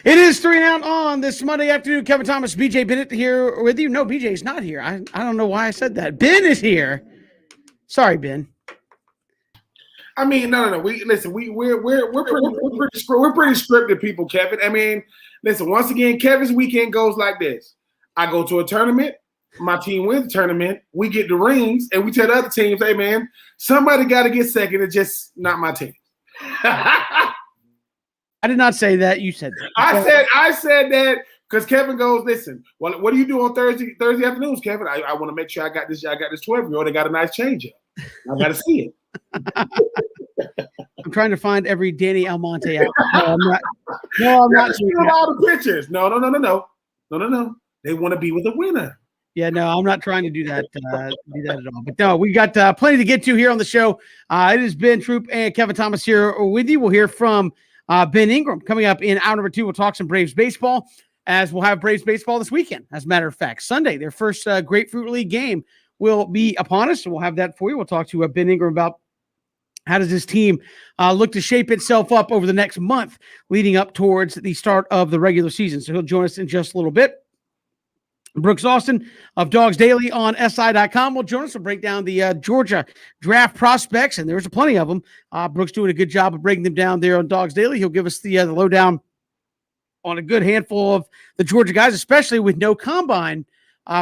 It is 3 out on this Monday afternoon. Kevin Thomas, BJ Bennett here with you. No, BJ's not here. I don't know why I said that. Ben is here. Sorry, Ben. I mean, no. We're pretty scripted people, Kevin. I mean, listen. Once again, Kevin's weekend goes like this: I go to a tournament, my team wins the tournament, we get the rings, and we tell the other teams, "Hey, man, somebody got to get second. It's just not my team." I did not say that. You said that. I said that because Kevin goes, "Listen, well, what do you do on Thursday afternoons, Kevin? I want to make sure I got this 12-year-old. They got a nice change up. I got to see it." I'm trying to find every Danny Almonte out. No, I'm not. No, I'm not. All the pictures. No. They want to be with a winner. Yeah, no, I'm not trying to do that. At all. But no, we got plenty to get to here on the show. It is Ben Troop and Kevin Thomas here with you. We'll hear from Ben Ingram coming up in hour number 2. We'll talk some Braves baseball, as we'll have Braves baseball this weekend. As a matter of fact, Sunday, their first Grapefruit League game will be upon us, and we'll have that for you. We'll talk to Ben Ingram about how does this team look to shape itself up over the next month leading up towards the start of the regular season. So he'll join us in just a little bit. Brooks Austin of Dogs Daily on SI.com will join us to break down the Georgia draft prospects, and there's plenty of them. Brooks doing a good job of breaking them down there on Dogs Daily. He'll give us the lowdown on a good handful of the Georgia guys, especially with no combine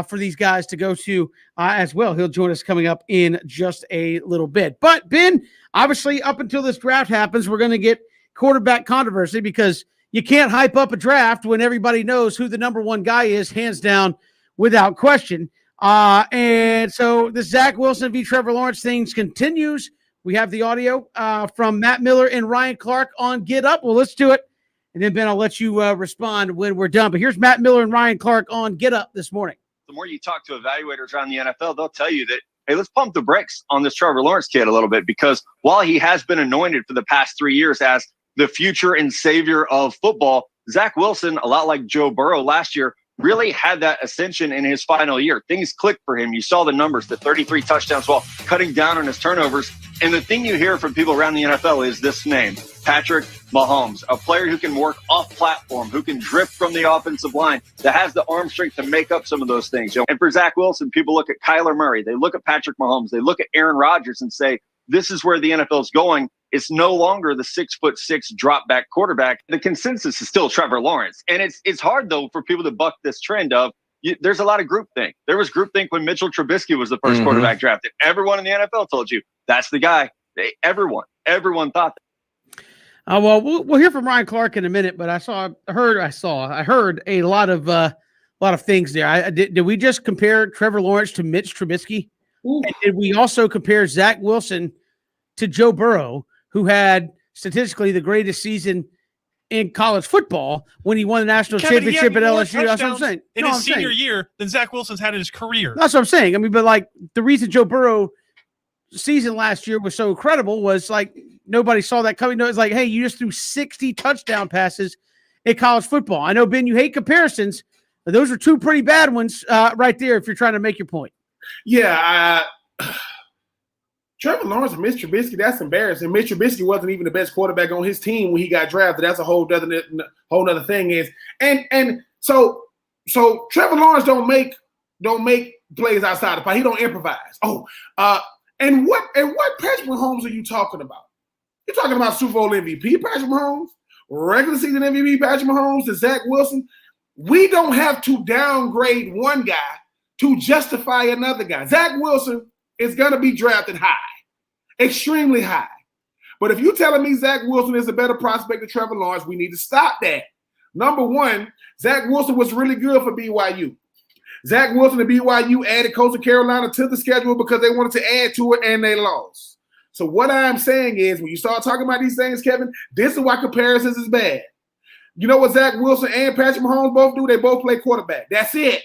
for these guys to go to as well. He'll join us coming up in just a little bit. But, Ben, obviously, up until this draft happens, we're going to get quarterback controversy because you can't hype up a draft when everybody knows who the number one guy is, hands down, without question. And so the Zach Wilson v. Trevor Lawrence things continues. We have the audio from Matt Miller and Ryan Clark on Get Up. Well, let's do it. And then, Ben, I'll let you respond when we're done. But here's Matt Miller and Ryan Clark on Get Up this morning. The more you talk to evaluators around the NFL, they'll tell you that, hey, let's pump the brakes on this Trevor Lawrence kid a little bit, because while he has been anointed for the past 3 years as the future and savior of football, Zach Wilson, a lot like Joe Burrow last year, really had that ascension in his final year. Things clicked for him. You saw the numbers, the 33 touchdowns while cutting down on his turnovers. And the thing you hear from people around the NFL is this name, Patrick Mahomes, a player who can work off platform, who can drip from the offensive line, that has the arm strength to make up some of those things. And for Zach Wilson, people look at Kyler Murray, they look at Patrick Mahomes, they look at Aaron Rodgers and say, this is where the NFL is going. It's no longer the 6'6" drop back quarterback. The consensus is still Trevor Lawrence. And it's hard, though, for people to buck this trend of there's a lot of groupthink. There was groupthink when Mitchell Trubisky was the first quarterback drafted. Everyone in the NFL told you that's the guy. Everyone thought that. Well, we'll hear from Ryan Clark in a minute, but I heard a lot of things there. Did we just compare Trevor Lawrence to Mitch Trubisky? And did we also compare Zach Wilson to Joe Burrow, who had statistically the greatest season in college football when he won the national championship at LSU? That's what I'm saying. In his senior year than Zach Wilson's had in his career. That's what I'm saying. I mean, but like the reason Joe Burrow season last year was so incredible was like nobody saw that coming. It's like, hey, you just threw 60 touchdown passes in college football. I know, Ben, you hate comparisons, but those are two pretty bad ones right there if you're trying to make your point. Yeah, Trevor Lawrence and Mitch Trubisky, that's embarrassing. Mitch Trubisky wasn't even the best quarterback on his team when he got drafted. That's a whole other thing is. And so Trevor Lawrence don't make plays outside the pocket. He don't improvise. And what Patrick Mahomes are you talking about? You're talking about Super Bowl MVP Patrick Mahomes, regular season MVP Patrick Mahomes, to Zach Wilson. We don't have to downgrade one guy to justify another guy. Zach Wilson is going to be drafted high, extremely high. But if you're telling me Zach Wilson is a better prospect than Trevor Lawrence, we need to stop that. Number one, Zach Wilson was really good for BYU. Zach Wilson and BYU added Coastal Carolina to the schedule because they wanted to add to it, and they lost. So what I'm saying is, when you start talking about these things, Kevin, this is why comparisons is bad. You know what Zach Wilson and Patrick Mahomes both do? They both play quarterback. That's it.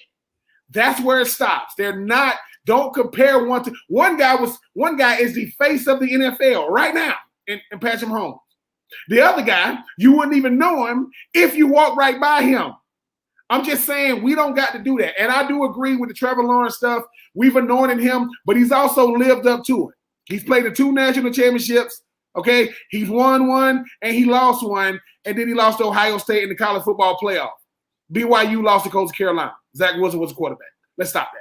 That's where it stops. They're not. Don't compare one to one guy. One guy is the face of the NFL right now in Patrick Mahomes. The other guy, you wouldn't even know him if you walk right by him. I'm just saying we don't got to do that. And I do agree with the Trevor Lawrence stuff. We've anointed him, but he's also lived up to it. He's played the 2 national championships Okay, he's won one and he lost one, and then he lost to Ohio State in the college football playoff. BYU lost to Coastal Carolina. Zach Wilson was a quarterback. Let's stop that.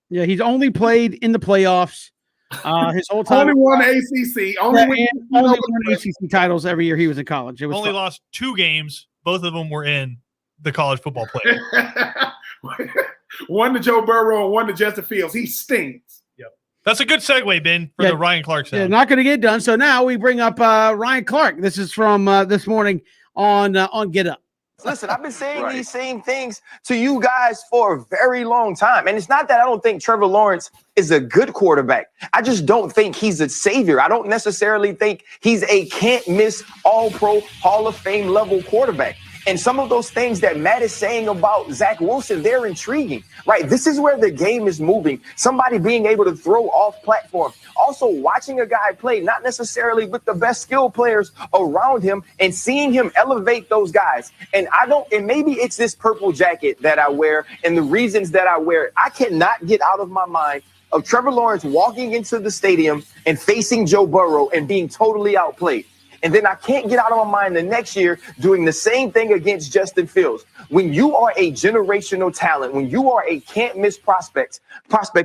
Yeah, he's only played in the playoffs his whole time. Only won the ACC. Only won ACC titles every year he was in college. It was only lost 2 games. Both of them were in the college football playoff. One to Joe Burrow and one to Justin Fields. He stinks. Yep. That's a good segue, Ben, for the Ryan Clark sound. Yeah, not going to get done. So now we bring up Ryan Clark. This is from this morning on Get Up. Listen, I've been saying these same things to you guys for a very long time. And it's not that I don't think Trevor Lawrence is a good quarterback. I just don't think he's a savior. I don't necessarily think he's a can't-miss all-pro Hall of Fame level quarterback. And some of those things that Matt is saying about Zach Wilson, they're intriguing, right? This is where the game is moving. Somebody being able to throw off platform. Also watching a guy play, not necessarily with the best skill players around him, and seeing him elevate those guys. And maybe it's this purple jacket that I wear and the reasons that I wear it. I cannot get out of my mind of Trevor Lawrence walking into the stadium and facing Joe Burrow and being totally outplayed. And then I can't get out of my mind the next year doing the same thing against Justin Fields. When you are a generational talent, when you are a can't-miss prospect,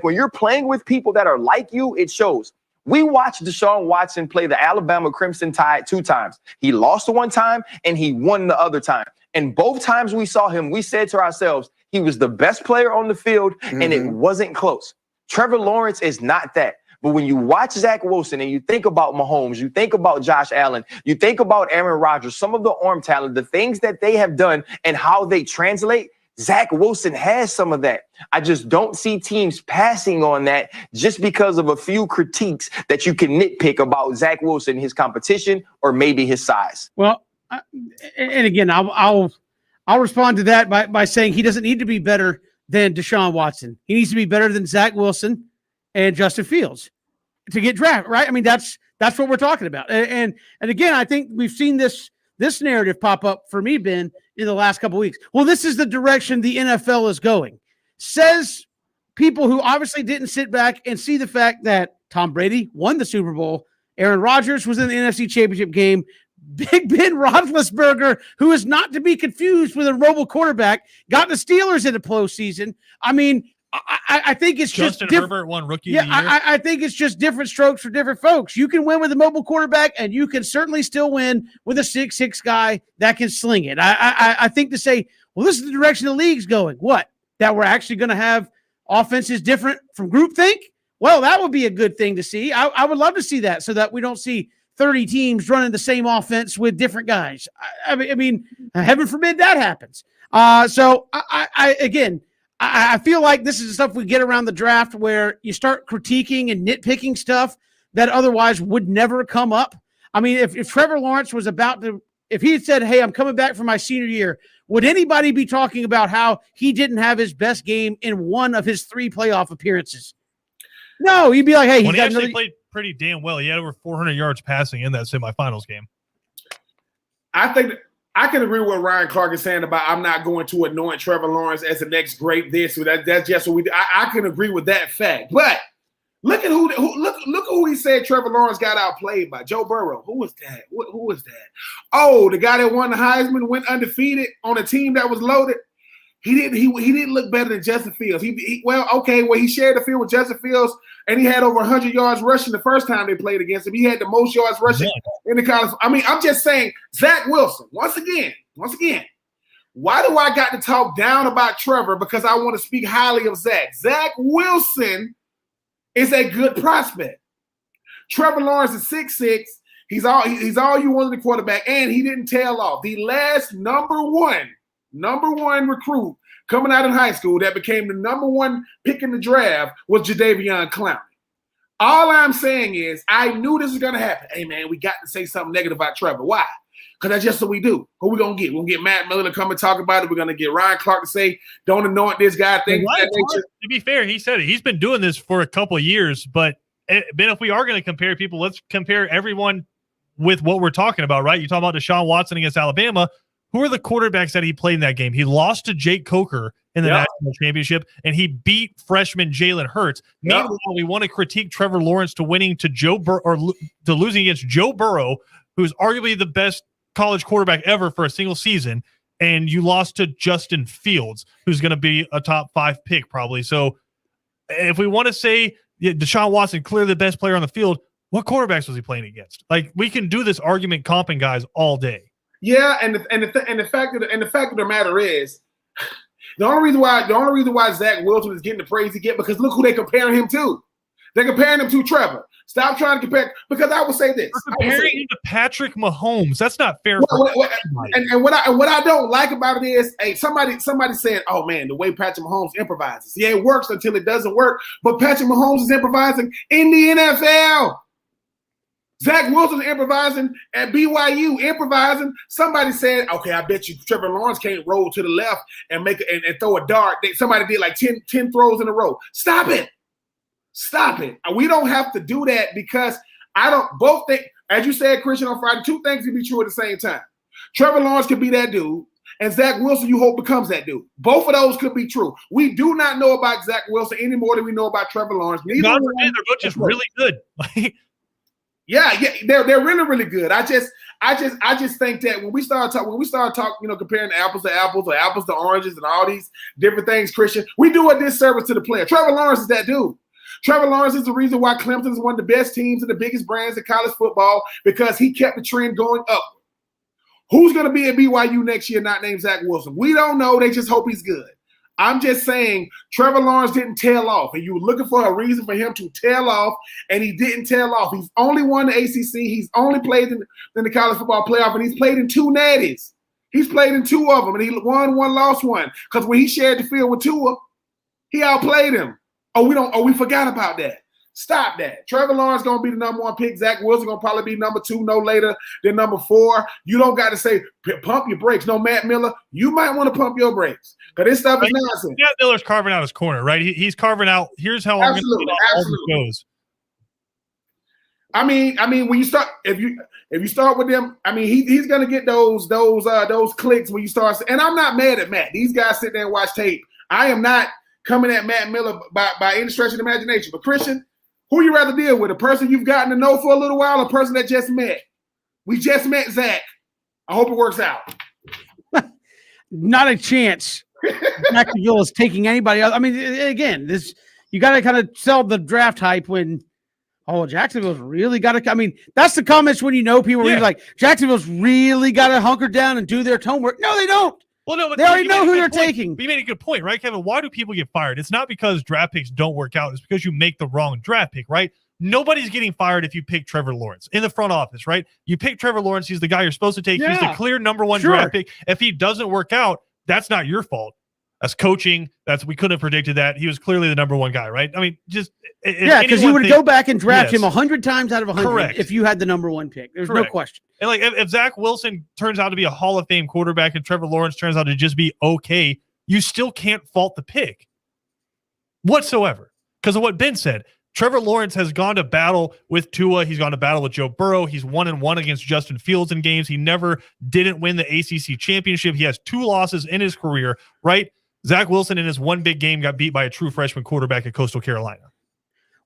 when you're playing with people that are like you, it shows. We watched Deshaun Watson play the Alabama Crimson Tide 2 times. He lost one time and he won the other time. And both times we saw him, we said to ourselves, he was the best player on the field and it wasn't close. Trevor Lawrence is not that. But when you watch Zach Wilson and you think about Mahomes, you think about Josh Allen, you think about Aaron Rodgers, some of the arm talent, the things that they have done and how they translate, Zach Wilson has some of that. I just don't see teams passing on that just because of a few critiques that you can nitpick about Zach Wilson, his competition, or maybe his size. Well, and again, I'll respond to that by saying he doesn't need to be better than Deshaun Watson. He needs to be better than Zach Wilson and Justin Fields to get drafted, right? I mean, that's what we're talking about. And again, I think we've seen this narrative pop up for me, Ben, in the last couple of weeks. Well, this is the direction the NFL is going. Says people who obviously didn't sit back and see the fact that Tom Brady won the Super Bowl, Aaron Rodgers was in the NFC Championship game, Big Ben Roethlisberger, who is not to be confused with a mobile quarterback, got the Steelers in the postseason. I mean, I think it's Justin just Herbert won Rookie of the Year. I think it's just different strokes for different folks. You can win with a mobile quarterback, and you can certainly still win with a 6'6" guy that can sling it. I think to say, well, this is the direction the league's going. What? That we're actually going to have offenses different from groupthink? Well, that would be a good thing to see. I would love to see that so that we don't see 30 teams running the same offense with different guys. I mean, heaven forbid that happens. So I feel like this is the stuff we get around the draft where you start critiquing and nitpicking stuff that otherwise would never come up. I mean, if Trevor Lawrence was if he had said, hey, I'm coming back for my senior year, would anybody be talking about how he didn't have his best game in one of his 3 playoff appearances? No, he'd be like, hey, he actually played pretty damn well. He had over 400 yards passing in that semifinals game. I think I can agree with what Ryan Clark is saying about I'm not going to anoint Trevor Lawrence as the next great this. That's just what we do. I can agree with that fact. But look at who he said Trevor Lawrence got outplayed by. Joe Burrow. Who was that? Who was that? Oh, the guy that won the Heisman, went undefeated on a team that was loaded. He didn't look better than Justin Fields. He shared the field with Justin Fields, and he had over 100 yards rushing the first time they played against him. He had the most yards rushing in the college. I mean, I'm just saying, Zach Wilson, once again, why do I got to talk down about Trevor? Because I want to speak highly of Zach. Zach Wilson is a good prospect. Trevor Lawrence is 6'6". He's all you want in the quarterback, and he didn't tail off. The last number one recruit coming out of high school that became the number 1 pick in the draft was Jadeveon Clowney. All I'm saying is I knew this was going to happen. Hey, man, we got to say something negative about Trevor. Why? Because that's just what we do. Who we going to get? We're going to get Matt Miller to come and talk about it. We're going to get Ryan Clark to say, don't anoint this guy. To be fair, he said it. He's been doing this for a couple of years. But, Ben, if we are going to compare people, let's compare everyone with what we're talking about, right? You talk about Deshaun Watson against Alabama. Who are the quarterbacks that he played in that game? He lost to Jake Coker in the Yep. national championship, and he beat freshman Jalen Hurts. Yep. Meanwhile, we want to critique Trevor Lawrence to winning to to losing against Joe Burrow, who's arguably the best college quarterback ever for a single season, and you lost to Justin Fields, who's going to be a top 5 pick probably. So if we want to say Deshaun Watson, clearly the best player on the field, what quarterbacks was he playing against? Like, we can do this argument comping guys all day. Yeah, and the fact of the matter is, the only reason why Zach Wilson is getting the praise he get, because look who they comparing him to. They're comparing him to Trevor. Stop trying to compare, because I will say this. Comparing him to Patrick Mahomes, that's not fair. And what I don't like about it is, hey, somebody saying, oh man, the way Patrick Mahomes improvises. Yeah, it works until it doesn't work. But Patrick Mahomes is improvising in the NFL. Zach Wilson's improvising at BYU, improvising. Somebody said, okay, I bet you Trevor Lawrence can't roll to the left and and throw a dart. Somebody did like 10 throws in a row. Stop it. Stop it. We don't have to do that, because I don't both think, as you said, Christian, on Friday, two things can be true at the same time. Trevor Lawrence could be that dude, and Zach Wilson, you hope, becomes that dude. Both of those could be true. We do not know about Zach Wilson any more than we know about Trevor Lawrence. They're both just really good. Yeah, they're really, really good. I just think that when we start talking, comparing apples to apples or apples to oranges and all these different things, Christian, we do a disservice to the player. Trevor Lawrence is that dude. Trevor Lawrence is the reason why Clemson is one of the best teams and the biggest brands in college football, because he kept the trend going up. Who's going to be at BYU next year not named Zach Wilson? We don't know. They just hope he's good. I'm just saying Trevor Lawrence didn't tail off, and you were looking for a reason for him to tail off, and he didn't tail off. He's only won the ACC. He's only played in the college football playoff, and he's played in 2 natties. He's played in 2 of them, and he won 1, lost 1. Because when he shared the field with Tua, he outplayed him. We forgot about that. Stop that. Trevor Lawrence going to be the number 1 pick. Zach Wilson going to probably be number 2, no later than number 4. You don't got to say, pump your brakes. No, Matt Miller, you might want to pump your brakes, because this stuff is nonsense. Matt Miller's carving out his corner, right? He's carving out, here's how I'm going to goes. I mean, when you start, if you start with them, I mean, he's going to get those clicks when you start. And I'm not mad at Matt. These guys sit there and watch tape. I am not coming at Matt Miller by any stretch of the imagination. But Christian, who you rather deal with? A person you've gotten to know for a little while, or a person that just met? We just met Zach. I hope it works out. Not a chance. Jacksonville is taking anybody else. I mean, again, you got to kind of sell the draft hype when, Jacksonville's really got to. I mean, that's the comments when you know people are like, Jacksonville's really got to hunker down and do their homework. No, they don't. Well, no, but they already know who they're taking. You made a good point, right, Kevin? Why do people get fired? It's not because draft picks don't work out. It's because you make the wrong draft pick, right? Nobody's getting fired if you pick Trevor Lawrence in the front office, right? You pick Trevor Lawrence. He's the guy you're supposed to take. Yeah. He's the clear number 1 draft pick. If he doesn't work out, that's not your fault. That's coaching. We couldn't have predicted that. He was clearly the number 1 guy, right? I mean, just because you would go back and draft him 100 times out of 100 Correct. if you had the number 1 pick. There's no question. And like if Zach Wilson turns out to be a Hall of Fame quarterback and Trevor Lawrence turns out to just be okay, you still can't fault the pick whatsoever because of what Ben said. Trevor Lawrence has gone to battle with Tua. He's gone to battle with Joe Burrow. He's 1-1 against Justin Fields in games. He never didn't win the ACC championship. He has 2 losses in his career, right? Zach Wilson in his 1 big game got beat by a true freshman quarterback at Coastal Carolina.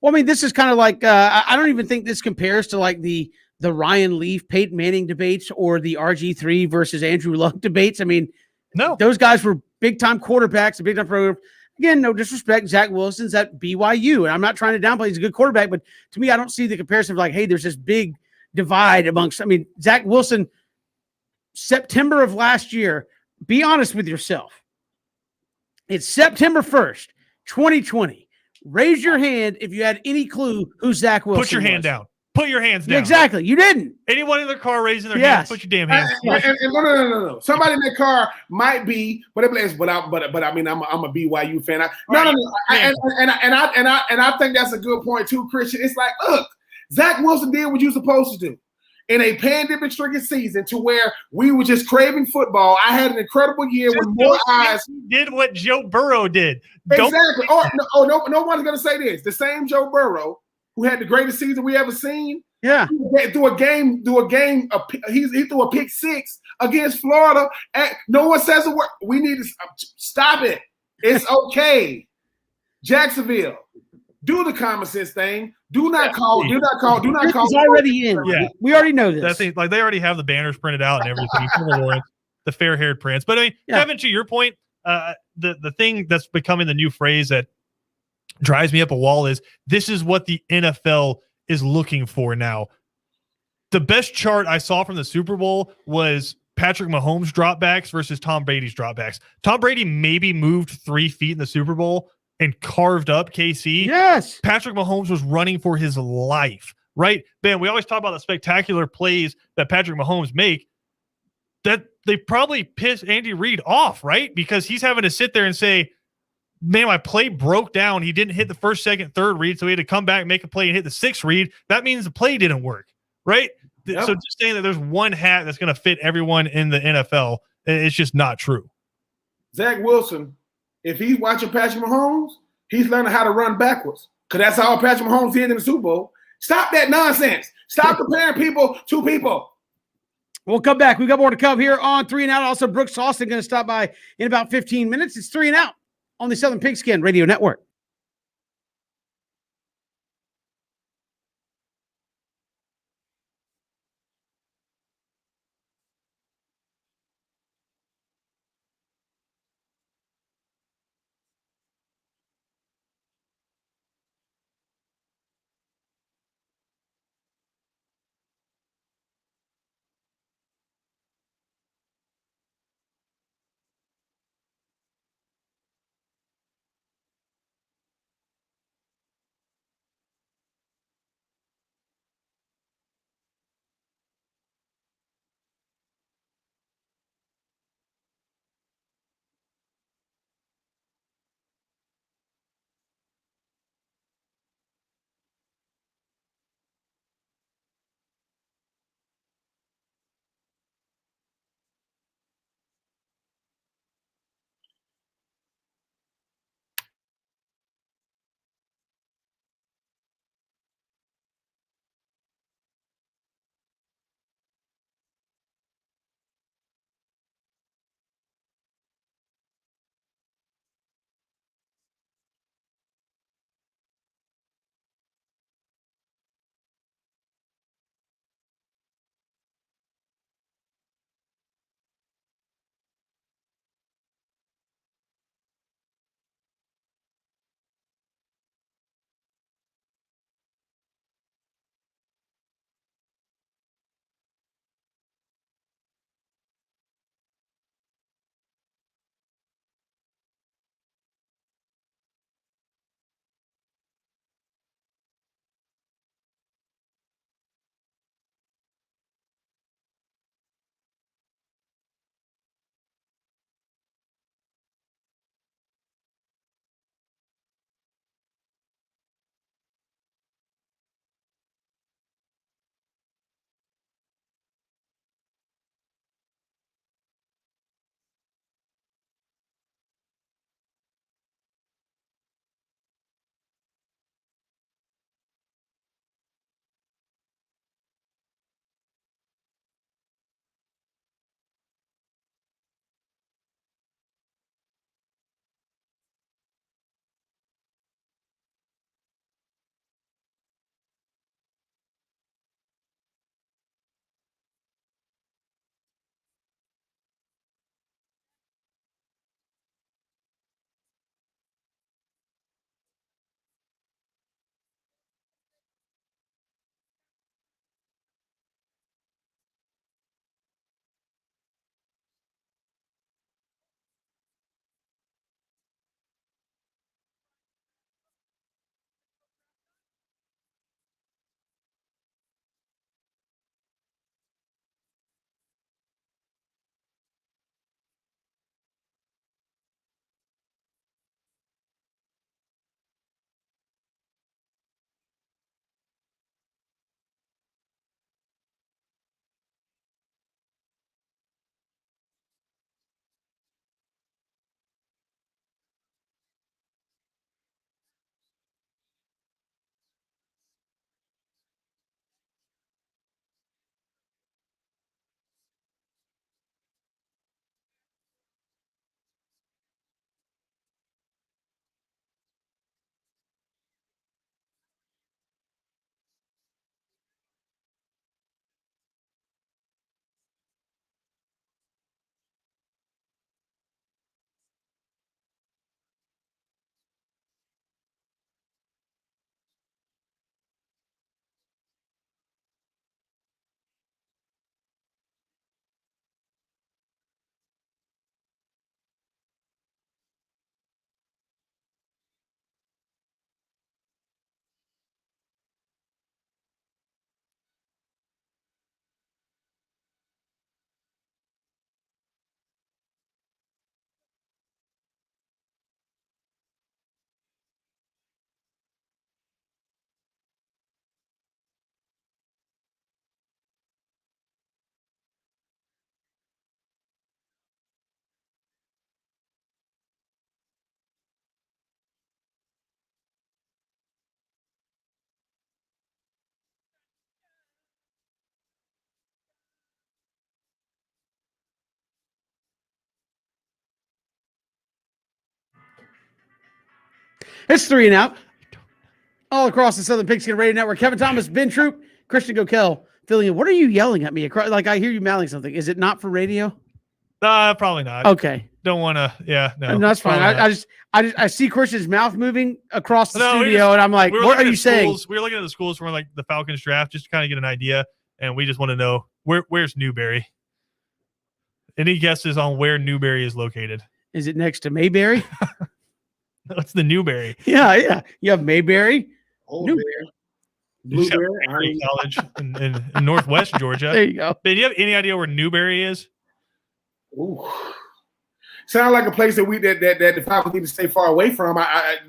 Well, I mean, this is kind of like, I don't even think this compares to like the Ryan Leaf, Peyton Manning debates or the RG3 versus Andrew Luck debates. I mean, no, those guys were big time quarterbacks, a big time program. Again, no disrespect. Zach Wilson's at BYU, and I'm not trying to downplay. He's a good quarterback, but to me, I don't see the comparison of like, hey, there's this big divide amongst. I mean, Zach Wilson, September of last year. Be honest with yourself. It's September 1st, 2020. Raise your hand if you had any clue who Zach Wilson was. Put your hand down. Put your hands down. Yeah, exactly. You didn't. Anyone in their car raising their hands, put your damn hands down. No. Somebody in their car might be, but I mean, I'm a BYU fan. I think that's a good point too, Christian. It's like, look, Zach Wilson did what you're supposed to do in a pandemic-stricken season to where we were just craving football. I had an incredible year with more eyes. Did what Joe Burrow did. Exactly. No one's going to say this. The same Joe Burrow who had the greatest season we ever seen. Yeah. Through a game. He threw a pick 6 against Florida. No one says a word. We need to stop it. It's okay. Jacksonville, do the common sense thing. Do not call. This is already in. Yeah. We already know this. That thing, like they already have the banners printed out and everything. Trevor Lawrence, the fair-haired prince. But I mean, Yeah. Kevin, to your point, the thing that's becoming the new phrase that drives me up a wall is this is what the NFL is looking for now. The best chart I saw from the Super Bowl was Patrick Mahomes dropbacks versus Tom Brady's dropbacks. Tom Brady maybe moved 3 feet in the Super Bowl and carved up KC. Yes. Patrick Mahomes was running for his life, right? Ben, we always talk about the spectacular plays that Patrick Mahomes make. That they probably piss Andy Reid off, right? Because he's having to sit there and say, man, my play broke down. He didn't hit the first, second, third read, so he had to come back, make a play, and hit the sixth read. That means the play didn't work, right? Yep. So just saying that there's one hat that's going to fit everyone in the NFL, it's just not true. Zach Wilson, if he's watching Patrick Mahomes, he's learning how to run backwards because that's all Patrick Mahomes did in the Super Bowl. Stop that nonsense. Stop comparing people to people. We'll come back. We got more to come here on 3 and Out. Also, Brooks Austin going to stop by in about 15 minutes. It's 3 and Out on the Southern Pigskin Radio Network. It's 3 and out. All across the Southern Pigskin Radio Network. Kevin Thomas, Ben Troop, Christian Gokel filling in. What are you yelling at me? Like I hear you mouthing something. Is it not for radio? Probably not. Okay. Don't want to. Yeah, no. That's fine. I see Christian's mouth moving across the studio, and I'm like, what are you saying? We were looking at the schools for like the Falcons draft just to kind of get an idea, and we just want to know where's Newberry. Any guesses on where Newberry is located? Is it next to Mayberry? What's the Newberry? Yeah. You have Mayberry, Newberry. Blueberry College in Northwest Georgia. There you go. Ben, do you have any idea where Newberry is? Ooh. Sound like a place that the Falcons need to stay far away from.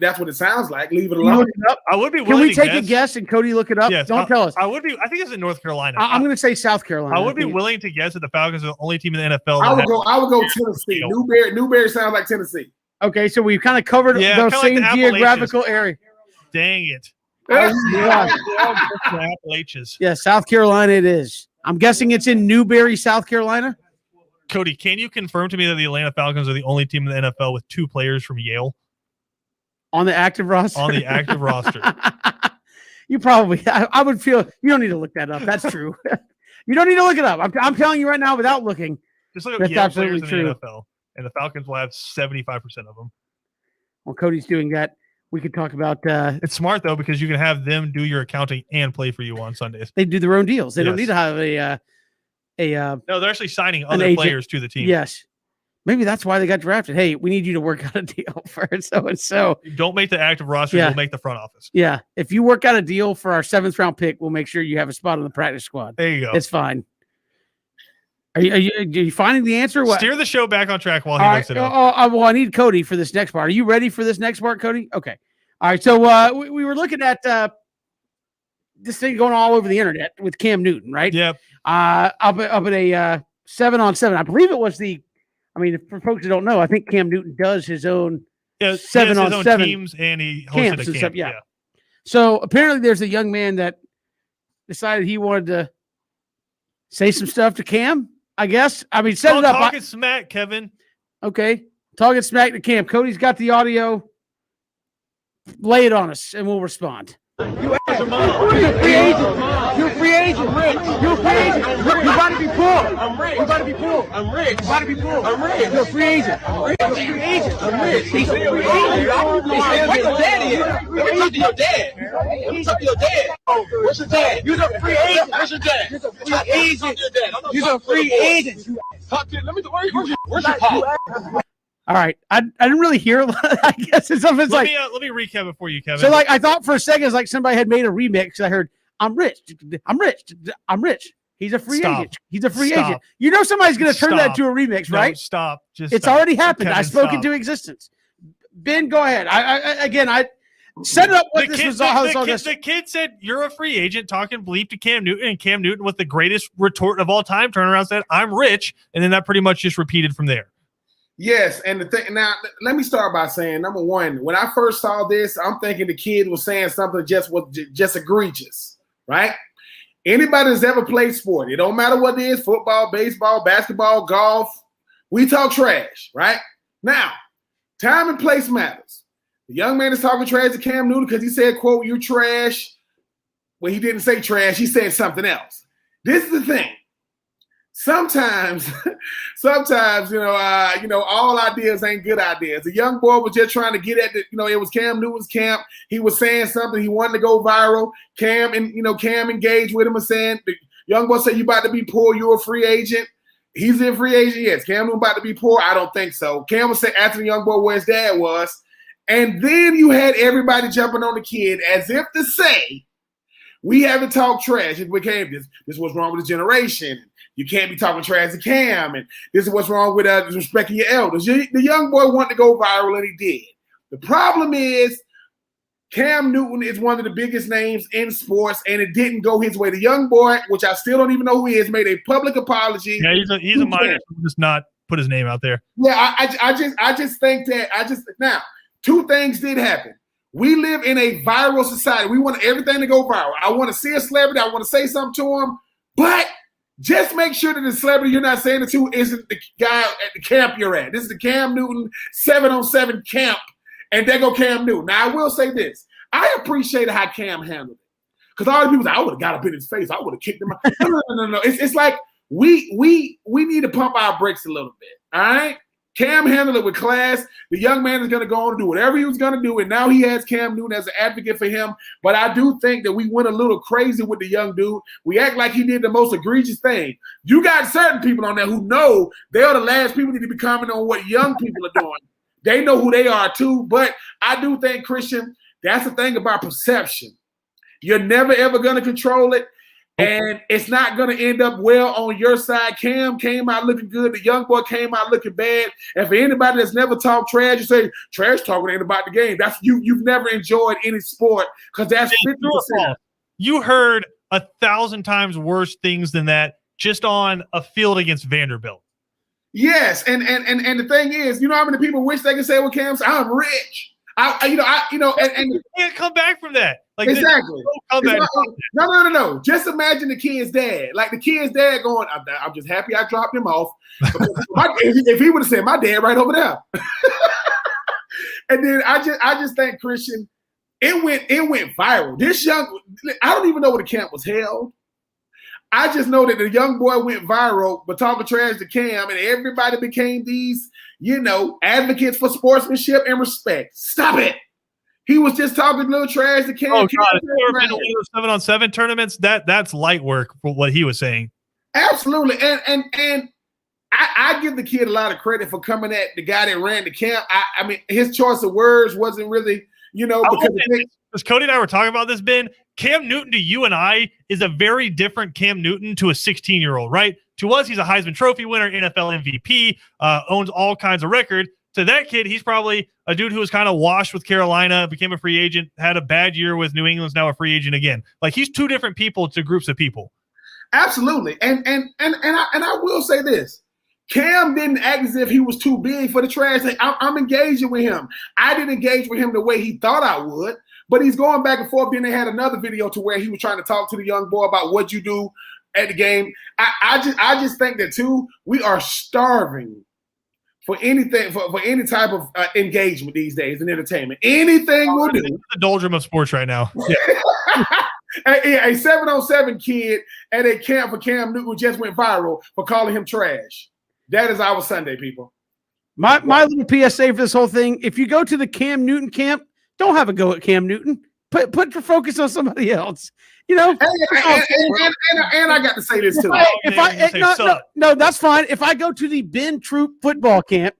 That's what it sounds like. Leave it alone. I would be willing Can we to take a guess and Cody look it up? Yes, Don't tell us. I would be. I think it's in North Carolina. I'm going to say South Carolina. I would be willing to guess that the Falcons are the only team in the NFL. I would go Tennessee. Newberry sounds like Tennessee. Okay, so we've kind of covered those same geographical area. Dang it. Appalachians. Yeah, South Carolina it is. I'm guessing it's in Newberry, South Carolina. Cody, can you confirm to me that the Atlanta Falcons are the only team in the NFL with 2 players from Yale on the active roster? On the active roster. You probably, I would feel, you don't need to look that up. That's true. You don't need to look it up. I'm telling you right now without looking. Just look up Yale players in the NFL, and the Falcons will have 75% of them. Well, Cody's doing that. We could talk about. It's smart, though, because you can have them do your accounting and play for you on Sundays. They do their own deals. They don't need to have no, they're actually signing other players to the team. Yes. Maybe that's why they got drafted. Hey, we need you to work out a deal for so and so. Don't make the active roster. We'll make the front office. Yeah. If you work out a deal for our 7th round pick, we'll make sure you have a spot on the practice squad. There you go. It's fine. Are you finding the answer? What? Steer the show back on track while he looks it up. Well, I need Cody for this next part. Are you ready for this next part, Cody? Okay. All right. So we were looking at this thing going all over the internet with Cam Newton, right? Yep. Up at a 7-on-7. I believe it was for folks who don't know, I think Cam Newton does his own 7-on-7 teams, and he hosted a camp. Yeah. So apparently there's a young man that decided he wanted to say some stuff to Cam, I guess. Set it up. Talking smack, Kevin. Okay. Talking smack to Cam. Cody's got the audio. Lay it on us, and we'll respond. You're a free agent. You're a free agent. You're a free agent. You about to be poor. I'm rich. You about to be poor. I'm rich. You about to be poor. I'm rich. You're a free agent. I'm rich. You're a free agent. I'm rich. He's a free agent. Where your daddy is? Let me talk to your dad. Let me talk to your dad. Where's your dad? You're a free agent. Where's your dad? You're a free agent. You're a free agent. Let me. Where's your pop? All right. I didn't really hear a lot. I guess it's something let me recap it for you, Kevin. So I thought for a second it's like somebody had made a remix. I heard, I'm rich. I'm rich. I'm rich. He's a free agent. He's a free agent. You know somebody's going to turn that to a remix, right? Stop. It's already happened. I spoke into existence. Ben, go ahead. I set it up what this was how this all goes. The kid said, you're a free agent, talking bleep to Cam Newton, and Cam Newton with the greatest retort of all time turned around and said, I'm rich. And then that pretty much just repeated from there. Yes, and the thing now, let me start by saying, number one, when I first saw this, I'm thinking the kid was saying something just egregious, right? Anybody that's ever played sport, it don't matter what it is, football, baseball, basketball, golf, we talk trash, right? Now, time and place matters. The young man is talking trash to Cam Newton because he said, quote, "you trash." Well, he didn't say trash. He said something else. This is the thing. Sometimes, all ideas ain't good ideas. The young boy was just trying to get at it was Cam Newton's camp. He was saying something. He wanted to go viral. Cam engaged with him and saying, the young boy said, you about to be poor. You're a free agent. He's a free agent. Yes. Cam Newton about to be poor. I don't think so. Cam was saying after the young boy where his dad was. And then you had everybody jumping on the kid as if to say, we haven't talked trash. It became this is what's wrong with this generation. You can't be talking trash to Cam, and this is what's wrong with respecting your elders. The young boy wanted to go viral, and he did. The problem is Cam Newton is one of the biggest names in sports, and it didn't go his way. The young boy, which I still don't even know who he is, made a public apology. Yeah, he's a minor. Just not put his name out there. Yeah, I just think that now 2 things did happen. We live in a viral society. We want everything to go viral. I want to see a celebrity. I want to say something to him, but just make sure that the celebrity you're not saying it to isn't the guy at the camp you're at. This is the Cam Newton 7-on-7 camp, And there go Cam Newton. Now, I will say this. I appreciated how Cam handled it. Because all the people say, I would have got up in his face. I would have kicked him out. No. It's like we need to pump our brakes a little bit. All right? Cam handled it with class. The young man is going to go on to do whatever he was going to do, and now he has Cam Newton as an advocate for him. But I do think that we went a little crazy with the young dude. We act like he did the most egregious thing. You got certain people on there who know they're the last people need to be commenting on what young people are doing. They know who they are too. But I do think, Christian, that's the thing about perception. You're never, ever going to control it. And it's not going to end up well on your side. Cam came out looking good. The young boy came out looking bad. And for anybody that's never talked trash, you say, trash talking ain't about the game. That's you've never enjoyed any sport because that's 50%. You heard 1,000 times worse things than that just on a field against Vanderbilt. Yes. And the thing is, you know how many people wish they could say what Cam said? I'm rich. And you can't come back from that. Like exactly. No. Just imagine the kid's dad. Like the kid's dad going, I'm just happy I dropped him off. If he would have said, my dad right over there. And then I just think, Christian, it went viral. I don't even know where the camp was held. I just know that the young boy went viral, but talking trash to Cam, and everybody became these, advocates for sportsmanship and respect. Stop it. He was just talking a little trash to Cam. Oh, God. If you ever been to one of those 7-on-7 tournaments, that's light work for what he was saying. Absolutely. And I give the kid a lot of credit for coming at the guy that ran the camp. I mean, his choice of words wasn't really, because Cody and I were talking about this, Ben. Cam Newton to you and I is a very different Cam Newton to a 16-year-old, right? To us, he's a Heisman Trophy winner, NFL MVP, owns all kinds of records. To that kid, he's probably a dude who was kind of washed with Carolina, became a free agent, had a bad year with New England's now a free agent again. Like he's two different people to groups of people. Absolutely. And I will say this. Cam didn't act as if he was too big for the trash. I'm engaging with him. I didn't engage with him the way he thought I would, but he's going back and forth. Then they had another video to where he was trying to talk to the young boy about what you do at the game. I just think that too, we are starving for anything, for any type of engagement these days in entertainment. Anything we'll do. The doldrum of sports right now. Yeah. a 7-on-7 kid at a camp for Cam Newton just went viral for calling him trash. That is our Sunday, people. My little PSA for this whole thing: if you go to the Cam Newton camp, don't have a go at Cam Newton. Put your focus on somebody else. And I got to say this too. No, that's fine. If I go to the Ben Troop football camp,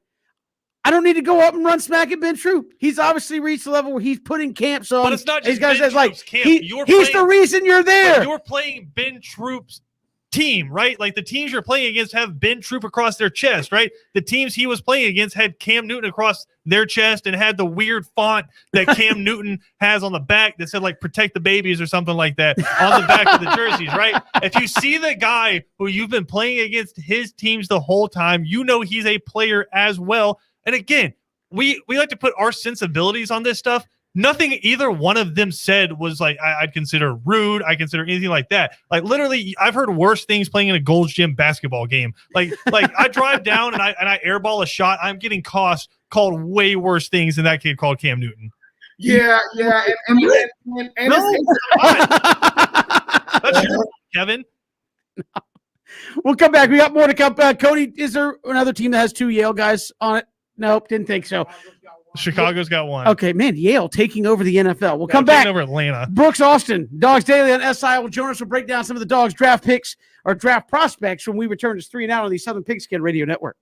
I don't need to go up and run smack at Ben Troop. He's obviously reached the level where he's putting camps on. But it's not just Ben Troop's camp. He's the reason you're there. You're playing Ben Troop's team, right? Like the teams you're playing against have Ben Troop across their chest, right? The teams he was playing against had Cam Newton across their chest and had the weird font that Cam Newton has on the back that said like protect the babies or something like that on the back of the jerseys, right? If you see the guy who you've been playing against his teams the whole time, you know he's a player as well. And again, we like to put our sensibilities on this stuff. Nothing either one of them said was like I'd consider rude. I consider anything like that. Like literally, I've heard worse things playing in a Gold's Gym basketball game. Like I drive down and I airball a shot. I'm getting called way worse things than that kid called Cam Newton. Yeah, and no, that's your Kevin. We'll come back. We got more to come. Cody, is there another team that has 2 Yale guys on it? Nope, didn't think so. Chicago's got 1. Okay, man, Yale taking over the NFL. We'll come back. Over Atlanta. Brooks Austin, Dogs Daily on SI will join us. We'll break down some of the Dogs draft picks or draft prospects when we return to 3 and Out on the Southern Pigskin Radio Network.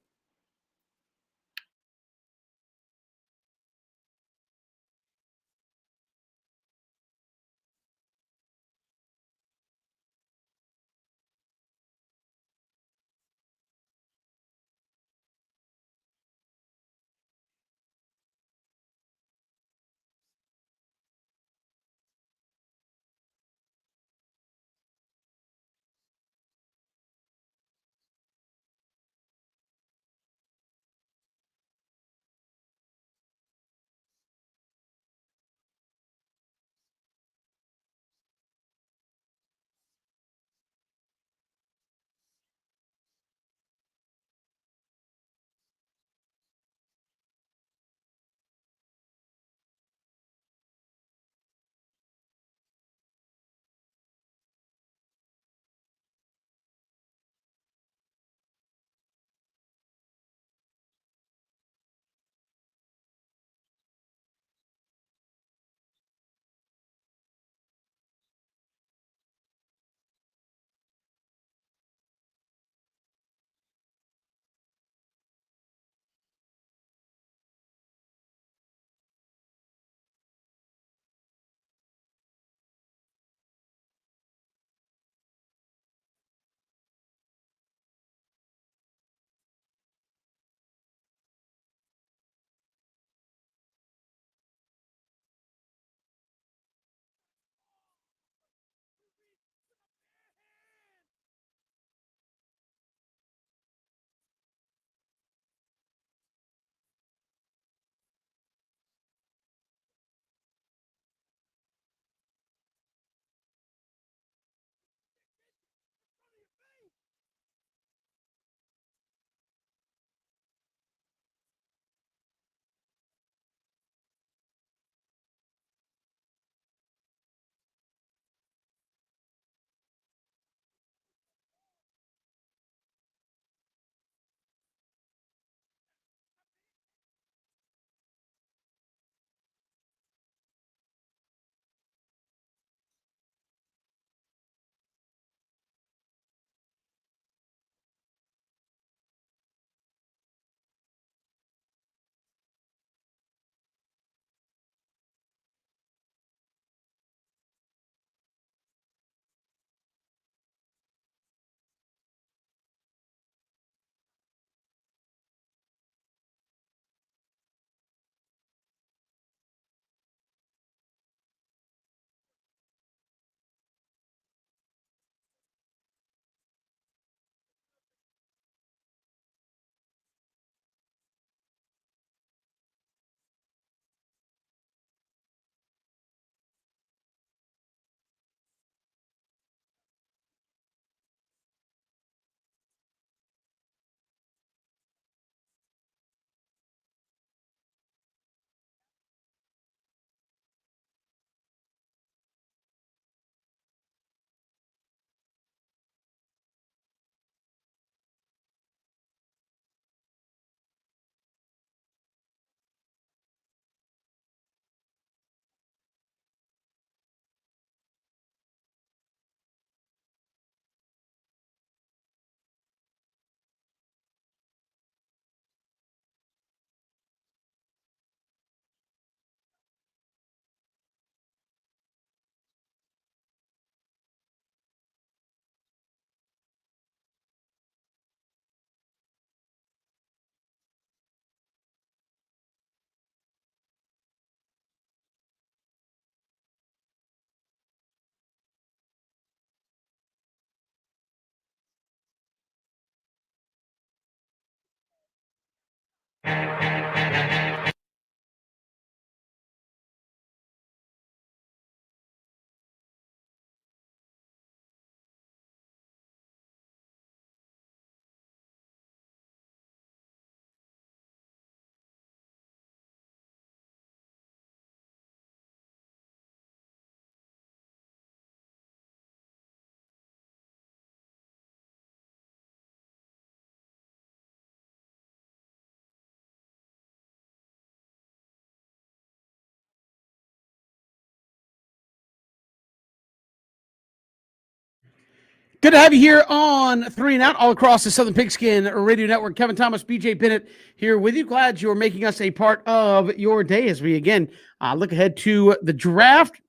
Good to have you here on 3 and Out, all across the Southern Pigskin Radio Network. Kevin Thomas, BJ Bennett here with you. Glad you're making us a part of your day as we, again, look ahead to the draft.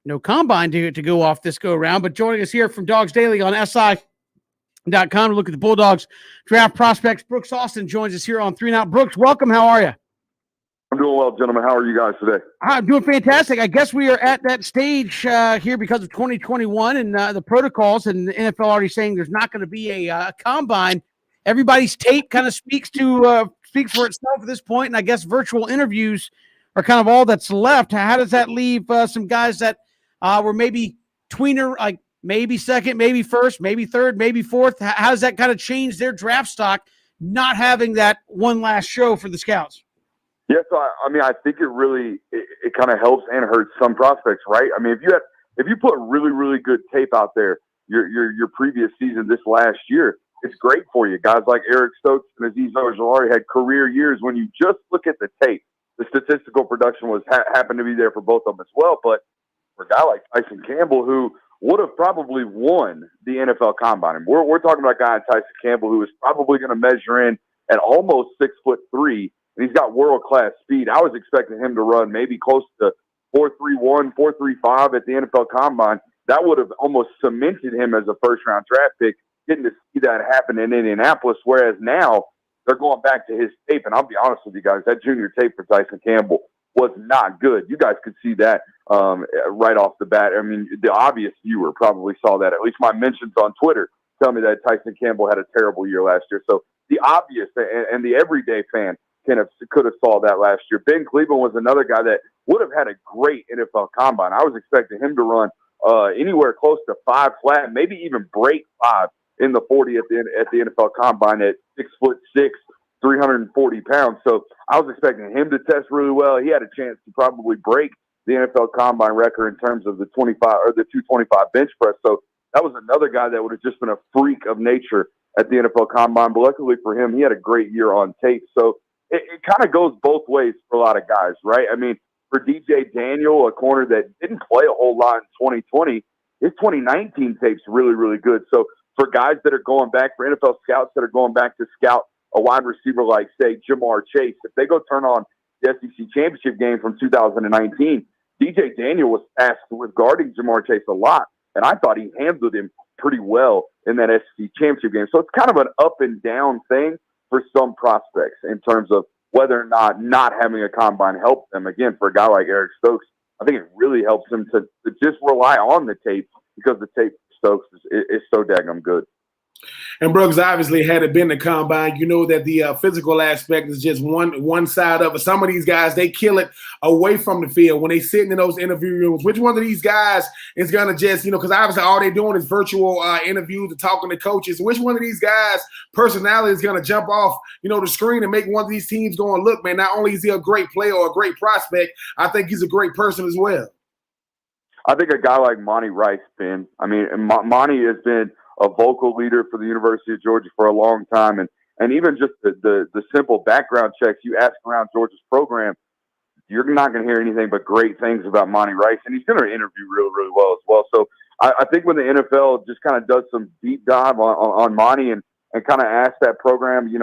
No combine to go off this go-around, but joining us here from Dogs Daily on SI.com to look at the Bulldogs draft prospects. Brooks Austin joins us here on 3 and Out. Brooks, welcome. How are you? I'm doing well, gentlemen. How are you guys today? I'm doing fantastic. I guess we are at that stage here because of 2021 and the protocols, and the NFL already saying there's not going to be a combine. Everybody's tape kind of speaks for itself at this point, and I guess virtual interviews are kind of all that's left. How does that leave some guys that were maybe tweener, like maybe second, maybe first, maybe third, maybe fourth? How does that kind of change their draft stock, not having that one last show for the scouts? Yeah, so I think it really it kind of helps and hurts some prospects, right? I mean, if you put really, really good tape out there, your previous season this last year, it's great for you. Guys like Eric Stokes and Azeez Ojulari had career years when you just look at the tape. The statistical production was happened to be there for both of them as well. But for a guy like Tyson Campbell, who would have probably won the NFL Combine, and we're talking about a guy Tyson Campbell who is probably going to measure in at almost 6'3". And he's got world-class speed. I was expecting him to run maybe close to 4.31, 4.35 at the NFL Combine. That would have almost cemented him as a first-round draft pick, getting to see that happen in Indianapolis, whereas now they're going back to his tape. And I'll be honest with you guys, that junior tape for Tyson Campbell was not good. You guys could see that right off the bat. I mean, the obvious viewer probably saw that. At least my mentions on Twitter tell me that Tyson Campbell had a terrible year last year. So the obvious and the everyday fan could have saw that last year. Ben Cleveland was another guy that would have had a great NFL Combine. I was expecting him to run anywhere close to 5 flat, maybe even break 5 in the 40 at the NFL Combine at 6'6", 340 pounds. So I was expecting him to test really well. He had a chance to probably break the NFL Combine record in terms of the 25 or the 225 bench press. So that was another guy that would have just been a freak of nature at the NFL Combine. But luckily for him, he had a great year on tape. So it kind of goes both ways for a lot of guys, right? I mean, for DJ Daniel, a corner that didn't play a whole lot in 2020, his 2019 tape's really, really good. So for guys that are going back, for NFL scouts that are going back to scout a wide receiver like, say, Jamar Chase, if they go turn on the SEC championship game from 2019, DJ Daniel was tasked with guarding Jamar Chase a lot, and I thought he handled him pretty well in that SEC championship game. So it's kind of an up and down thing for some prospects in terms of whether or not having a combine helps them. Again, for a guy like Eric Stokes, I think it really helps him to just rely on the tape because the tape for Stokes is so daggum good. And Brooks, obviously, had it been the combine, you know that the physical aspect is just one side of it. Some of these guys, they kill it away from the field when they sitting in those interview rooms. Which one of these guys is going to just, because obviously all they're doing is virtual interviews and talking to coaches. Which one of these guys' personality is going to jump off, the screen and make one of these teams go and look, man, not only is he a great player or a great prospect, I think he's a great person as well. I think a guy like Monty Rice, Ben, I mean, Monty has been a vocal leader for the University of Georgia for a long time. And even just the simple background checks you ask around Georgia's program, you're not going to hear anything but great things about Monty Rice. And he's going to interview really, really well as well. So I think when the NFL just kind of does some deep dive on Monty and kind of ask that program,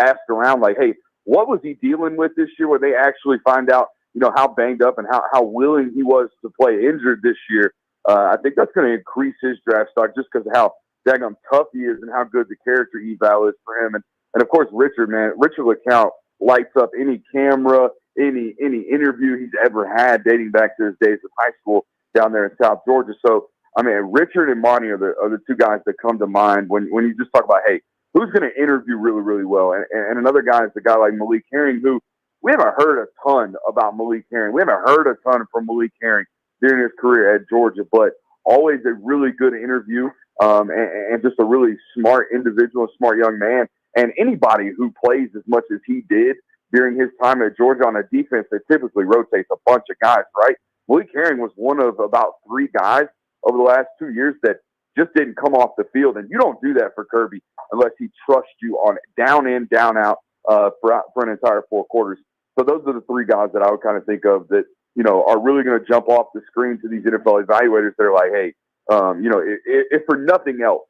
ask around like, hey, what was he dealing with this year? Where they actually find out, how banged up and how willing he was to play injured this year. I think that's going to increase his draft stock just because of how daggum tough he is and how good the character eval is for him. And of course, Richard LeCount lights up any camera, any interview he's ever had dating back to his days of high school down there in South Georgia. So, I mean, Richard and Monty are the two guys that come to mind when you just talk about, hey, who's going to interview really, really well? And another guy is the guy like Malik Herring, who we haven't heard a ton about Malik Herring. We haven't heard a ton from Malik Herring during his career at Georgia, but always a really good interview. And just a really smart individual, smart young man. And anybody who plays as much as he did during his time at Georgia on a defense that typically rotates a bunch of guys, right? Malik Herring was one of about 3 guys over the last 2 years that just didn't come off the field. And you don't do that for Kirby unless he trusts you on down in, down out for an entire 4 quarters. So those are the 3 guys that I would kind of think of that, are really going to jump off the screen to these NFL evaluators. They're like, hey, if for nothing else,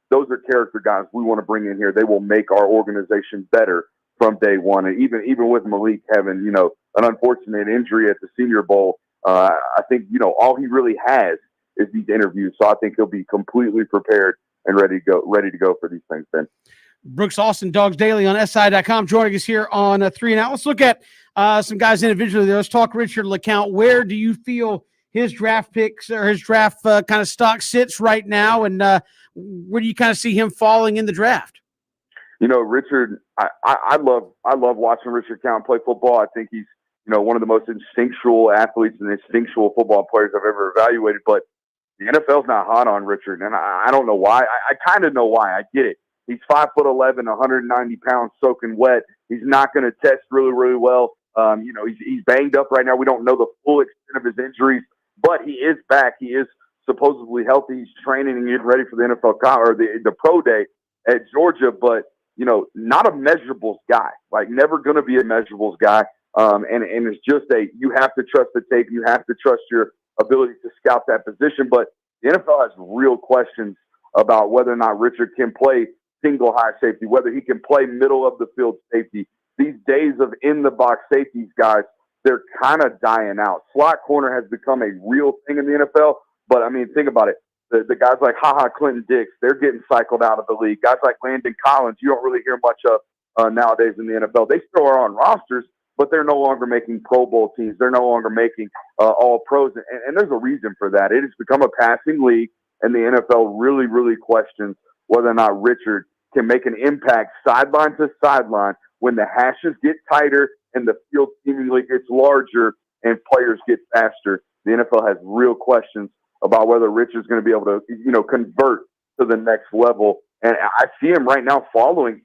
those are character guys we want to bring in here. They will make our organization better from day one. And even with Malik having, you know, an unfortunate injury at the Senior Bowl, I think, you know, all he really has is these interviews. So I think he'll be completely prepared and ready to go for these things, Ben. Brooks Austin, Dogs Daily on SI.com, joining us here on 3 and Out. Let's look at some guys individually. Let's talk Richard LeCounte. Where do you feel his draft picks or his draft kind of stock sits right now, and where do you kind of see him falling in the draft? You know, Richard, I love watching Richard LeCounte play football. I think he's, you know, one of the most instinctual athletes and instinctual football players I've ever evaluated. But the NFL's not hot on Richard, and I don't know why. I kind of know why. I get it. He's 5'11", 190 pounds, soaking wet. He's not going to test really, really well. You know, he's banged up right now. We don't know the full extent of his injuries, but he is back. He is supposedly healthy. He's training and getting ready for the NFL or the pro day at Georgia. But you know, not a measurables guy. Like, never going to be a measurables guy. And it's just you have to trust the tape. You have to trust your ability to scout that position. But the NFL has real questions about whether or not Richard can play single high safety, whether he can play middle of the field safety. These days of in the box safeties, guys, they're kind of dying out. Slot corner has become a real thing in the NFL. But I mean, think about it. The guys like Clinton Dix, they're getting cycled out of the league. Guys like Landon Collins, you don't really hear much of nowadays in the NFL. They still are on rosters, but they're no longer making Pro Bowl teams. They're no longer making all pros. And there's a reason for that. It has become a passing league, and the NFL really, really questions whether or not Richard can make an impact sideline to sideline when the hashes get tighter and the field seemingly gets larger and players get faster. The NFL has real questions about whether Richard's going to be able to, you know, convert to the next level. And I see him right now falling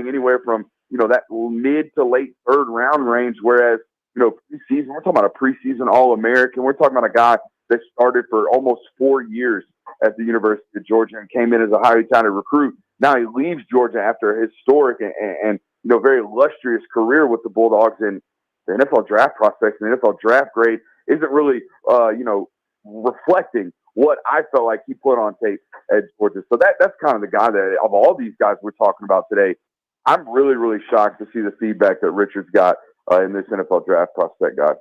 anywhere from, you know, that mid to late third round range. Whereas, you know, preseason, we're talking about a preseason All-American. We're talking about a guy that started for almost 4 years at the University of Georgia and came in as a highly talented recruit. Now he leaves Georgia after a historic and you know, very illustrious career with the Bulldogs. And the NFL draft prospects and the NFL draft grade isn't really, you know, reflecting what I felt like he put on tape at Georgia. So that's kind of the guy that, of all these guys we're talking about today, I'm really, really shocked to see the feedback that Richard's got in this NFL draft prospect guy.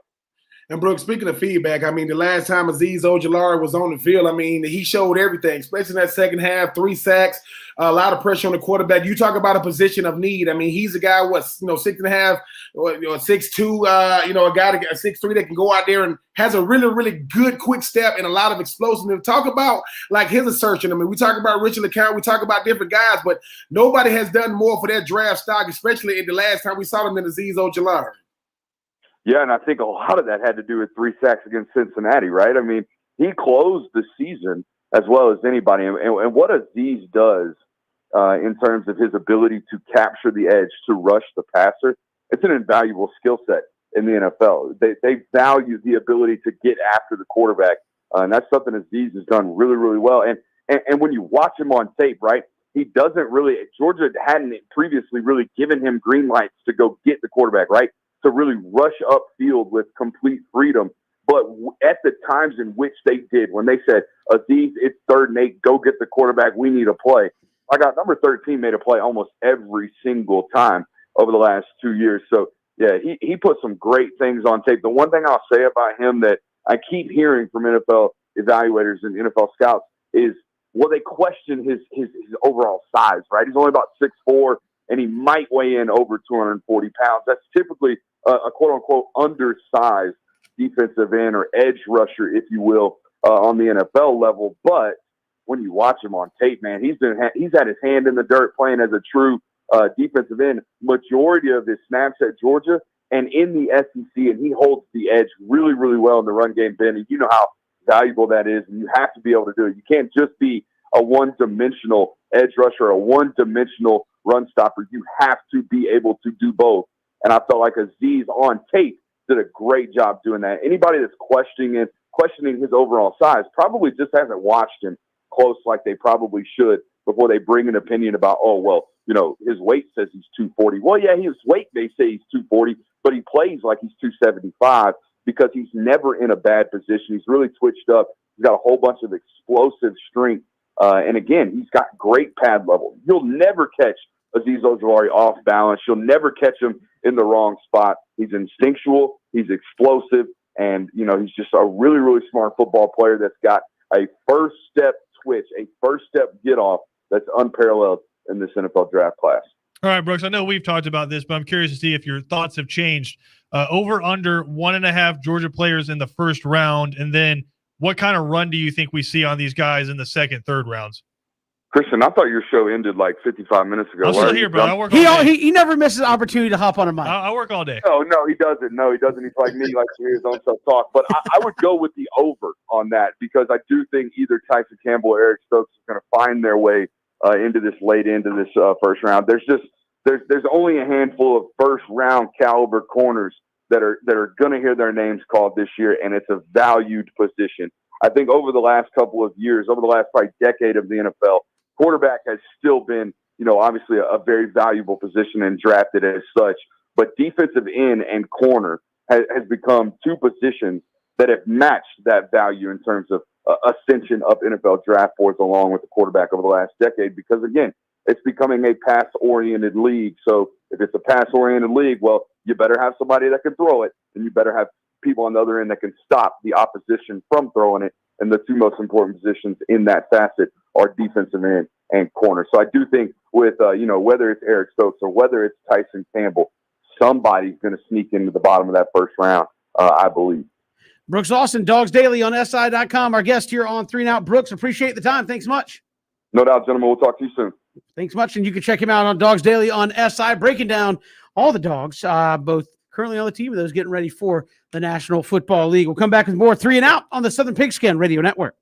And Brooks, speaking of feedback, I mean, the last time Azeez Ojulari was on the field, I mean, he showed everything, especially in that second half, 3 sacks, a lot of pressure on the quarterback. You talk about a position of need. I mean, he's a guy, 6.5 or 6'2", a guy, 6'3", that can go out there and has a really, really good quick step and a lot of explosiveness. Talk about, like, his assertion. I mean, we talk about Richard LeCounte, we talk about different guys, but nobody has done more for that draft stock, especially in the last time we saw them than Azeez Ojulari. Yeah, and I think a lot of that had to do with 3 sacks against Cincinnati, right? I mean, he closed the season as well as anybody. And what Azeez does in terms of his ability to capture the edge, to rush the passer, it's an invaluable skill set in the NFL. They value the ability to get after the quarterback, and that's something Azeez has done really, really well. And when you watch him on tape, right, he doesn't really – Georgia hadn't previously really given him green lights to go get the quarterback, right? To really rush upfield with complete freedom. But at the times in which they did, when they said, Azeez, it's 3rd and 8, go get the quarterback, we need a play. I got number 13 made a play almost every single time over the last 2 years. So, yeah, he put some great things on tape. The one thing I'll say about him that I keep hearing from NFL evaluators and NFL scouts is, well, they question his overall size, right? He's only about 6'4", and he might weigh in over 240 pounds. That's typically a quote-unquote undersized defensive end or edge rusher, if you will, on the NFL level. But when you watch him on tape, man, he's had his hand in the dirt playing as a true defensive end majority of his snaps at Georgia and in the SEC, and he holds the edge really, really well in the run game, Ben. And you know how valuable that is, and you have to be able to do it. You can't just be a one-dimensional edge rusher, a one-dimensional run stopper. You have to be able to do both. And I felt like Azeez on tape did a great job doing that. Anybody that's questioning his overall size probably just hasn't watched him close like they probably should before they bring an opinion about, oh, well, you know, his weight says he's 240. Well, yeah, his weight, they say he's 240, but he plays like he's 275 because he's never in a bad position. He's really twitched up. He's got a whole bunch of explosive strength And again, he's got great pad level. You'll never catch Azeez Ojulari off balance. You'll never catch him in the wrong spot. He's instinctual. He's explosive. And, he's just a really, really smart football player that's got a first step twitch, a first step get off that's unparalleled in this NFL draft class. All right, Brooks, I know we've talked about this, but I'm curious to see if your thoughts have changed. Over under 1.5 Georgia players in the first round, and then what kind of run do you think we see on these guys in the second, third rounds? Christian, I thought your show ended like 55 minutes ago. I'm still here, bro. I work all day. He never misses an opportunity to hop on a mic. I work all day. No, he doesn't. No, he doesn't. He's like me. He likes to hear his own stuff talk. But I would go with the over on that because I do think either Tyson Campbell or Eric Stokes is going to find their way into this first round. There's only a handful of first round caliber corners that are going to hear their names called this year, and it's a valued position. I think over the last couple of years, over the last probably decade of the NFL, quarterback has still been, obviously a very valuable position and drafted as such. But defensive end and corner has become two positions that have matched that value in terms of ascension of NFL draft boards along with the quarterback over the last decade. Because again, it's becoming a pass-oriented league. So if it's a pass-oriented league, well, you better have somebody that can throw it, and you better have people on the other end that can stop the opposition from throwing it. And the two most important positions in that facet are defensive end and corner. So I do think with, whether it's Eric Stokes or whether it's Tyson Campbell, somebody's going to sneak into the bottom of that first round, I believe. Brooks Austin, Dogs Daily on SI.com. Our guest here on 3 and Out. Brooks, appreciate the time. Thanks much. No doubt, gentlemen. We'll talk to you soon. Thanks much. And you can check him out on Dogs Daily on SI, breaking down all the dogs, both currently on the team and those getting ready for the National Football League. We'll come back with more 3 and Out on the Southern Pigskin Radio Network.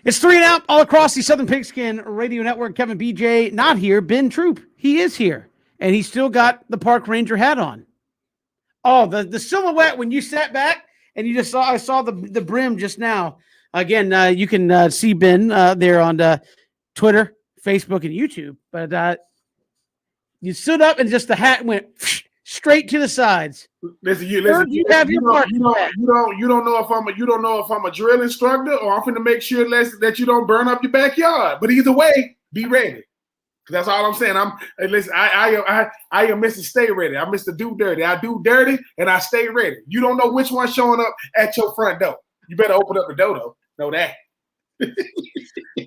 It's 3 and Out all across the Southern Pigskin Radio Network. Kevin BJ not here. Ben Troop, he is here, and he still got the Park Ranger hat on. Oh, the silhouette when you sat back and you just saw, I saw the brim just now. Again, you can see Ben there on Twitter, Facebook, and YouTube. But you stood up and just the hat went straight to the sides. Listen, you have your part. You don't know if I'm a drill instructor or I'm finna make sure that you don't burn up your backyard. But either way, be ready. That's all I'm saying. Listen. I am Mr. Stay Ready. I'm Mr. Do Dirty. I do dirty and I stay ready. You don't know which one's showing up at your front door. You better open up the door though. Know that.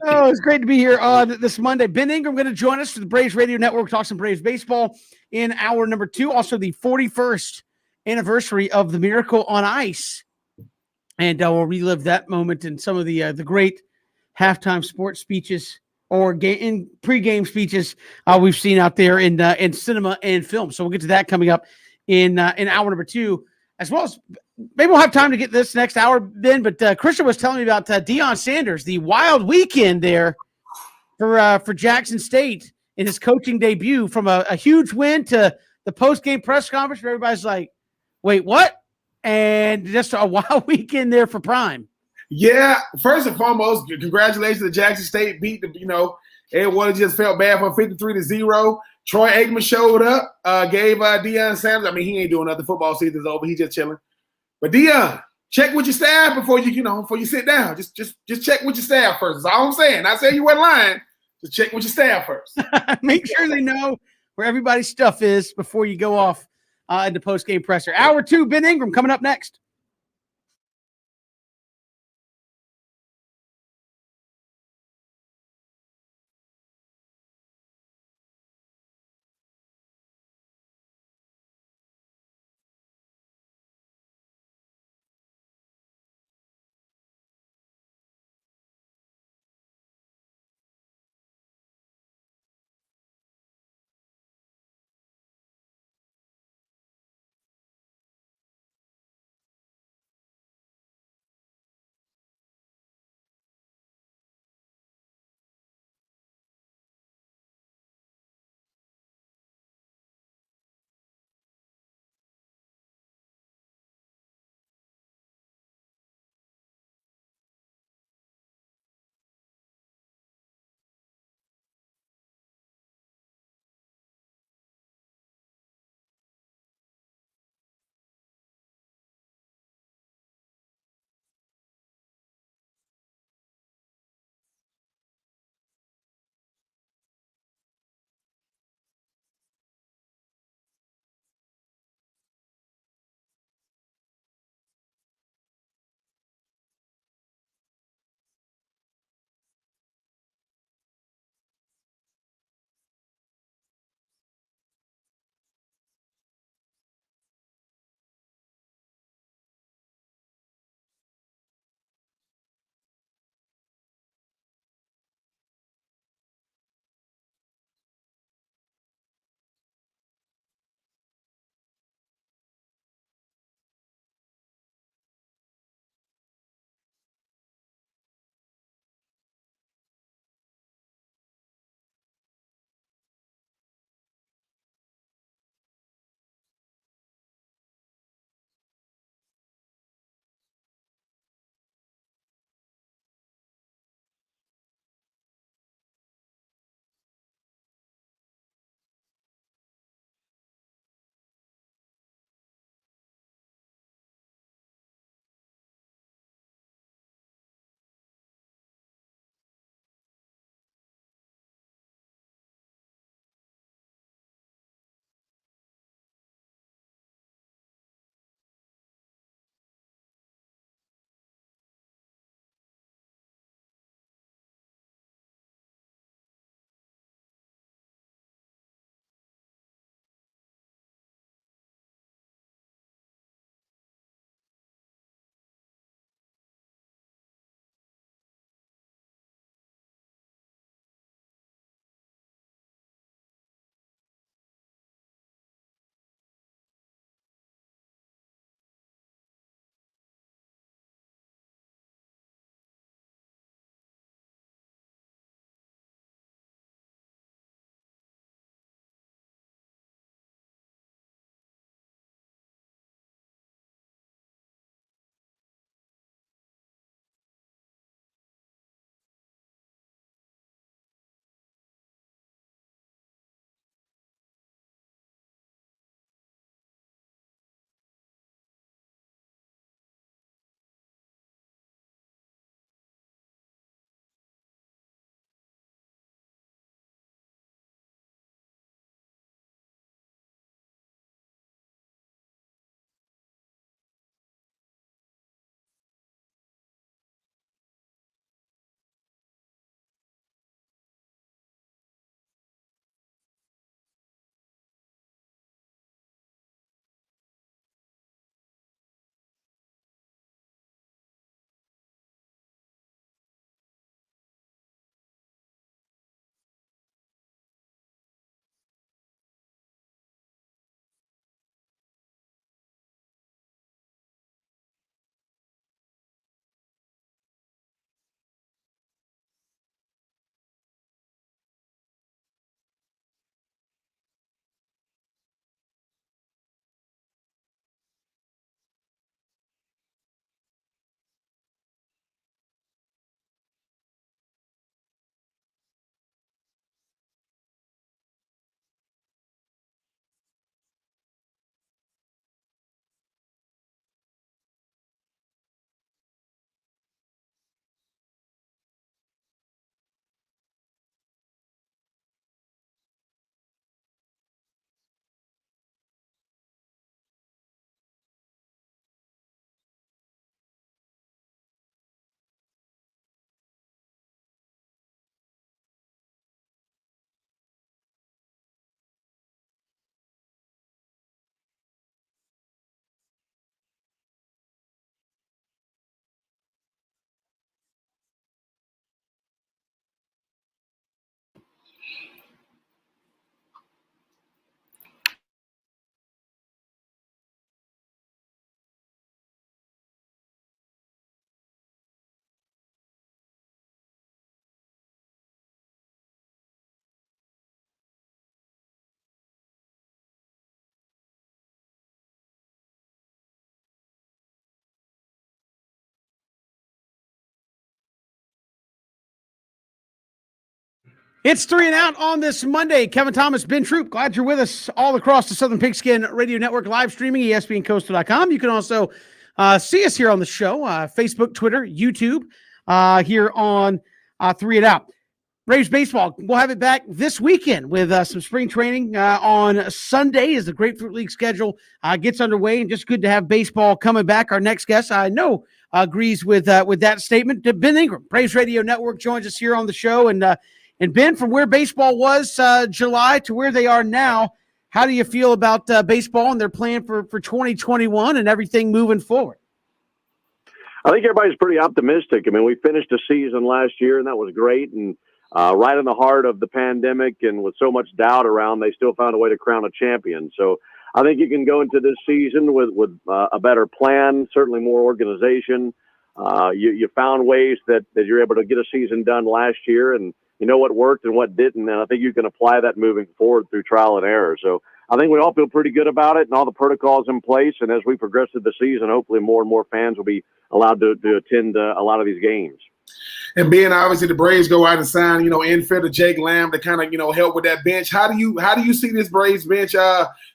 Oh, it's great to be here on this Monday. Ben Ingram going to join us for the Braves Radio Network. Talk some Braves baseball in hour number 2. Also, the 41st anniversary of the Miracle on Ice, and we'll relive that moment and some of the great halftime sports speeches or pregame speeches we've seen out there in cinema and film. So we'll get to that coming up in hour number 2, as well as. Maybe we'll have time to get this next hour, Ben, but Christian was telling me about Deion Sanders, the wild weekend there for Jackson State in his coaching debut, from a huge win to the post-game press conference where everybody's like, wait, what? And just a wild weekend there for Prime. Yeah, first and foremost, congratulations to Jackson State. Beat everyone just felt bad for 53-0. Troy Aikman showed up, gave Deion Sanders. I mean, he ain't doing nothing. Football season's over. He's just chilling. But Deion, check with your staff before you sit down. Just check with your staff first. That's all I'm saying. Not saying you weren't lying. Just check with your staff first. Make sure they know where everybody's stuff is before you go off into post-game presser. Hour 2, Ben Ingram coming up next. It's 3 and Out on this Monday. Kevin Thomas, Ben Troop, glad you're with us all across the Southern Pigskin Radio Network, live streaming, ESPNCoastal.com. You can also see us here on the show, Facebook, Twitter, YouTube, here on 3 and Out. Braves baseball, we'll have it back this weekend with some spring training on Sunday as the Grapefruit League schedule gets underway, and just good to have baseball coming back. Our next guest, I know, agrees with that statement. Ben Ingram, Braves Radio Network, joins us here on the show. And Ben, from where baseball was July to where they are now, how do you feel about baseball and their plan for 2021 and everything moving forward? I think everybody's pretty optimistic. I mean, we finished the season last year, and that was great. And right in the heart of the pandemic and with so much doubt around, they still found a way to crown a champion. So I think you can go into this season with a better plan, certainly more organization. You found ways that you're able to get a season done last year, and you know what worked and what didn't, and I think you can apply that moving forward through trial and error. So I think we all feel pretty good about it and all the protocols in place, and as we progress through the season, hopefully more and more fans will be allowed to attend a lot of these games. And being obviously the Braves go out and sign, infielder Jake Lamb to kind of, help with that bench. How do you see this Braves bench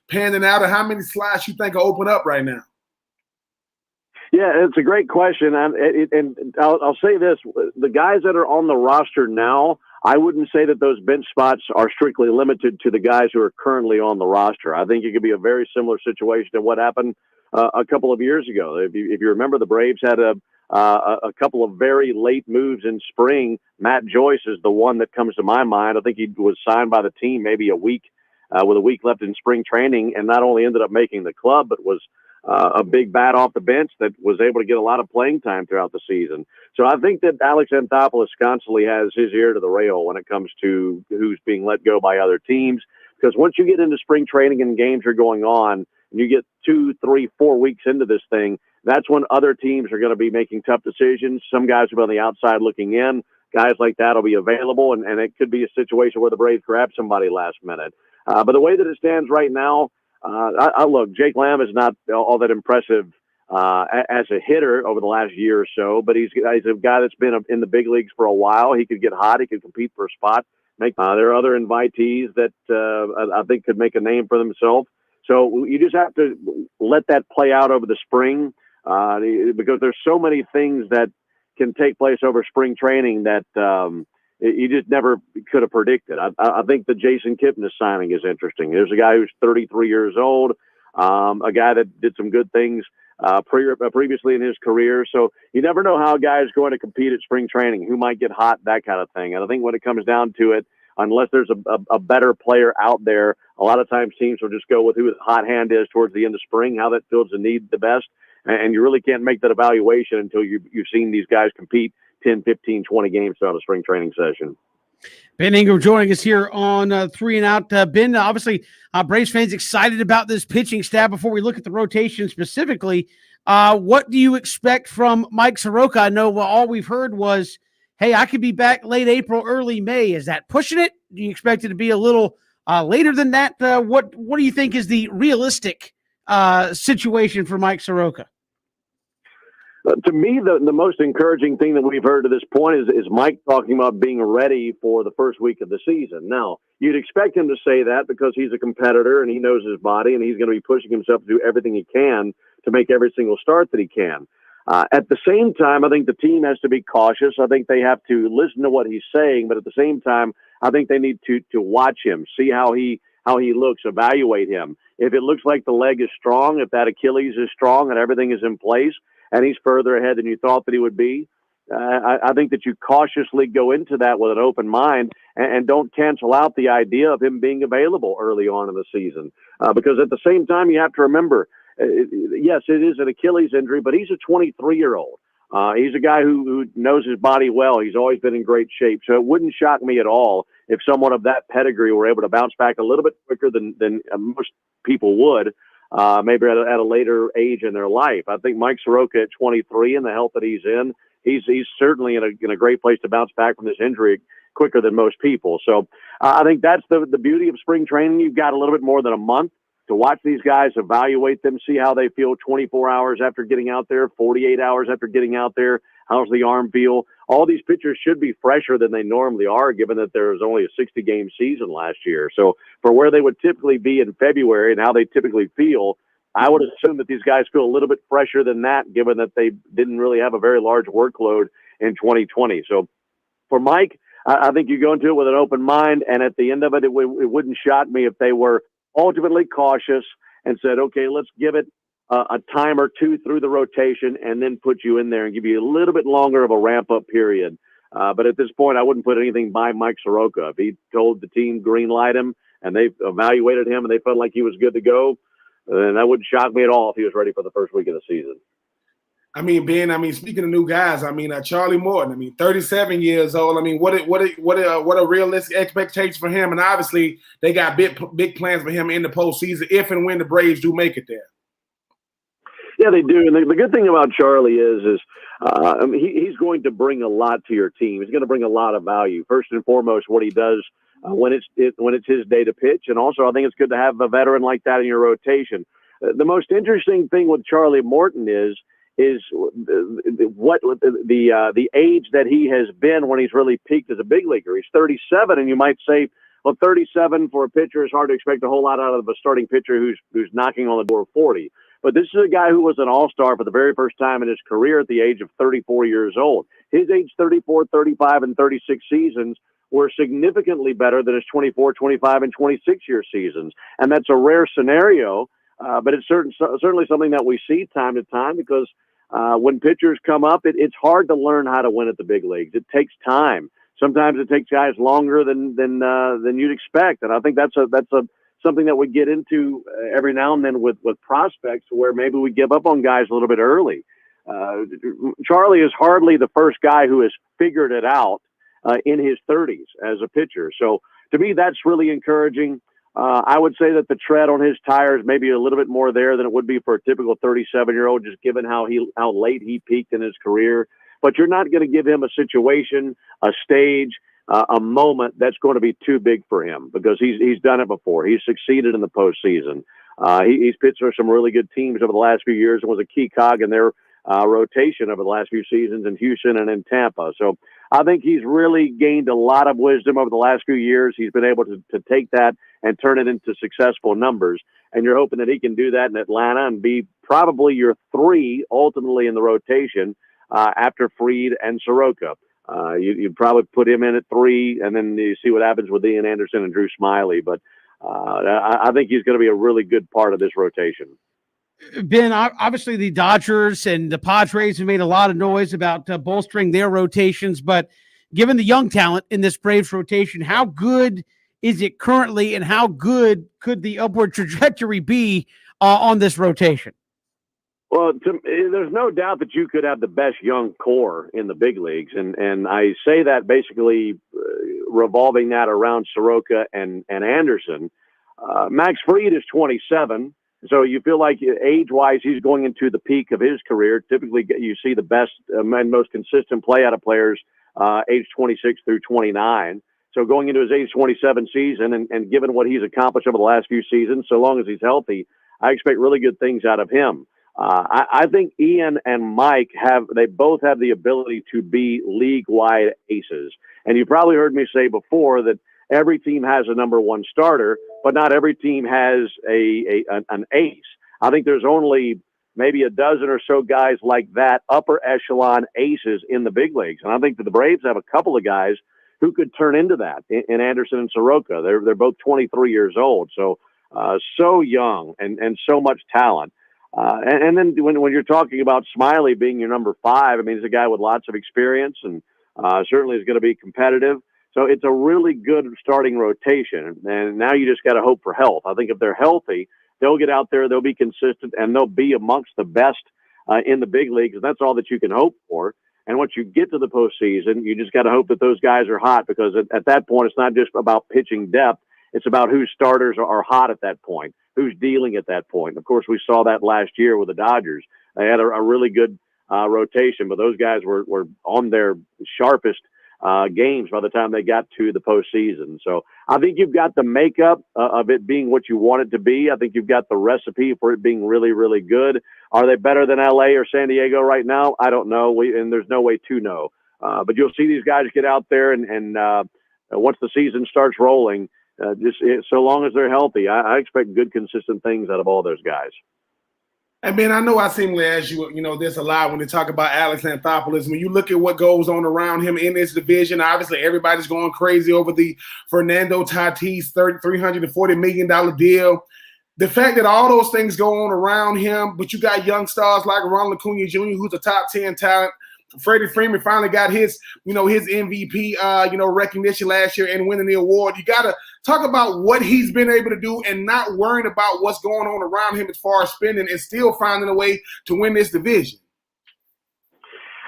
panning out, and how many slots you think will open up right now? Yeah, it's a great question, and I'll say this: the guys that are on the roster now, I wouldn't say that those bench spots are strictly limited to the guys who are currently on the roster. I think it could be a very similar situation to what happened a couple of years ago. If you remember, the Braves had a couple of very late moves in spring. Matt Joyce is the one that comes to my mind. I think he was signed by the team maybe a week with a week left in spring training, and not only ended up making the club, but was a big bat off the bench that was able to get a lot of playing time throughout the season. So I think that Alex Anthopoulos constantly has his ear to the rail when it comes to who's being let go by other teams. Because once you get into spring training and games are going on, and you get 2, 3, 4 weeks into this thing, that's when other teams are going to be making tough decisions. Some guys will be on the outside looking in. Guys like that will be available, and it could be a situation where the Braves grab somebody last minute. But the way that it stands right now, look, Jake Lamb is not all that impressive as a hitter over the last year or so, but he's a guy that's been in the big leagues for a while. He could get hot. He could compete for a spot. There are other invitees that I think could make a name for themselves. So you just have to let that play out over the spring because there's so many things that can take place over spring training that you just never could have predicted. I think the Jason Kipnis signing is interesting. There's a guy who's 33 years old, a guy that did some good things previously in his career. So you never know how a guy is going to compete at spring training, who might get hot, that kind of thing. And I think when it comes down to it, unless there's a better player out there, a lot of times teams will just go with who the hot hand is towards the end of spring, how that fills the need the best. And you really can't make that evaluation until you've seen these guys compete 10, 15, 20 games throughout a spring training session. Ben Ingram joining us here on 3 and Out. Ben, obviously, Braves fans excited about this pitching staff. Before we look at the rotation specifically, what do you expect from Mike Soroka? I know all we've heard was, hey, I could be back late April, early May. Is that pushing it? Do you expect it to be a little later than that? What do you think is the realistic situation for Mike Soroka? To me, the most encouraging thing that we've heard to this point is Mike talking about being ready for the first week of the season. Now, you'd expect him to say that because he's a competitor and he knows his body and he's going to be pushing himself to do everything he can to make every single start that he can. At the same time, I think the team has to be cautious. I think they have to listen to what he's saying, but at the same time, I think they need to watch him, see how he looks, evaluate him. If it looks like the leg is strong, if that Achilles is strong and everything is in place, and he's further ahead than you thought that he would be, I think that you cautiously go into that with an open mind and don't cancel out the idea of him being available early on in the season. Because at the same time, you have to remember, yes, it is an Achilles injury, but he's a 23-year-old. He's a guy who knows his body well. He's always been in great shape. So it wouldn't shock me at all if someone of that pedigree were able to bounce back a little bit quicker than most people would. Maybe at a later age in their life. I think Mike Soroka at 23 and the health that he's in, he's certainly in a great place to bounce back from this injury quicker than most people. So I think that's the beauty of spring training. You've got a little bit more than a month to watch these guys, evaluate them, see how they feel 24 hours after getting out there, 48 hours after getting out there. How's the arm feel? All these pitchers should be fresher than they normally are, given that there was only a 60-game season last year. So for where they would typically be in February and how they typically feel, I would assume that these guys feel a little bit fresher than that, given that they didn't really have a very large workload in 2020. So for Mike, I think you go into it with an open mind, and at the end of it, it wouldn't shock me if they were ultimately cautious and said, okay, let's give it a time or two through the rotation and then put you in there and give you a little bit longer of a ramp-up period. But at this point, I wouldn't put anything by Mike Soroka. If he told the team green light him and they evaluated him and they felt like he was good to go, then that wouldn't shock me at all if he was ready for the first week of the season. I mean, Ben, speaking of new guys, Charlie Morton, 37 years old. What a realistic expectation for him. And obviously they got big plans for him in the postseason if and when the Braves do make it there. Yeah, they do. And the good thing about Charlie is he's going to bring a lot to your team. He's going to bring a lot of value. First and foremost, what he does when it's his day to pitch. And also I think it's good to have a veteran like that in your rotation. The most interesting thing with Charlie Morton is what the age that he has been when he's really peaked as a big leaguer. He's 37, and you might say, well, 37 for a pitcher is hard to expect a whole lot out of a starting pitcher who's knocking on the door of 40. But this is a guy who was an all-star for the very first time in his career at the age of 34 years old. His age 34, 35, and 36 seasons were significantly better than his 24, 25, and 26-year seasons. And that's a rare scenario, but it's certainly something that we see time to time because when pitchers come up, it's hard to learn how to win at the big leagues. It takes time. Sometimes it takes guys longer than you'd expect, and I think that's something that we get into every now and then with prospects, where maybe we give up on guys a little bit early. Charlie is hardly the first guy who has figured it out in his 30s as a pitcher. So to me, that's really encouraging. I would say that the tread on his tires may be a little bit more there than it would be for a typical 37-year-old, just given how late he peaked in his career. But you're not going to give him a situation, a stage, a moment that's going to be too big for him because he's done it before. He's succeeded in the postseason. He's pitched for some really good teams over the last few years and was a key cog in their rotation over the last few seasons in Houston and in Tampa. So I think he's really gained a lot of wisdom over the last few years. He's been able to take that and turn it into successful numbers. And you're hoping that he can do that in Atlanta and be probably your 3 ultimately in the rotation after Fried and Soroka. You'd probably put him in at 3, and then you see what happens with Ian Anderson and Drew Smyly. But I think he's going to be a really good part of this rotation. Ben, obviously the Dodgers and the Padres have made a lot of noise about bolstering their rotations, but given the young talent in this Braves rotation, how good is it currently, and how good could the upward trajectory be on this rotation? Well, there's no doubt that you could have the best young core in the big leagues, and I say that basically revolving that around Soroka and Anderson. Max Fried is 27. So you feel like age-wise, he's going into the peak of his career. Typically, you see the best and most consistent play out of players age 26 through 29. So going into his age 27 season and given what he's accomplished over the last few seasons, so long as he's healthy, I expect really good things out of him. I think Ian and Mike they both have the ability to be league-wide aces. And you probably heard me say before that every team has a number 1 starter, but not every team has an ace. I think there's only maybe a dozen or so guys like that, upper echelon aces in the big leagues. And I think that the Braves have a couple of guys who could turn into that in Anderson and Soroka. They're both 23 years old. So young and so much talent. And then when you're talking about Smyly being your number 5, I mean, he's a guy with lots of experience and certainly is going to be competitive. So it's a really good starting rotation. And now you just got to hope for health. I think if they're healthy, they'll get out there, they'll be consistent, and they'll be amongst the best in the big leagues. And that's all that you can hope for. And once you get to the postseason, you just got to hope that those guys are hot, because at that point, it's not just about pitching depth. It's about whose starters are hot at that point, who's dealing at that point. Of course, we saw that last year with the Dodgers. They had a really good rotation, but those guys were on their sharpest games by the time they got to the postseason. So I think you've got the makeup of it being what you want it to be. I think you've got the recipe for it being really, really good. Are they better than LA or San Diego right now? I don't know. And there's no way to know. But you'll see these guys get out there and once the season starts rolling, so long as they're healthy, I expect good, consistent things out of all those guys. And Ben, I know I seemingly ask you, this a lot when they talk about Alex Anthopoulos. When you look at what goes on around him in this division, obviously everybody's going crazy over the Fernando Tatis $340 million deal. The fact that all those things go on around him, but you got young stars like Ronald Acuna Jr., who's a top 10 talent. Freddie Freeman finally got his MVP, recognition last year and winning the award. You got to talk about what he's been able to do and not worrying about what's going on around him as far as spending and still finding a way to win this division.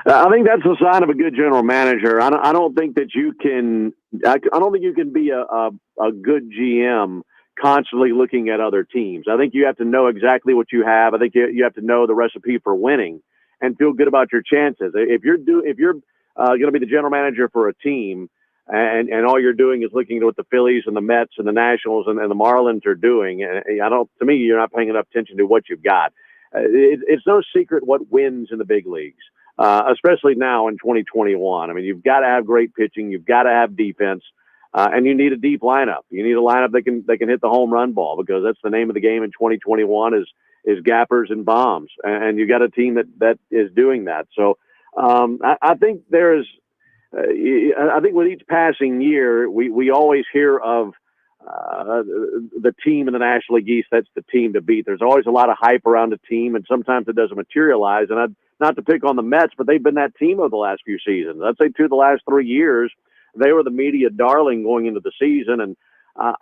I think that's a sign of a good general manager. I don't think that you can. I don't think you can be a good GM constantly looking at other teams. I think you have to know exactly what you have. I think you have to know the recipe for winning and feel good about your chances. If you're going to be the general manager for a team, and all you're doing is looking at what the Phillies and the Mets and the Nationals and the Marlins are doing, to me, you're not paying enough attention to what you've got. It's no secret what wins in the big leagues, especially now in 2021. I mean, you've got to have great pitching, you've got to have defense, and you need a deep lineup. You need a lineup that can hit the home run ball, because that's the name of the game in 2021 is gappers and bombs, and you got a team that is doing that. So I think I think with each passing year, we always hear of the team in the National League East. That's the team to beat. There's always a lot of hype around a team, and sometimes it doesn't materialize. And not to pick on the Mets, but they've been that team over the last few seasons. I'd say 2 of the last 3 years, they were the media darling going into the season. And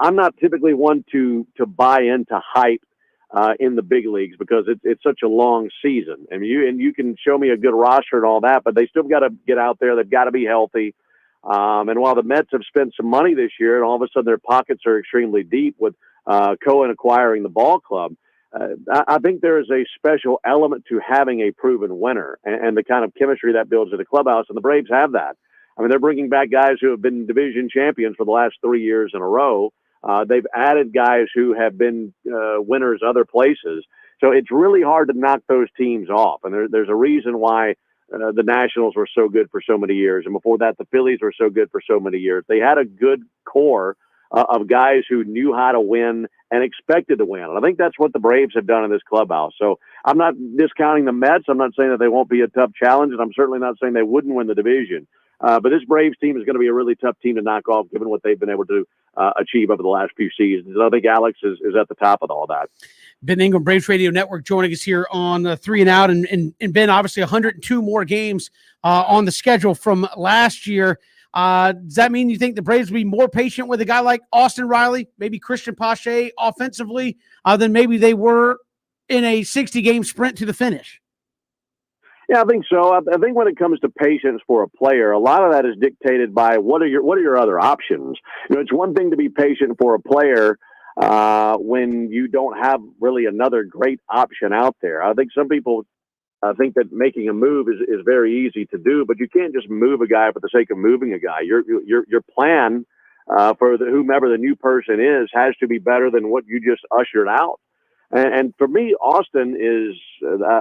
I'm not typically one to buy into hype in the big leagues, because it's such a long season. And you can show me a good roster and all that, but they still got to get out there. They've got to be healthy. And while the Mets have spent some money this year, and all of a sudden their pockets are extremely deep with Cohen acquiring the ball club, I think there is a special element to having a proven winner and the kind of chemistry that builds at the clubhouse. And the Braves have that. I mean, they're bringing back guys who have been division champions for the last 3 years in a row. They've added guys who have been winners other places. So it's really hard to knock those teams off. And there's a reason why the Nationals were so good for so many years. And before that, the Phillies were so good for so many years. They had a good core of guys who knew how to win and expected to win. And I think that's what the Braves have done in this clubhouse. So I'm not discounting the Mets. I'm not saying that they won't be a tough challenge. And I'm certainly not saying they wouldn't win the division. But this Braves team is going to be a really tough team to knock off, given what they've been able to achieve over the last few seasons. I think Alex is at the top of all that. Ben Ingram, Braves Radio Network, joining us here on 3 and Out. And Ben, obviously 102 more games on the schedule from last year. Does that mean you think the Braves will be more patient with a guy like Austin Riley, maybe Christian Pache offensively, than maybe they were in a 60-game sprint to the finish? Yeah, I think so. I think when it comes to patience for a player, a lot of that is dictated by what are your other options. It's one thing to be patient for a player when you don't have really another great option out there. I think some people think that making a move is very easy to do, but you can't just move a guy for the sake of moving a guy. Your plan for whomever the new person is has to be better than what you just ushered out. And for me, Austin is,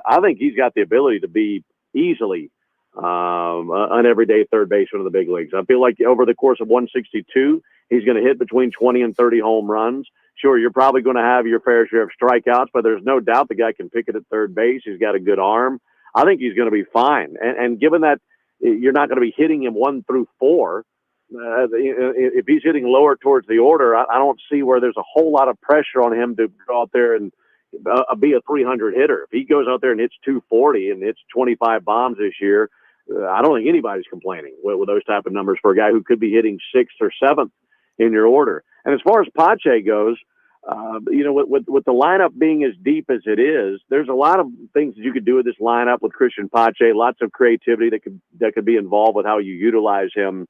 I think he's got the ability to be easily an everyday third baseman of the big leagues. I feel like over the course of 162, he's going to hit between 20 and 30 home runs. Sure, you're probably going to have your fair share of strikeouts, but there's no doubt the guy can pick it at third base. He's got a good arm. I think he's going to be fine. And given that you're not going to be hitting him 1 through 4, if he's hitting lower towards the order, I don't see where there's a whole lot of pressure on him to go out there and be a 300 hitter. If he goes out there and hits 240 and hits 25 bombs this year, I don't think anybody's complaining with those type of numbers for a guy who could be hitting 6th or 7th in your order. And as far as Pache goes, with the lineup being as deep as it is, there's a lot of things that you could do with this lineup with Christian Pache, lots of creativity that could be involved with how you utilize him.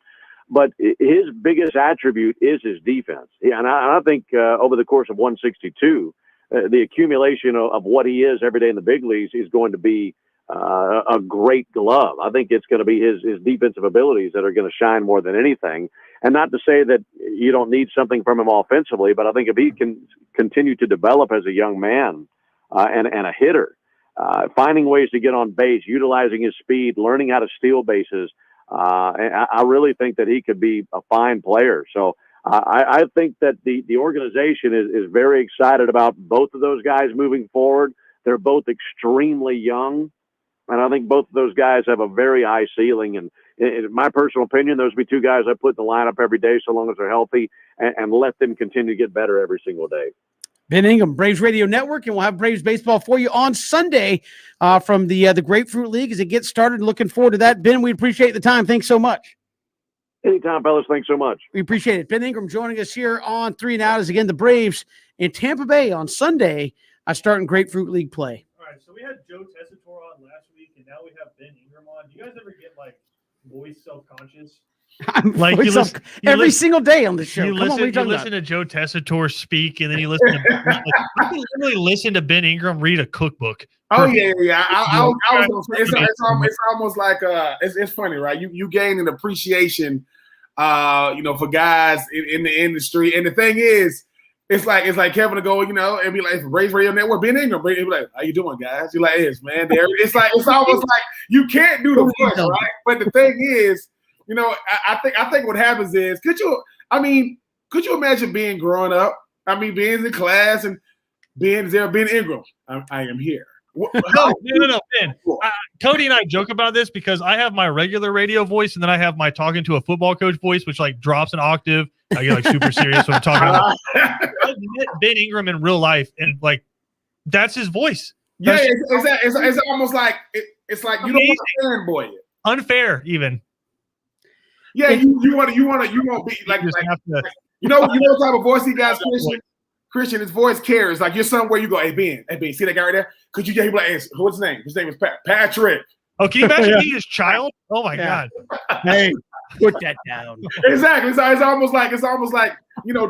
But his biggest attribute is his defense. And I think over the course of 162, the accumulation of what he is every day in the big leagues is going to be a great glove. I think it's going to be his defensive abilities that are going to shine more than anything. And not to say that you don't need something from him offensively, but I think if he can continue to develop as a young man and a hitter, finding ways to get on base, utilizing his speed, learning how to steal bases, I really think that he could be a fine player. So I think that the organization is very excited about both of those guys moving forward. They're both extremely young, and I think both of those guys have a very high ceiling. And in my personal opinion, those would be two guys I put in the lineup every day so long as they're healthy and let them continue to get better every single day. Ben Ingram, Braves Radio Network, and we'll have Braves baseball for you on Sunday from the Grapefruit League as it gets started. Looking forward to that. Ben, we appreciate the time. Thanks so much. Anytime, fellas. Thanks so much. We appreciate it. Ben Ingram joining us here on 3 and Out as, again, the Braves in Tampa Bay on Sunday starting Grapefruit League play. All right, so we had Joe Tessitore on last week, and now we have Ben Ingram on. Do you guys ever get, like, voice self-conscious? Like every single day on the show. You listen to Joe Tessitore speak, and then you listen to you can literally listen to Ben Ingram read a cookbook. Oh yeah. I was gonna say, it's almost like it's funny, right? You gain an appreciation, for guys in the industry, and the thing is, it's like Kevin to go, and be like, Braves Radio Network, Ben Ingram, be like, how you doing, guys? You're like, yes, man. It's almost like you can't do the voice, right? But the thing is, I think what happens is, could you imagine being growing up? Being in class and being there, Ben Ingram. I am here. No, Ben. Cody and I joke about this because I have my regular radio voice, and then I have my talking to a football coach voice, which like drops an octave. I get like super serious when I'm talking about I've met Ben Ingram in real life, and like that's his voice. It's almost like it's like you don't want to fanboy it. Unfair, even. Yeah, you want to be like you know what type of voice he got, Christian, his voice carries. Like you're somewhere you go, hey Ben, see that guy right there? Could you get him like, hey, what's his name? His name is Patrick. Oh, can you imagine being his child? Oh my God. Hey, put that down. Exactly. It's almost like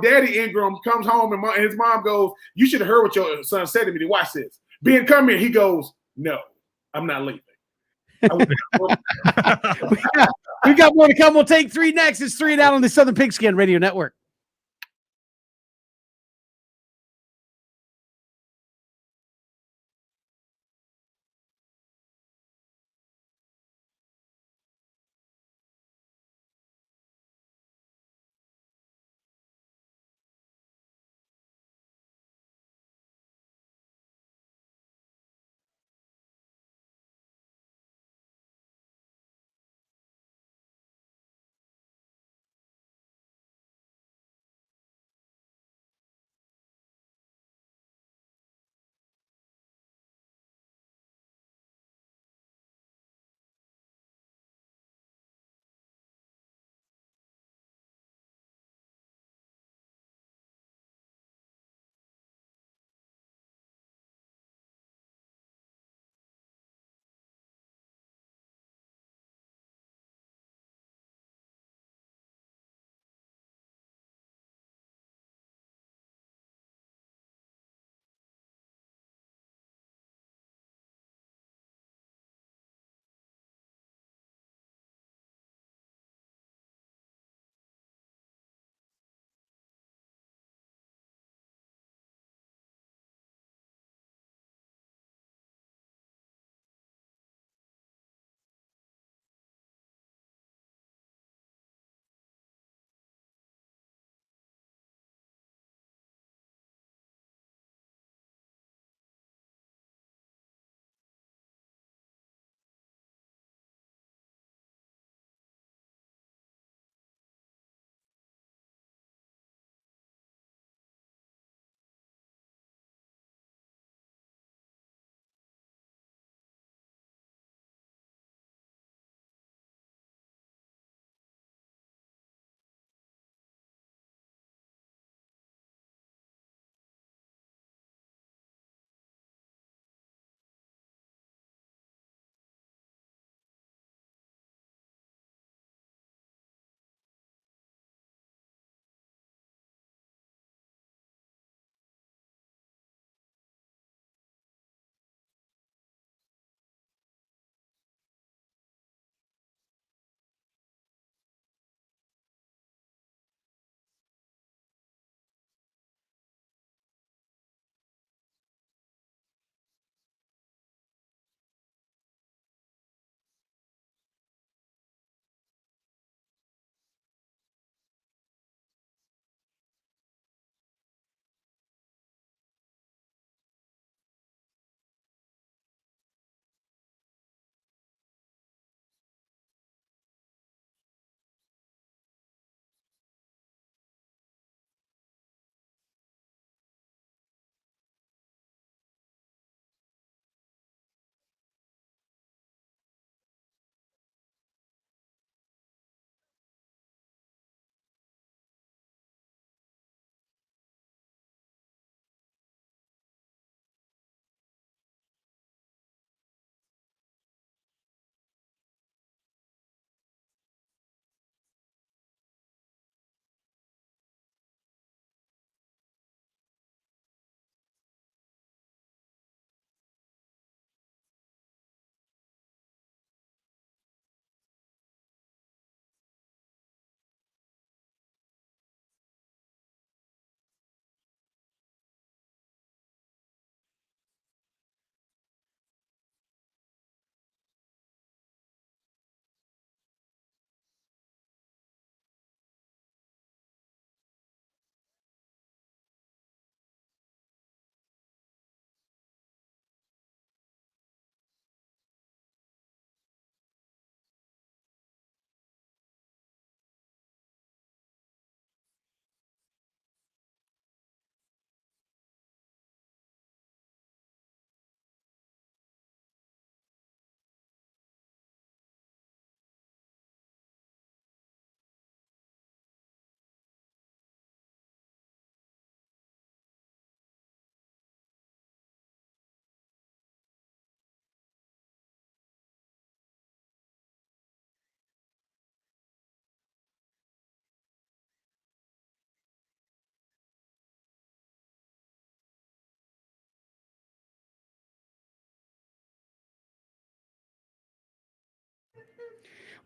Daddy Ingram comes home and his mom goes, you should have heard what your son said to me. Watch this. Ben, come here. He goes, no, I'm not leaving. We got more to come. We'll take 3 next. It's 3 and Out on the Southern Pigskin Radio Network.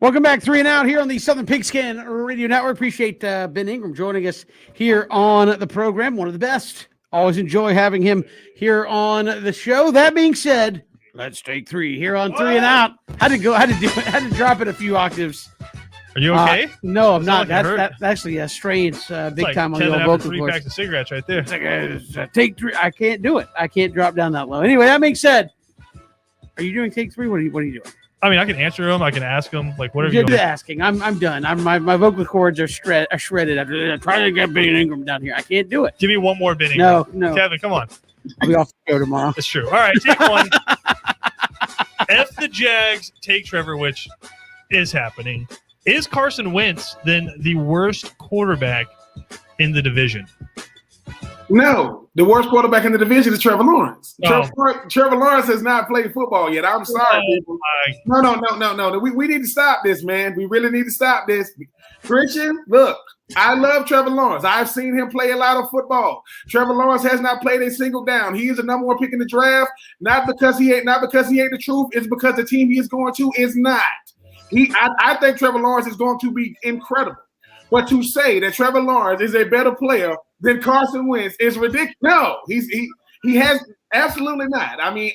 Welcome back, 3 and Out here on the Southern Pigskin Radio Network. Appreciate Ben Ingram joining us here on the program. One of the best. Always enjoy having him here on the show. That being said, let's take 3 here on 3 and Out. Had to drop it a few octaves. Are you okay? No, I'm not. Like That's actually strains big like time on the Kevin old after vocal 3 cords. packs of cigarettes right there. It's like take 3. I can't do it. I can't drop down that low. Anyway, that being said, are you doing take 3? What are you doing? I mean, I can answer them. I can ask them. Like whatever You're you want. asking. I'm done. My vocal cords are shredded. I'm trying to get Ben Ingram down here. I can't do it. Give me one more bidding. No. Kevin, come on. I'll be off the show tomorrow. That's true. All right, take one. If the Jags take Trevor, which is happening, is Carson Wentz then the worst quarterback in the division? No, the worst quarterback in the division is Trevor Lawrence. Oh. Trevor Lawrence has not played football yet. I'm sorry, people. No. We need to stop this, man. We really need to stop this. Christian, look, I love Trevor Lawrence. I've seen him play a lot of football. Trevor Lawrence has not played a single down. He is the number 1 pick in the draft, not because he ain't the truth. It's because the team he is going to is not. I think Trevor Lawrence is going to be incredible. But to say that Trevor Lawrence is a better player than Carson Wentz is ridiculous. No, he has absolutely not. I mean,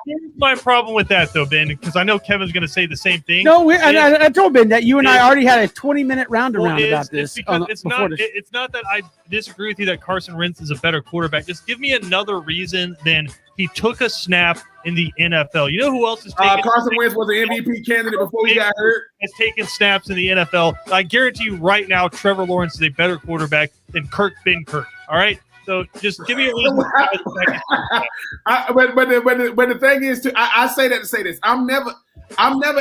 Here's my problem with that, though, Ben, because I know Kevin's going to say the same thing. No, I told Ben that you and I already had a 20-minute round around about this. It's not that I disagree with you that Carson Wentz is a better quarterback. Just give me another reason than he took a snap in the NFL. You know who else is taking Carson Wentz was an MVP candidate before he got hurt. Has taken snaps in the NFL. I guarantee you right now, Trevor Lawrence is a better quarterback than Kirk Ben Kirk. All right? So just give me a reason. But the thing is, I say that to say this. I'm never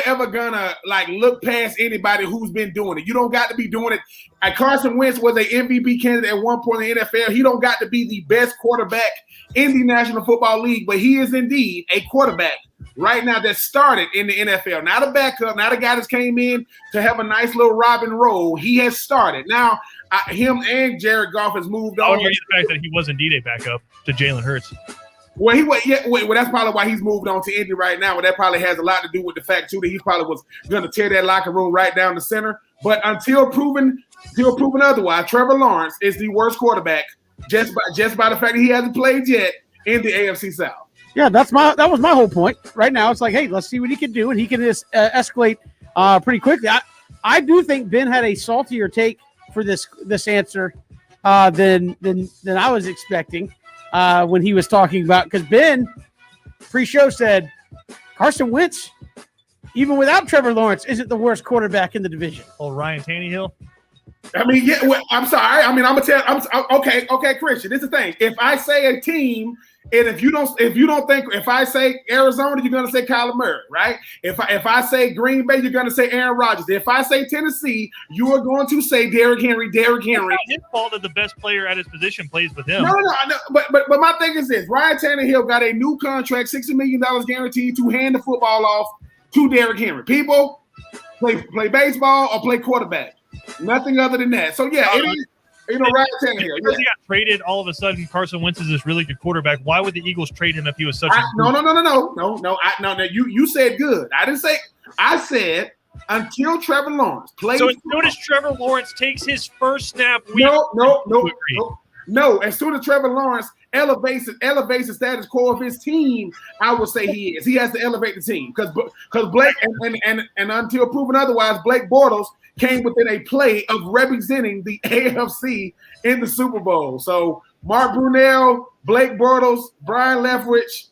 ever gonna look past anybody who's been doing it. You don't got to be doing it. Carson Wentz was an MVP candidate at one point in the NFL. He don't got to be the best quarterback in the National Football League, but he is indeed a quarterback right now that started in the NFL. Not a backup, not a guy that came in to have a nice little Robin role. He has started. Now, him and Jared Goff has moved on. I would argue the fact that he was indeed a backup to Jalen Hurts. Well, that's probably why he's moved on to Indy right now. Well, that probably has a lot to do with the fact too that he probably was going to tear that locker room right down the center. But until proven otherwise, Trevor Lawrence is the worst quarterback just by the fact that he hasn't played yet in the AFC South. Yeah, that was my whole point. Right now, it's like, hey, let's see what he can do, and he can just escalate pretty quickly. I do think Ben had a saltier take for this answer than I was expecting when he was talking about, because Ben pre-show said Carson Wentz, even without Trevor Lawrence, isn't the worst quarterback in the division. Oh, Ryan Tannehill. I mean, yeah. Well, I'm sorry. I mean, I'm gonna tell. Okay, Christian. This is the thing. If I say a team, and if you don't think, if I say Arizona, you're gonna say Kyler Murray, right? If I say Green Bay, you're gonna say Aaron Rodgers. If I say Tennessee, you are going to say Derrick Henry. It's not his fault that the best player at his position plays with him. No. But my thing is this: Ryan Tannehill got a new contract, $60 million guaranteed to hand the football off to Derrick Henry. People play baseball or play quarterback. Nothing other than that. So yeah, it is. Ryan Tannehill. Because he got traded, all of a sudden Carson Wentz is this really good quarterback. Why would the Eagles trade him if he was such a No. You said good. I didn't say. I said until Trevor Lawrence plays. So as soon as Trevor Lawrence takes his first snap, No. As soon as Trevor Lawrence elevates the status quo of his team, I would say he is. He has to elevate the team because Blake and until proven otherwise, Blake Bortles came within a play of representing the AFC in the Super Bowl. So Mark Brunell, Blake Bortles, Brian Leftwich,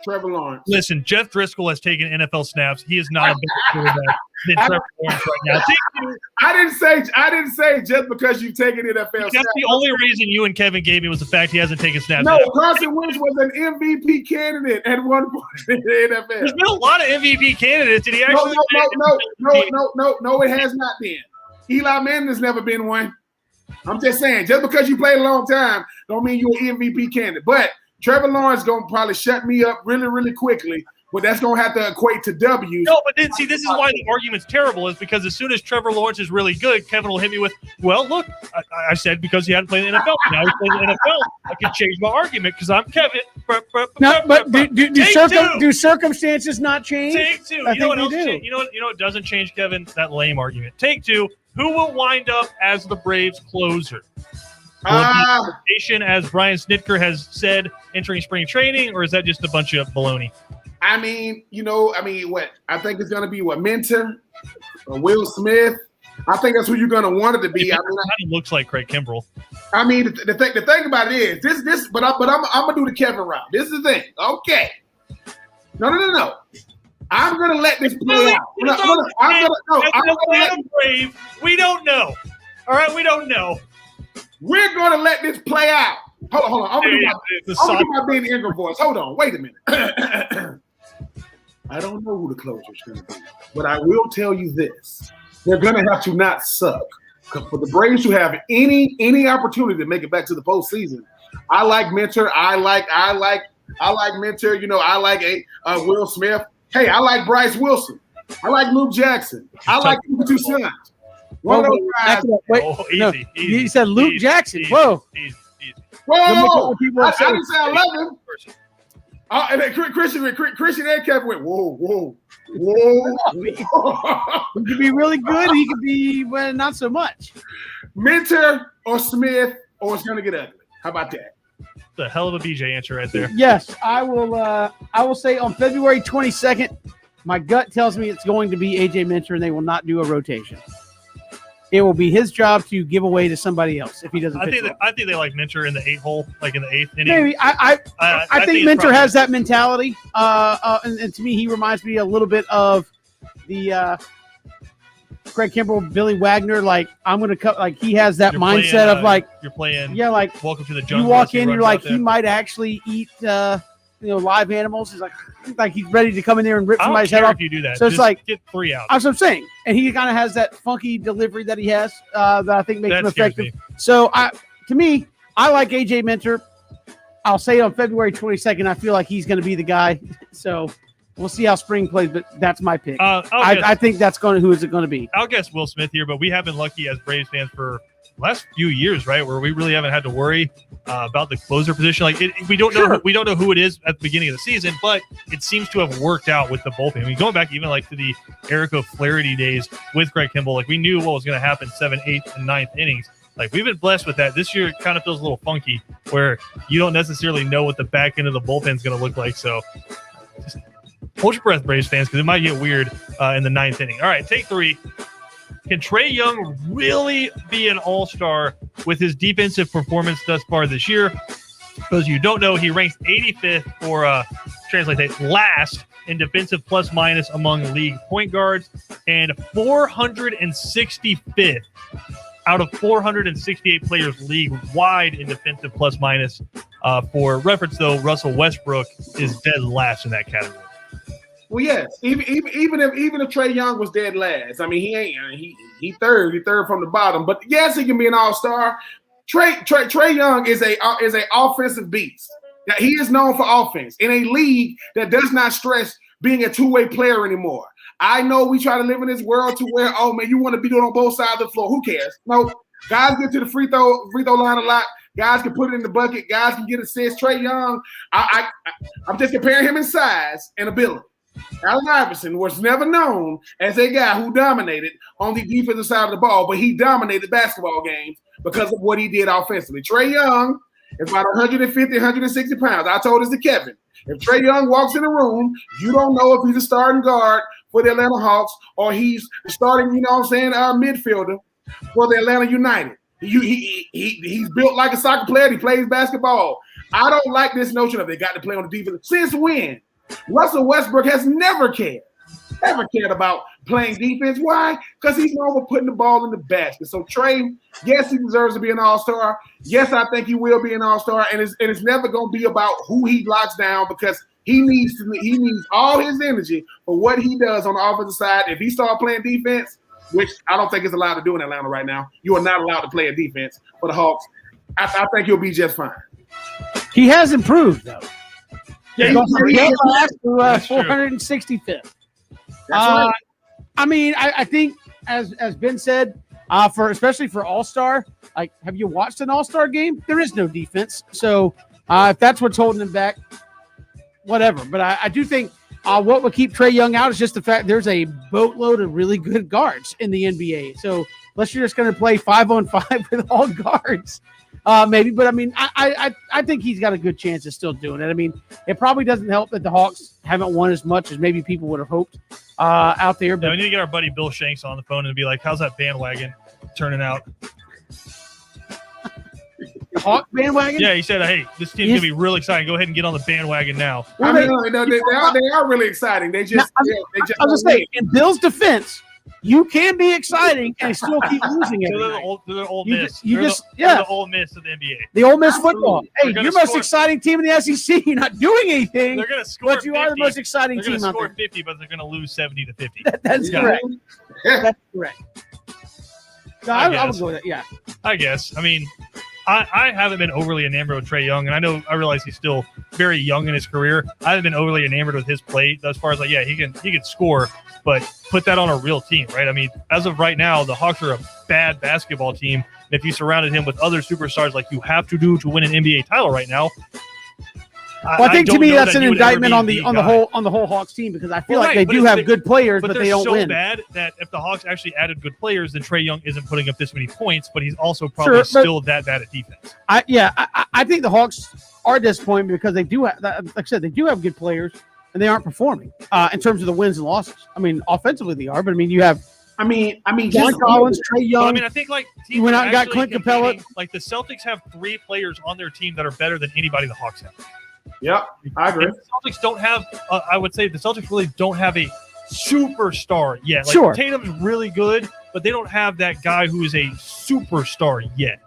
Trevor Lawrence. Listen, Jeff Driscoll has taken NFL snaps. He is not a better quarterback than Trevor Lawrence right now. I didn't say just because you've taken NFL snaps. That's the only reason you and Kevin gave me was the fact he hasn't taken snaps. No, Carson Wentz was an MVP candidate at one point in the NFL. There's been a lot of MVP candidates. Did he actually? No, it has not been. Eli Manning has never been one. I'm just saying, just because you played a long time don't mean you're an MVP candidate. But Trevor Lawrence is going to probably shut me up really, really quickly, but that's going to have to equate to W's. No, but then see, this is why the argument's terrible, is because as soon as Trevor Lawrence is really good, Kevin will hit me with, well, look, I said because he hadn't played in the NFL. Now he's playing in the NFL. I can change my argument because I'm Kevin. No, but do Take two. circumstances not change? Take two. I You know what think else? they do. You know what doesn't change, Kevin? That lame argument. Take two. Who will wind up as the Braves closer? Will it be rotation, as Brian Snitker has said, entering spring training, or is that just a bunch of baloney? I mean, what? I think it's going to be Minter or Will Smith. I think that's who you're going to want it to be. It kind of looks like Craig Kimbrell. I mean, the thing about it is this. But I'm gonna do the Kevin route. This is the thing. Okay. No. I'm gonna let this play out. We don't know. All right, we don't know. We're gonna let this play out. Hold on. I'm gonna do my Ben Ingram voice. Hold on. Wait a minute. I don't know who the closer is gonna be, but I will tell you this: they're gonna have to not suck. For the Braves to have any opportunity to make it back to the postseason, I like Minter. I like Minter. I like Will Smith. Hey, I like Bryce Wilson. I like Luke Jackson. I like the two sons. One of those guys. Easy. He said Luke Jackson. Easy, Whoa. Easy. Whoa. I didn't say I love him. And then Christian and Kevin went, whoa. He could be really good. He could be not so much. Minter or Smith, or it's gonna get ugly. How about that? The hell of a BJ answer right there. Yes, I will. I will say on February 22nd, my gut tells me it's going to be AJ Minter, and they will not do a rotation. It will be his job to give away to somebody else if he doesn't. I think they like Minter in the 8th hole, like in the 8th inning. Maybe I think Minter has that mentality. And to me, he reminds me a little bit of the Craig Kimbrell, Billy Wagner. Like I'm going to cut. Like he has that mindset of like you're playing. Yeah, like Welcome to the Jungle. You walk in, you're like he might actually eat. Live animals. He's like he's ready to come in there and rip somebody's head off. If you do that, so it's like get 3 out. That's what I'm saying, and he kind of has that funky delivery that he has that I think makes him effective. Me. So to me, I like AJ Minter. I'll say on February 22nd, I feel like he's going to be the guy. So we'll see how spring plays, but that's my pick. I think that's who is it going to be? I'll guess Will Smith here, but we have been lucky as Braves fans for the last few years, right, where we really haven't had to worry about the closer position. Like we don't know who it is at the beginning of the season, but it seems to have worked out with the bullpen. I mean, going back even like to the Eric O'Flaherty days with Craig Kimbrell, like we knew what was going to happen 7th, 8th, and 9th innings. Like we've been blessed with that. This year it kind of feels a little funky where you don't necessarily know what the back end of the bullpen is going to look like. So just hold your breath, Braves fans, because it might get weird in the 9th inning. All right, take 3. Can Trae Young really be an all-star with his defensive performance thus far this year? For those of you who don't know, he ranks 85th or translate that last in defensive plus minus among league point guards and 465th out of 468 players league wide in defensive plus minus. For reference, though, Russell Westbrook is dead last in that category. Well, yes. Even if Trae Young was dead last, I mean he ain't. He third. He third from the bottom. But yes, he can be an all-star. Trae Young is a offensive beast. Now, he is known for offense in a league that does not stress being a two-way player anymore. I know we try to live in this world to where, oh man, you want to be doing on both sides of the floor. Who cares? No, guys get to the free throw line a lot. Guys can put it in the bucket. Guys can get assists. Trae Young, I'm just comparing him in size and ability. Allen Iverson was never known as a guy who dominated on the defensive side of the ball, but he dominated basketball games because of what he did offensively. Trae Young is about 150, 160 pounds. I told this to Kevin. If Trae Young walks in the room, you don't know if he's a starting guard for the Atlanta Hawks or he's starting, midfielder for the Atlanta United. He's built like a soccer player. He plays basketball. I don't like this notion of they got to play on the defense. Since when? Russell Westbrook has never cared about playing defense. Why? Because he's known for putting the ball in the basket. So Trae, yes, he deserves to be an all-star. Yes, I think he will be an all-star, and it's never going to be about who he locks down because he needs all his energy for what he does on the offensive side. If he starts playing defense, which I don't think is allowed to do in Atlanta right now, you are not allowed to play a defense for the Hawks. I think he'll be just fine. He has improved though. Yeah, last to 465th. That's right. I mean, I think as Ben said, especially for All-Star, like, have you watched an All-Star game? There is no defense, so If that's what's holding him back, whatever. But I do think what would keep Trae Young out is just the fact there's a boatload of really good guards in the NBA. So unless you're just going to play 5-on-5 with all guards, maybe. But I mean, I think he's got a good chance of still doing it. I mean, it probably doesn't help that the Hawks haven't won as much as maybe people would have hoped out there. But we need to get our buddy Bill Shanks on the phone and be like, "How's that bandwagon turning out?" Hawk bandwagon? Yeah, he said, "Hey, this team's gonna be really exciting. Go ahead and get on the bandwagon now." I mean, they are really exciting. They just, I was gonna say, in Bill's defense, you can be exciting and still keep losing So every they're night. the Ole You Miss. just- you They're just- they're yeah. the Ole Miss of the NBA. The Ole Miss football. Hey, They're gonna you're most score- exciting team in the SEC. You're not doing anything, They're gonna score. but you are the 50. most exciting They're gonna team out score there. 50, but they're gonna lose 70-50. That's Yeah. correct. That's correct. No, I I would guess. go with that. Yeah. I guess. I mean, I haven't been overly enamored with Trae Young, and I realize he's still very young in his career. I haven't been overly enamored with his play as far as like, yeah, he can score, but put that on a real team, right? I mean, as of right now, the Hawks are a bad basketball team. And if you surrounded him with other superstars like you have to do to win an NBA title right now, Well, I think to don't me know that's that an he would ever indictment be on the guy. whole Hawks team because I feel Well, like right, they but do it's- have good players, but they're they don't so win. bad that if the Hawks actually added good players, then Trae Young isn't putting up this many points, but he's also probably Sure, but- still that bad at defense. I think the Hawks are disappointing because they do have, like I said, they do have good players and they aren't performing in terms of the wins and losses. I mean, offensively they are, but I mean, you have I mean, John just Collins, Trae But, Young. I mean, I think like teams went are out and got actually Clint Capella. competing. Like the Celtics have 3 players on their team that are better than anybody the Hawks have. Yep, I agree. And the Celtics don't have. I would say the Celtics really don't have a superstar yet. Like, Sure. Tatum's really good, but they don't have that guy who is a superstar yet.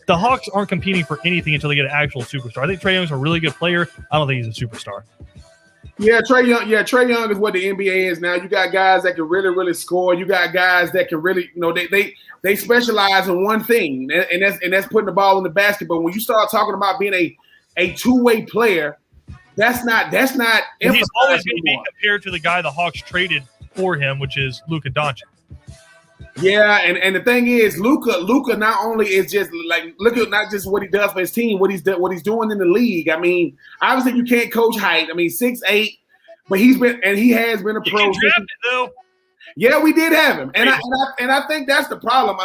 The Hawks aren't competing for anything until they get an actual superstar. I think Trae Young's a really good player. I don't think he's a superstar. Yeah, Trae Young. Yeah, Trae Young is what the NBA is now. You got guys that can really, really score. You got guys that can really, they specialize in one thing, and that's putting the ball in the basket. But when you start talking about being a two-way player, that's not. And he's always emphasized going to be anymore. compared to the guy the Hawks traded for him, which is Luka Doncic. Yeah, and the thing is, Luka not only is just like look at not just what he does for his team, what he's doing in the league. I mean, obviously you can't coach height. I mean, 6'8", but he has been a You pro. can draft it though. Yeah, we did have him, and I think that's the problem.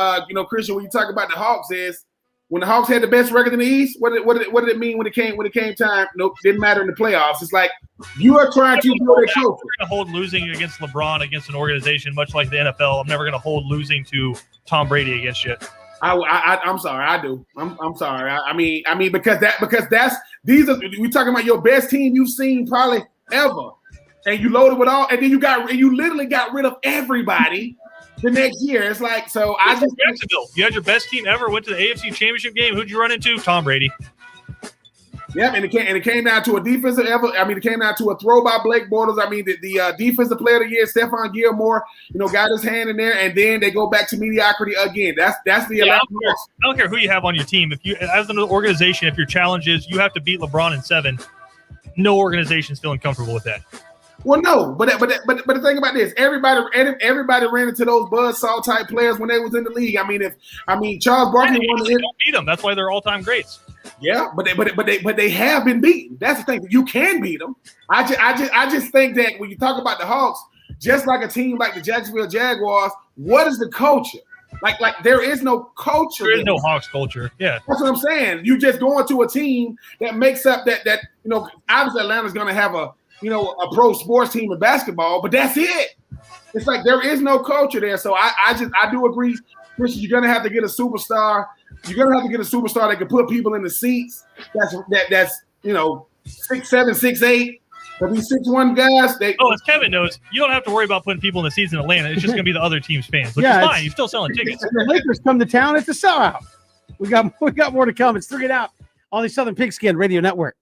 Christian, when you talk about the Hawks, is when the Hawks had the best record in the East. What did it mean when it came time? Nope, didn't matter in the playoffs. It's like you are trying to build a culture. I'm never going to hold losing against LeBron against an organization, much like the NFL. I'm never going to hold losing to Tom Brady against you. I'm sorry, I do. I'm sorry. I mean because that's these are we talking about your best team you've seen probably ever, and you loaded with all, and then you literally got rid of everybody the next year. It's like so. I just Jacksonville. You had your best team ever. Went to the AFC Championship game. Who'd you run into? Tom Brady. yeah, and it came down to a defensive effort. I mean, it came down to a throw by Blake Bortles. I mean, the defensive player of the year, Stephon Gilmore, got his hand in there, and then they go back to mediocrity again. That's the Yeah, Atlanta I Hawks. don't care who you have on your team. If you, as an organization, if your challenge is you have to beat LeBron in 7, no organization's feeling comfortable with that. Well, no, but the thing about this, everybody ran into those buzzsaw type players when they was in the league. I mean, Charles Barkley won They the don't beat them. That's why they're all-time greats. yeah, but they have been beaten. That's the thing. You can beat them. I just think that when you talk about the Hawks, just like a team like the Jacksonville Jaguars, what is the culture? Like there is no culture. There is there. no Hawks culture. Yeah. That's what I'm saying. You just going to a team that makes up that obviously Atlanta's going to have a pro sports team in basketball, but that's it. It's like there is no culture there. So I do agree, Christian. You're going to have to get a superstar. You're going to have to get a superstar that can put people in the seats. That's 6'7", 6'8". But these 6'1" guys, As Kevin knows, you don't have to worry about putting people in the seats in Atlanta. It's just going to be the other team's fans, which Yeah, is it's- fine. You're still selling tickets. If the Lakers come to town, it's a sellout. We got more to come. It's 3 It Out on the Southern Pigskin Radio Network.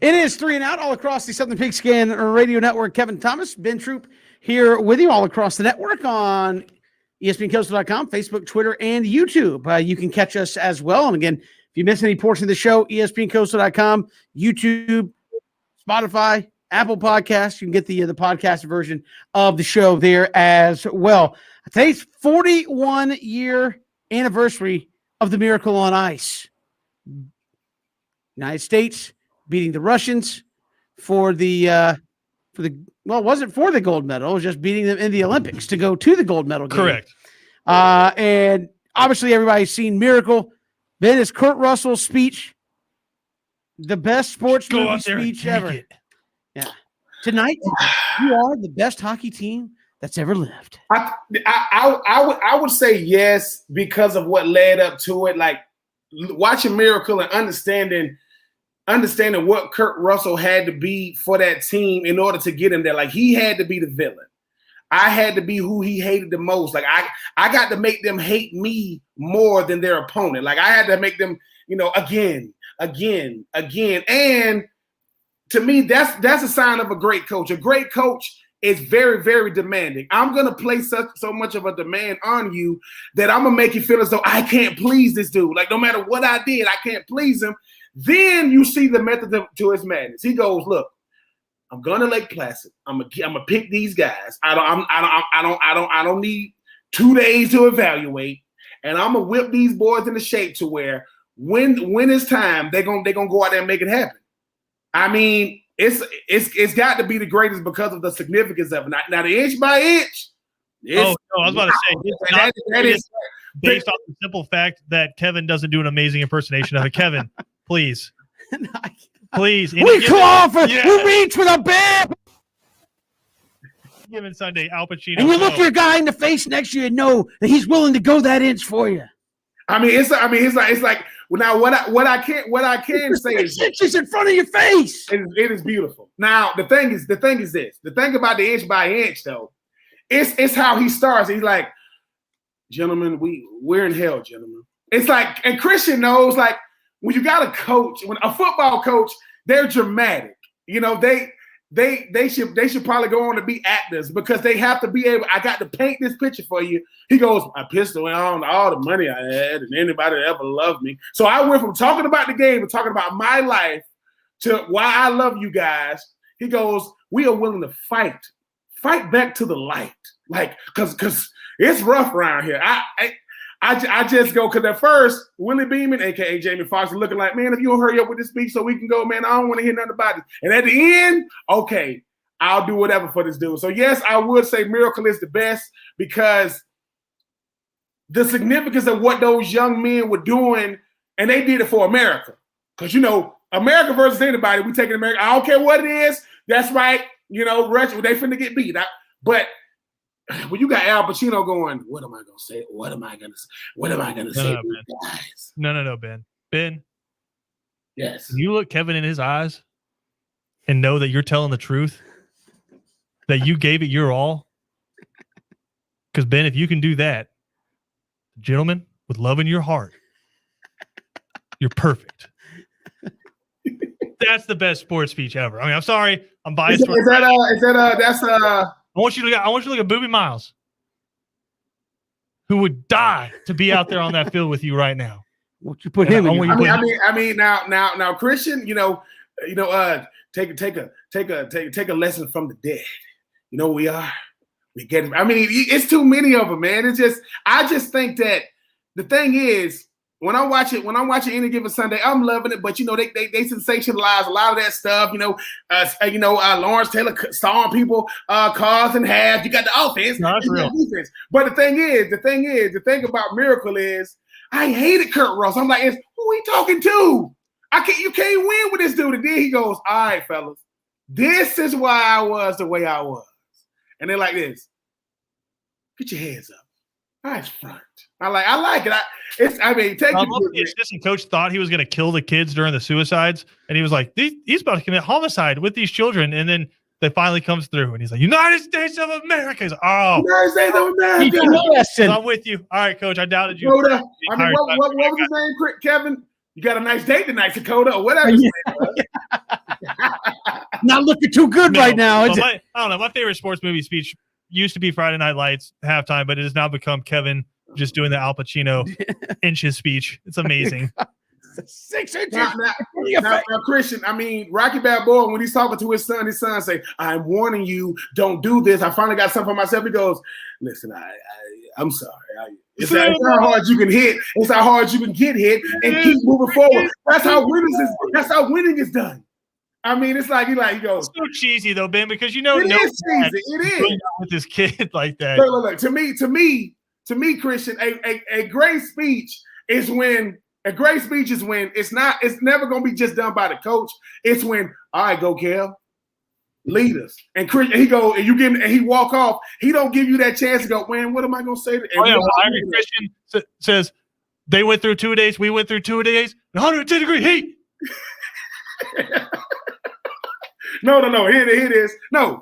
It is 3 and Out all across the Southern Pigskin Radio Network. Kevin Thomas, Ben Troop here with you all across the network on ESPNCoastal.com, Facebook, Twitter, and YouTube. You can catch us as well. And again, if you miss any portion of the show, ESPNCoastal.com, YouTube, Spotify, Apple Podcasts. You can get the podcast version of the show there as well. Today's 41-year anniversary of the Miracle on Ice. United States beating the Russians for the it wasn't for the gold medal. It was just beating them in the Olympics to go to the gold medal game. Correct. And obviously everybody's seen Miracle. Ben, is Kurt Russell's speech the best sports movie speech ever? Yeah. Tonight, you are the best hockey team that's ever lived. I would say yes because of what led up to it. Like watching Miracle and understanding what Kurt Russell had to be for that team in order to get him there. Like he had to be the villain. I had to be who he hated the most. Like I got to make them hate me more than their opponent. Like I had to make them, again. And to me, that's a sign of a great coach. A great coach is very, very demanding. I'm going to place so much of a demand on you that I'm going to make you feel as though I can't please this dude. Like no matter what I did, I can't please him. Then you see the method to his madness. He goes, look, I'm going to Lake Placid. I'm gonna pick these guys. I don't need 2 days to evaluate, and I'm gonna whip these boys into shape to where when it's time, they're gonna go out there and make it happen. I mean, it's got to be the greatest because of the significance of it. Now the inch by inch. I was about to say that is based on the simple fact that Kevin doesn't do an amazing impersonation of it. Kevin, please. Please. We claw for, we reach for the bear. Given Sunday, Al Pacino. And you look your guy in the face next to you and know that he's willing to go that inch for you. It's like now what I can say is it's in front of your face. It is beautiful. Now the thing is this. The thing about the inch by inch though, it's how he starts. He's like, gentlemen, we're in hell, gentlemen. It's like, and Christian knows, like, when you got a coach, when a football coach, they're dramatic. They should probably go on to be actors because they have to be able. I got to paint this picture for you. He goes, I pissed away on all the money I had and anybody that ever loved me. So I went from talking about the game and talking about my life to why I love you guys. He goes, we are willing to fight back to the light, like because it's rough around here. I just go because at first Willie Beeman, aka Jamie Foxx, is looking like, man, if you don't hurry up with this speech so we can go, man, I don't want to hear nothing about it. And at the end, okay, I'll do whatever for this dude. So yes, I would say Miracle is the best because the significance of what those young men were doing, and they did it for America. Because America versus anybody, we taking America. I don't care what it is. That's right. Russia, they finna get beat. But when you got Al Pacino going, what am I going to say? What am I going to say to you guys? No, Ben. Ben. Yes. You look Kevin in his eyes and know that you're telling the truth, that you gave it your all. Because, Ben, if you can do that, gentlemen, with love in your heart, you're perfect. That's the best sports speech ever. I mean, I'm sorry. I'm biased. I want you to look at Boobie Miles, who would die to be out there on that field with you right now. Won't you put him in? I mean, now, Christian, take a lesson from the dead. We get him. I mean, it's too many of them, man. I just think that the thing is, when I'm watching Any Given Sunday, I'm loving it. But they sensationalize a lot of that stuff. Lawrence Taylor sawing people cars in half. You got the offense, the defense. But the thing about Miracle is, I hated Kurt Russell. I'm like, who we talking to? You can't win with this dude. And then he goes, all right, fellas, this is why I was the way I was. And they're like this. Get your hands up. Nice front. I like it. The assistant coach thought he was going to kill the kids during the suicides, and he was like, "He's about to commit homicide with these children." And then that finally comes through, and he's like, "United States of America." He's like, "Oh, United States of America." I'm with you. All right, coach. I doubted you. Dakota. I mean, what was his name, Kevin? You got a nice date tonight, Dakota, or whatever. Not looking too good No, right now. but I don't know. My favorite sports movie speech used to be Friday Night Lights halftime, but it has now become Kevin just doing the Al Pacino inches speech. It's amazing. 6 inches. Now, Christian, I mean, Rocky Balboa, when he's talking to his son say, I'm warning you, don't do this. I finally got something for myself. He goes, listen, I'm sorry. It's how hard you can hit. It's how hard you can get hit and keep moving forward. That's how winning is done. I mean, it's like he goes. It's so cheesy though, Ben, because no It is with this kid like that. Look. To me, Christian, a great speech is when it's never gonna be just done by the coach. It's when, all right, go Kel, lead us. And Christian, he go and you give him and he walk off. He don't give you that chance to go, man, what am I gonna say? Christian says they went through 2 days, we went through 2 days, 110-degree heat. No. Here it is. No.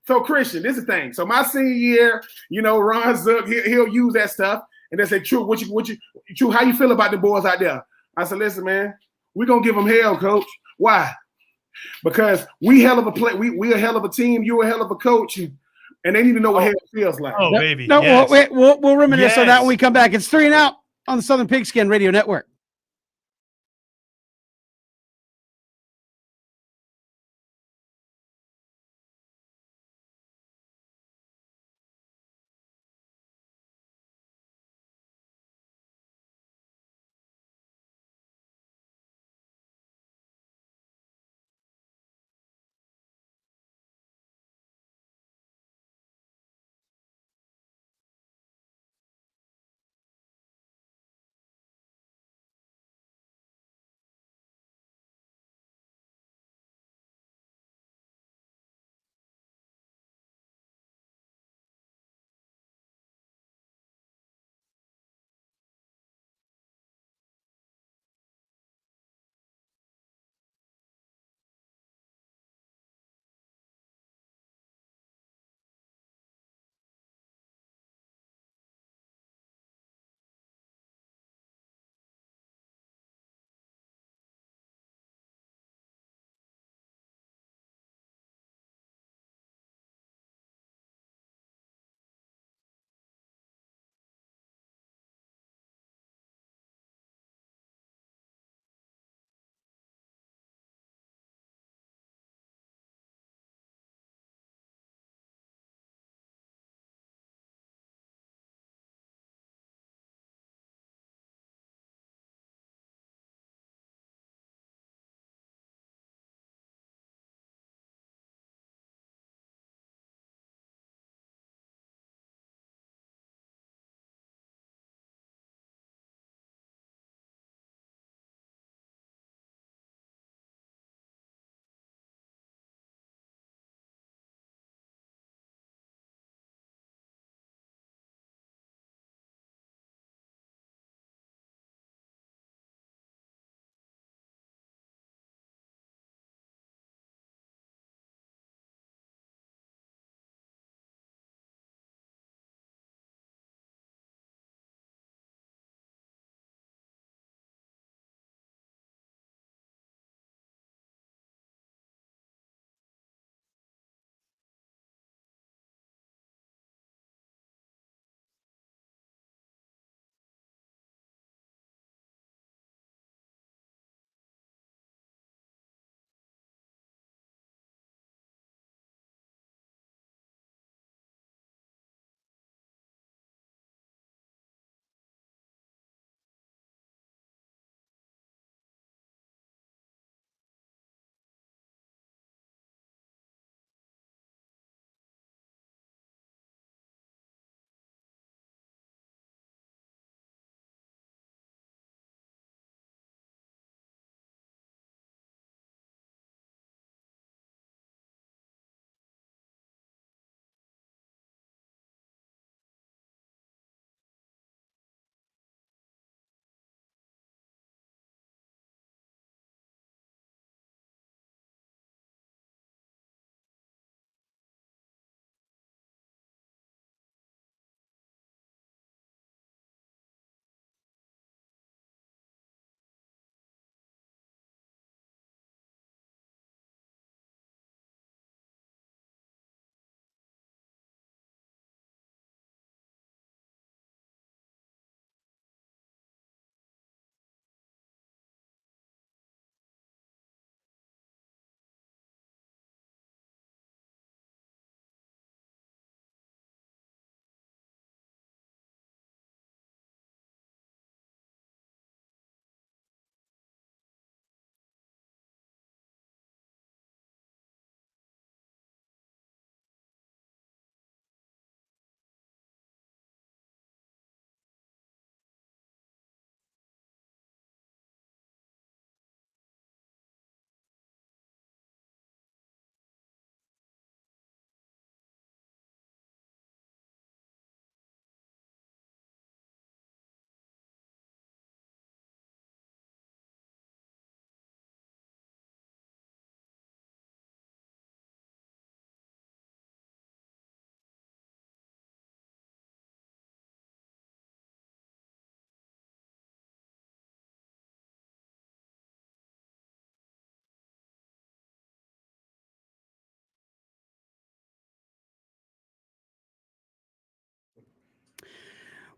So Christian, this is the thing. So my senior year, Ron Zook, he'll use that stuff, and they say, "True, True, how you feel about the boys out there?" I said, "Listen, man, we're gonna give them hell, coach. Why? Because we hell of a play. We a hell of a team. You a hell of a coach, and they need to know what hell feels like." Oh, baby. No, yes. we'll reminisce on that when we come back. It's 3 and Out on the Southern Pigskin Radio Network.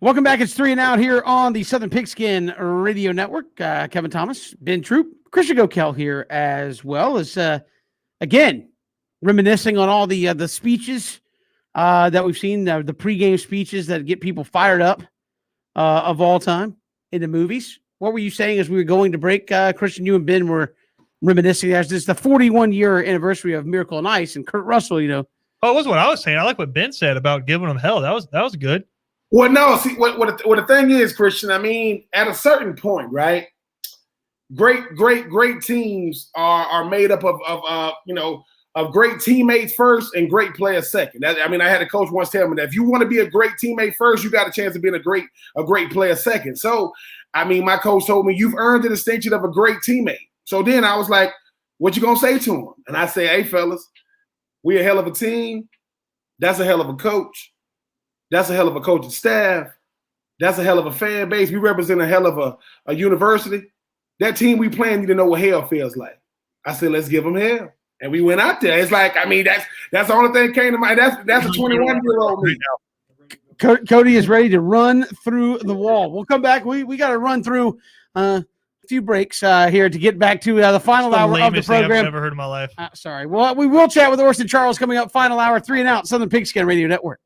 Welcome back. It's 3 and Out here on the Southern Pigskin Radio Network. Kevin Thomas, Ben Troop, Christian Gokel here, as well as again reminiscing on all the speeches that we've seen, the pregame speeches that get people fired up of all time in the movies. What were you saying as we were going to break, Christian? You and Ben were reminiscing. As this is the 41-year anniversary of Miracle on Ice, and Kurt Russell. Oh, it was what I was saying. I like what Ben said about giving them hell. That was good. Well, no, see, what the thing is, Christian, I mean, at a certain point, right, great teams are made up of great teammates first and great players second. I had a coach once tell me that if you want to be a great teammate first, you got a chance of being a great player second. So, my coach told me, you've earned the distinction of a great teammate. So then I was like, what you going to say to him? And I say, hey, fellas, we a hell of a team. That's a hell of a coach. That's a hell of a coaching staff. That's a hell of a fan base. We represent a hell of a university. That team we playing need to know what hell feels like. I said, let's give them hell. And we went out there. It's like, that's the only thing that came to mind. That's a 21-year-old me. Cody is ready to run through the wall. We'll come back. We got to run through a few breaks here to get back to the final hour of the program. I've never heard in my life. Sorry. Well, we will chat with Orson Charles coming up. Final hour, 3 and Out, Southern Pigskin Radio Network.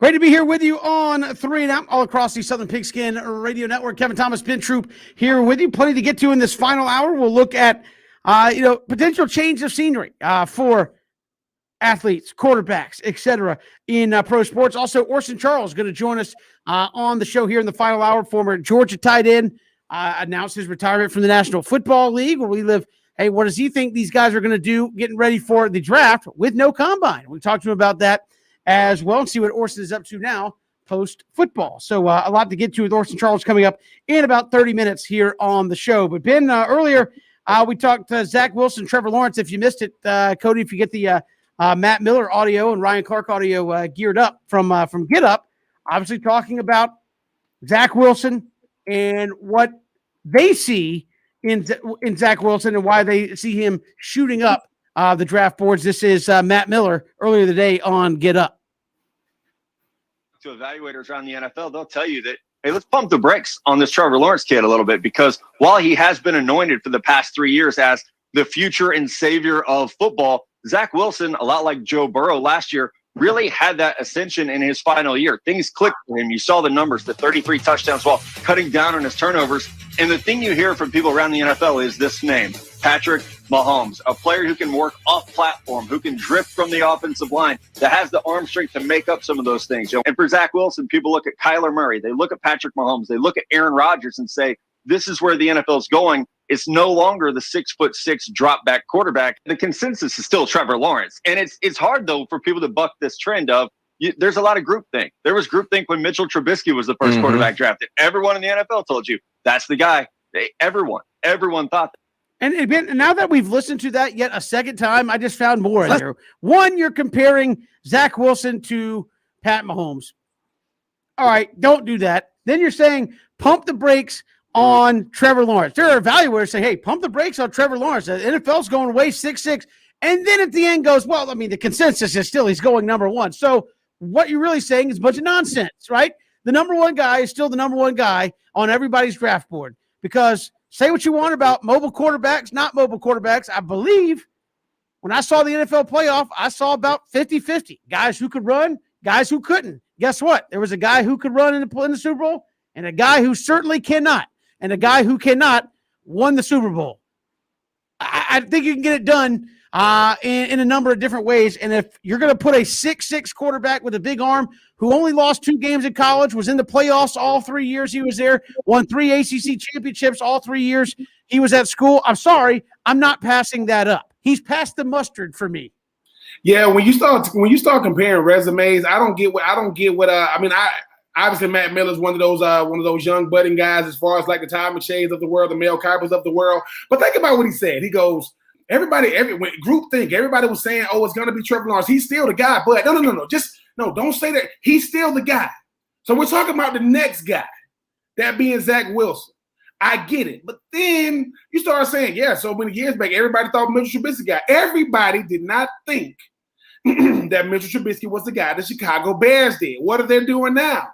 Great to be here with you on 3 and Out all across the Southern Pigskin Radio Network. Kevin Thomas, Ben Troop here with you. Plenty to get to in this final hour. We'll look at potential change of scenery for athletes, quarterbacks, etc. in pro sports. Also, Orson Charles is going to join us on the show here in the final hour. Former Georgia tight end announced his retirement from the National Football League, where we live. Hey, what does he think these guys are going to do getting ready for the draft with no combine? We talked to him about that as well and see what Orson is up to now post-football. So a lot to get to with Orson Charles coming up in about 30 minutes here on the show. But Ben, earlier we talked to Zach Wilson, Trevor Lawrence. If you missed it, Cody, if you get the Matt Miller audio and Ryan Clark audio geared up from Get Up, obviously talking about Zach Wilson and what they see in Zach Wilson and why they see him shooting up the draft boards. This is Matt Miller earlier today on Get Up. To evaluators around the NFL, they'll tell you that, hey, let's pump the brakes on this Trevor Lawrence kid a little bit, because while he has been anointed for the past 3 years as the future and savior of football, Zach Wilson, a lot like Joe Burrow last year, really had that ascension in his final year. Things clicked for him. You saw the numbers, the 33 touchdowns while cutting down on his turnovers. And the thing you hear from people around the NFL is this name, Patrick Mahomes, a player who can work off platform, who can drift from the offensive line, that has the arm strength to make up some of those things. And for Zach Wilson, people look at Kyler Murray, they look at Patrick Mahomes, they look at Aaron Rodgers and say, this is where the NFL is going. It's no longer the 6'6" drop back quarterback. The consensus is still Trevor Lawrence. And it's hard, though, for people to buck this trend of there's a lot of groupthink. There was groupthink when Mitchell Trubisky was the first quarterback drafted. Everyone in the NFL told you that's the guy. Everyone thought that. And Ben, now that we've listened to that yet a second time, I just found more in there. One, you're comparing Zach Wilson to Pat Mahomes. All right, don't do that. Then you're saying pump the brakes on Trevor Lawrence. There are evaluators saying, hey, pump the brakes on Trevor Lawrence. The NFL's going away 6'6". And then at the end goes, well, I mean, the consensus is still he's going number one. So what you're really saying is a bunch of nonsense, right? The number one guy is still the number one guy on everybody's draft board, because say what you want about mobile quarterbacks, not mobile quarterbacks. I believe when I saw the NFL playoff, I saw about 50-50. Guys who could run, guys who couldn't. Guess what? There was a guy who could run in the Super Bowl and a guy who certainly cannot. And a guy who cannot won the Super Bowl. I think you can get it done in a number of different ways. And if you're going to put a 6'6" quarterback with a big arm who only lost 2 games in college, was in the playoffs all 3 years he was there, won 3 ACC championships all 3 years he was at school, I'm sorry, I'm not passing that up. He's passed the mustard for me. Yeah, when you start comparing resumes, I don't get what obviously Matt Miller is one of those young budding guys as far as like the Todd McShays of the world, the Mel Kipers of the world. But think about what he said. He goes, group think, everybody was saying, oh, it's going to be Trevor Lawrence. He's still the guy. But no, don't say that. He's still the guy. So we're talking about the next guy, that being Zach Wilson. I get it. But then you start saying, yeah, so many years back, everybody thought Mitchell Trubisky guy. Everybody did not think that Mitchell Trubisky was the guy the Chicago Bears did. What are they doing now?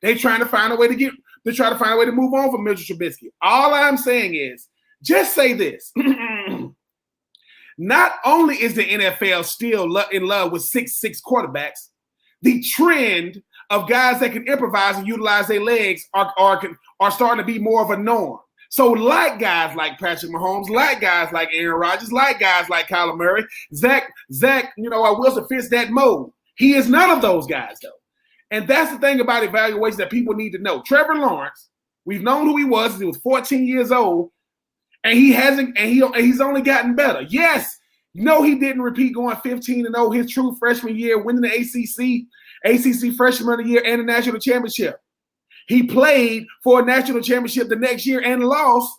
They're trying to find a way to move on from Mitchell Trubisky. All I'm saying is, just say this. Not only is the NFL still in love with 6'6" quarterbacks, the trend of guys that can improvise and utilize their legs are starting to be more of a norm. So like guys like Patrick Mahomes, like guys like Aaron Rodgers, like guys like Kyler Murray, Zach, Wilson fits that mold. He is none of those guys, though. And that's the thing about evaluation that people need to know. Trevor Lawrence, we've known who he was. He was 14 years old, and he's only gotten better. Yes, no, he didn't repeat going 15-0 his true freshman year, winning the ACC Freshman of the Year and the national championship. He played for a national championship the next year and lost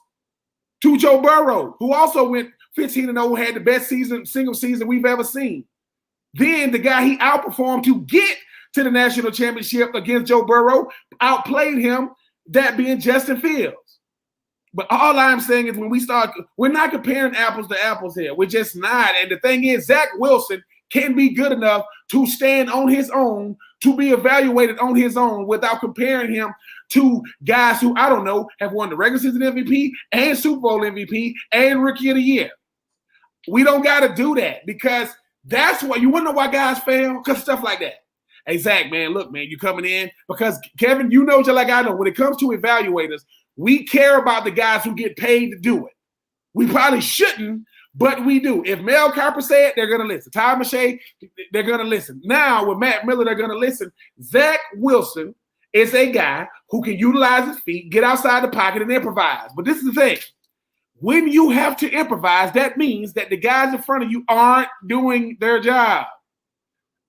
to Joe Burrow, who also went 15-0, had the best single season we've ever seen. Then the guy he outperformed to get to the national championship against Joe Burrow outplayed him, that being Justin Fields. But all I'm saying is we're not comparing apples to apples here. We're just not. And the thing is, Zach Wilson can be good enough to stand on his own, to be evaluated on his own without comparing him to guys who, I don't know, have won the regular season MVP and Super Bowl MVP and Rookie of the Year. We don't got to do that, because that's why you want to know why guys fail, because stuff like that. Hey, Zach, man, look, man, you coming in because Kevin, you know, just like I know, when it comes to evaluators, we care about the guys who get paid to do it. We probably shouldn't, but we do. If Mel Kiper said, they're going to listen. Ty Mache, they're going to listen. Now with Matt Miller, they're going to listen. Zach Wilson is a guy who can utilize his feet, get outside the pocket, and improvise. But this is the thing. When you have to improvise, that means that the guys in front of you aren't doing their job.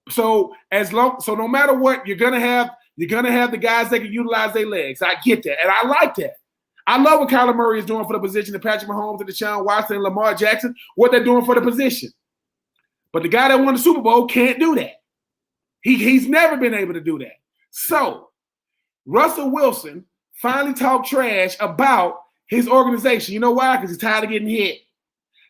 So no matter what, you're gonna have the guys that can utilize their legs. I get that, and I like that. I love what Kyler Murray is doing for the position, and Patrick Mahomes and Deshaun Watson and Lamar Jackson, what they're doing for the position. But the guy that won the Super Bowl can't do that. He's never been able to do that. So Russell Wilson finally talked trash about his organization. You know why? Because he's tired of getting hit.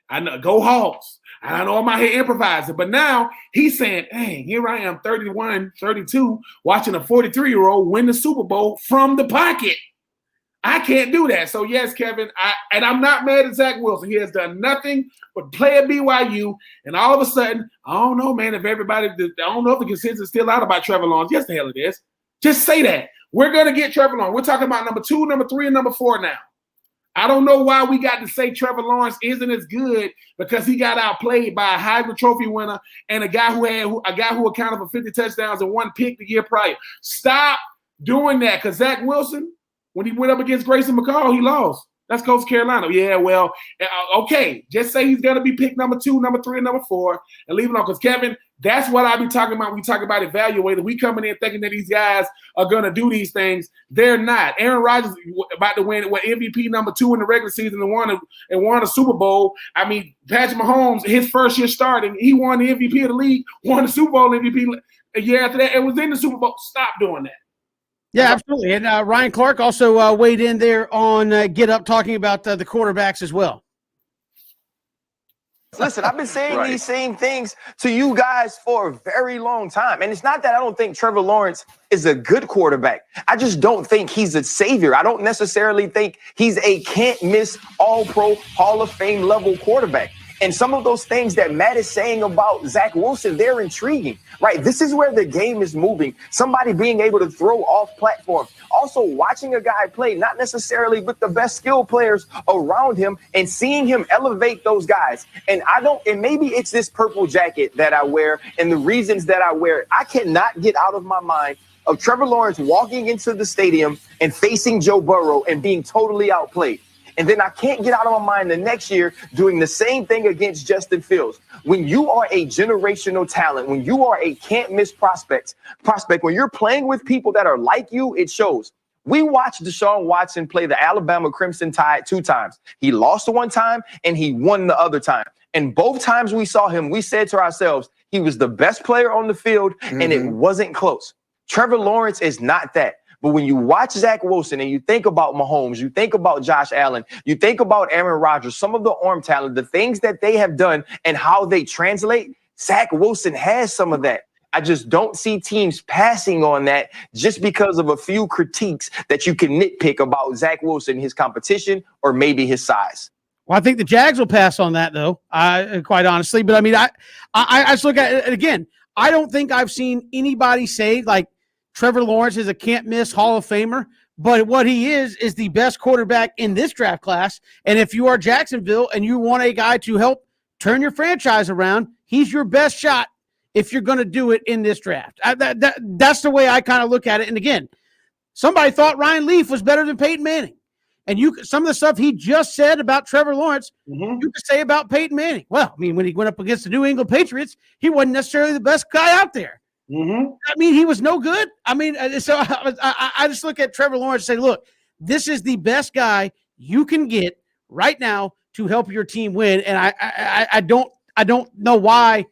I know, go Hawks. I know I'm out here improvising. But now he's saying, dang, here I am, 31, 32, watching a 43-year-old win the Super Bowl from the pocket. I can't do that. So, yes, Kevin, I'm not mad at Zach Wilson. He has done nothing but play at BYU. And all of a sudden, I don't know, man, I don't know if the consensus is still out about Trevor Lawrence. Yes, the hell it is. Just say that. We're going to get Trevor Lawrence. We're talking about number 2, number 3, and number 4 now. I don't know why we got to say Trevor Lawrence isn't as good because he got outplayed by a Heisman Trophy winner and a guy who accounted for 50 touchdowns and 1 pick the year prior. Stop doing that, because Zach Wilson, when he went up against Grayson McCall, he lost. That's Coach Carolina. Yeah, well, okay. Just say he's going to be picked number 2, number 3, and number 4, and leave it alone. Because, Kevin, that's what I be talking about when we talk about evaluating. We coming in thinking that these guys are going to do these things. They're not. Aaron Rodgers about to win MVP number 2 in the regular season and won a Super Bowl. I mean, Patrick Mahomes, his first year starting, he won the MVP of the league, won the Super Bowl MVP a year after that. It was in the Super Bowl. Stop doing that. Yeah, absolutely. And Ryan Clark also weighed in there on Get Up talking about the quarterbacks as well. Listen, I've been saying these same things to you guys for a very long time. And it's not that I don't think Trevor Lawrence is a good quarterback. I just don't think he's a savior. I don't necessarily think he's a can't-miss all-pro Hall of Fame level quarterback. And some of those things that Matt is saying about Zach Wilson, they're intriguing, right? This is where the game is moving. Somebody being able to throw off platform. Also watching a guy play, not necessarily with the best skill players around him, and seeing him elevate those guys. And maybe it's this purple jacket that I wear and the reasons that I wear it. I cannot get out of my mind of Trevor Lawrence walking into the stadium and facing Joe Burrow and being totally outplayed. And then I can't get out of my mind the next year doing the same thing against Justin Fields. When you are a generational talent, when you are a can't-miss prospect, when you're playing with people that are like you, it shows. We watched Deshaun Watson play the Alabama Crimson Tide 2 times. He lost 1 time and he won the other time. And both times we saw him, we said to ourselves, he was the best player on the field and it wasn't close. Trevor Lawrence is not that. But when you watch Zach Wilson and you think about Mahomes, you think about Josh Allen, you think about Aaron Rodgers, some of the arm talent, the things that they have done and how they translate, Zach Wilson has some of that. I just don't see teams passing on that just because of a few critiques that you can nitpick about Zach Wilson, his competition, or maybe his size. Well, I think the Jags will pass on that, though, quite honestly. But, I mean, I just look at it again. I don't think I've seen anybody say, like, Trevor Lawrence is a can't-miss Hall of Famer, but what he is the best quarterback in this draft class. And if you are Jacksonville and you want a guy to help turn your franchise around, he's your best shot if you're going to do it in this draft. That's the way I kind of look at it. And, again, somebody thought Ryan Leaf was better than Peyton Manning. And some of the stuff he just said about Trevor Lawrence, you could say about Peyton Manning. Well, I mean, when he went up against the New England Patriots, he wasn't necessarily the best guy out there. I mean, he was no good. I mean, so I just look at Trevor Lawrence and say, look, this is the best guy you can get right now to help your team win. And I don't know why,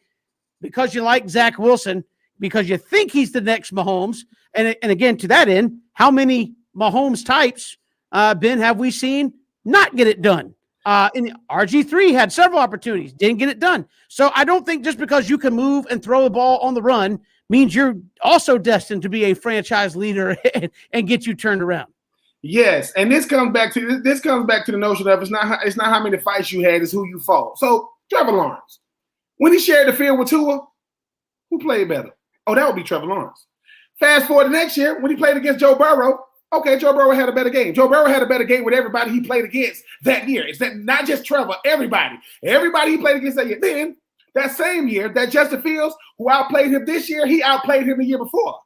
because you like Zach Wilson, because you think he's the next Mahomes. And again, to that end, how many Mahomes types, Ben, have we seen not get it done? And RG3 had several opportunities, didn't get it done. So I don't think just because you can move and throw the ball on the run means you're also destined to be a franchise leader and get you turned around. Yes, and this comes back to the notion of it's not how many fights you had, it's who you fought. So Trevor Lawrence, when he shared the field with Tua, who played better? Oh, that would be Trevor Lawrence. Fast forward to next year when he played against Joe Burrow. Okay, Joe Burrow had a better game. Joe Burrow had a better game with everybody he played against that year. It's that not just Trevor, everybody. Everybody he played against that year. Then that same year, that Justin Fields, who outplayed him this year, he outplayed him the year before.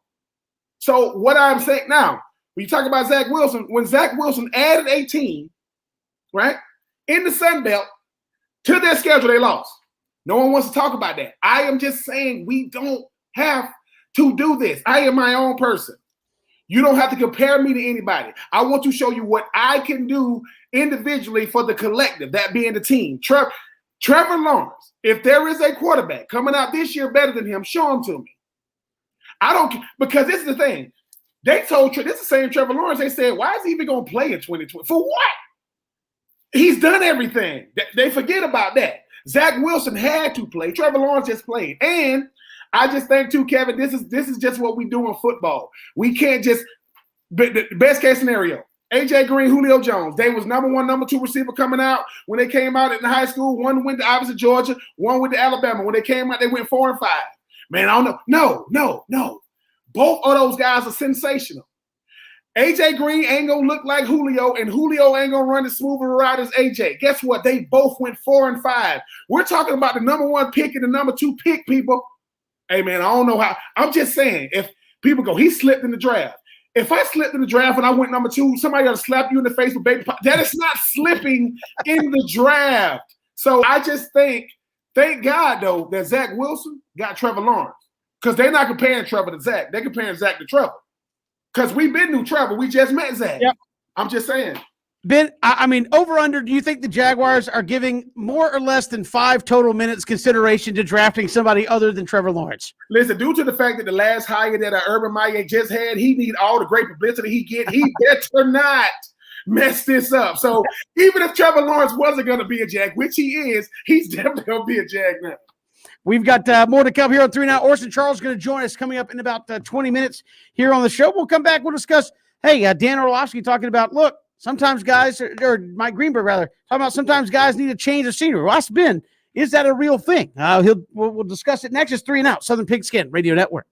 So what I'm saying now, when you talk about Zach Wilson, when Zach Wilson added 18, right, in the Sun Belt to their schedule, they lost. No one wants to talk about that. I am just saying we don't have to do this. I am my own person. You don't have to compare me to anybody. I want to show you what I can do individually for the collective, that being the team. Trevor Lawrence, if there is a quarterback coming out this year better than him, show him to me. I don't, because this is the thing. They told, this is the same Trevor Lawrence, they said, why is he even going to play in 2020? For what? He's done everything. They forget about that. Zach Wilson had to play. Trevor Lawrence just played. And I just think too, Kevin, this is just what we do in football. We can't just, the best case scenario, AJ Green, Julio Jones, they was number one, number two receiver coming out when they came out in high school. One went to obviously Georgia, one went to Alabama. When they came out, they went 4 and 5. Man, I don't know. No. Both of those guys are sensational. AJ Green ain't gonna look like Julio, and Julio ain't gonna run as smooth a route as AJ. Guess what? They both went 4 and 5. We're talking about the number one pick and the number 2 pick, people. Hey, man, I don't know how. I'm just saying, if people go, he slipped in the draft. If I slipped in the draft and I went number 2, somebody got to slap you in the face with baby pop. That is not slipping in the draft. So I just think, thank God, though, that Zach Wilson got Trevor Lawrence. Because they're not comparing Trevor to Zach. They're comparing Zach to Trevor. Because we've been new Trevor. We just met Zach. Yep. I'm just saying. Ben, I mean, over under, do you think the Jaguars are giving more or less than 5 total minutes consideration to drafting somebody other than Trevor Lawrence? Listen, due to the fact that the last hire that Urban Meyer just had, he need all the great publicity he get. He better not mess this up. So even if Trevor Lawrence wasn't going to be a Jag, which he is, he's definitely going to be a Jag now. We've got more to come here on 3 Now. Orson Charles is going to join us coming up in about 20 minutes here on the show. We'll come back. We'll discuss, Dan Orlovsky talking about, look, sometimes guys, or Mike Greenberg rather, talking about sometimes guys need a change of scenery. Well, ask Ben, is that a real thing? We'll discuss it next. It's 3 Now, Southern Pigskin Radio Network.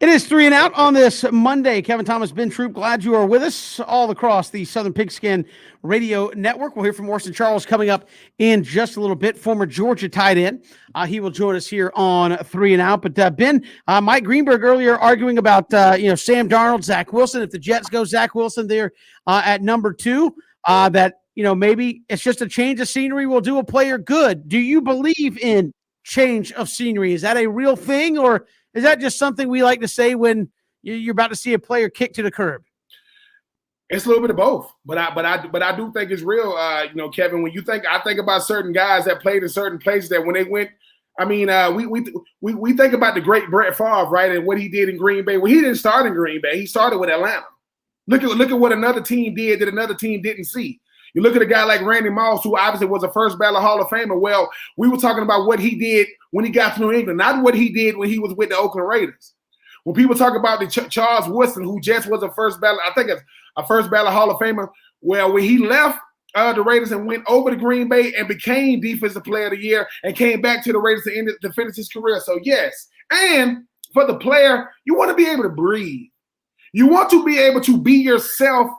It is 3 and Out on this Monday. Kevin Thomas, Ben Troop, glad you are with us all across the Southern Pigskin Radio Network. We'll hear from Orson Charles coming up in just a little bit, former Georgia tight end. He will join us here on 3 and Out. But Ben, Mike Greenberg earlier arguing about Sam Darnold, Zach Wilson. If the Jets go Zach Wilson there at number 2, that maybe it's just a change of scenery will do a player good. Do you believe in change of scenery? Is that a real thing, or is that just something we like to say when you're about to see a player kick to the curb? It's a little bit of both, but I do think it's real. Kevin, when I think about certain guys that played in certain places that when they went, we think about the great Brett Favre, right, and what he did in Green Bay. Well, he didn't start in Green Bay; he started with Atlanta. Look at what another team did that another team didn't see. You look at a guy like Randy Moss, who obviously was a first ballot Hall of Famer. Well, we were talking about what he did when he got to New England, not what he did when he was with the Oakland Raiders. When people talk about the Charles Woodson, who just was a first ballot, I think a first ballot Hall of Famer, well, when he left the Raiders and went over to Green Bay and became Defensive Player of the Year and came back to the Raiders to finish his career. So, yes. And for the player, you want to be able to breathe. You want to be able to be yourself,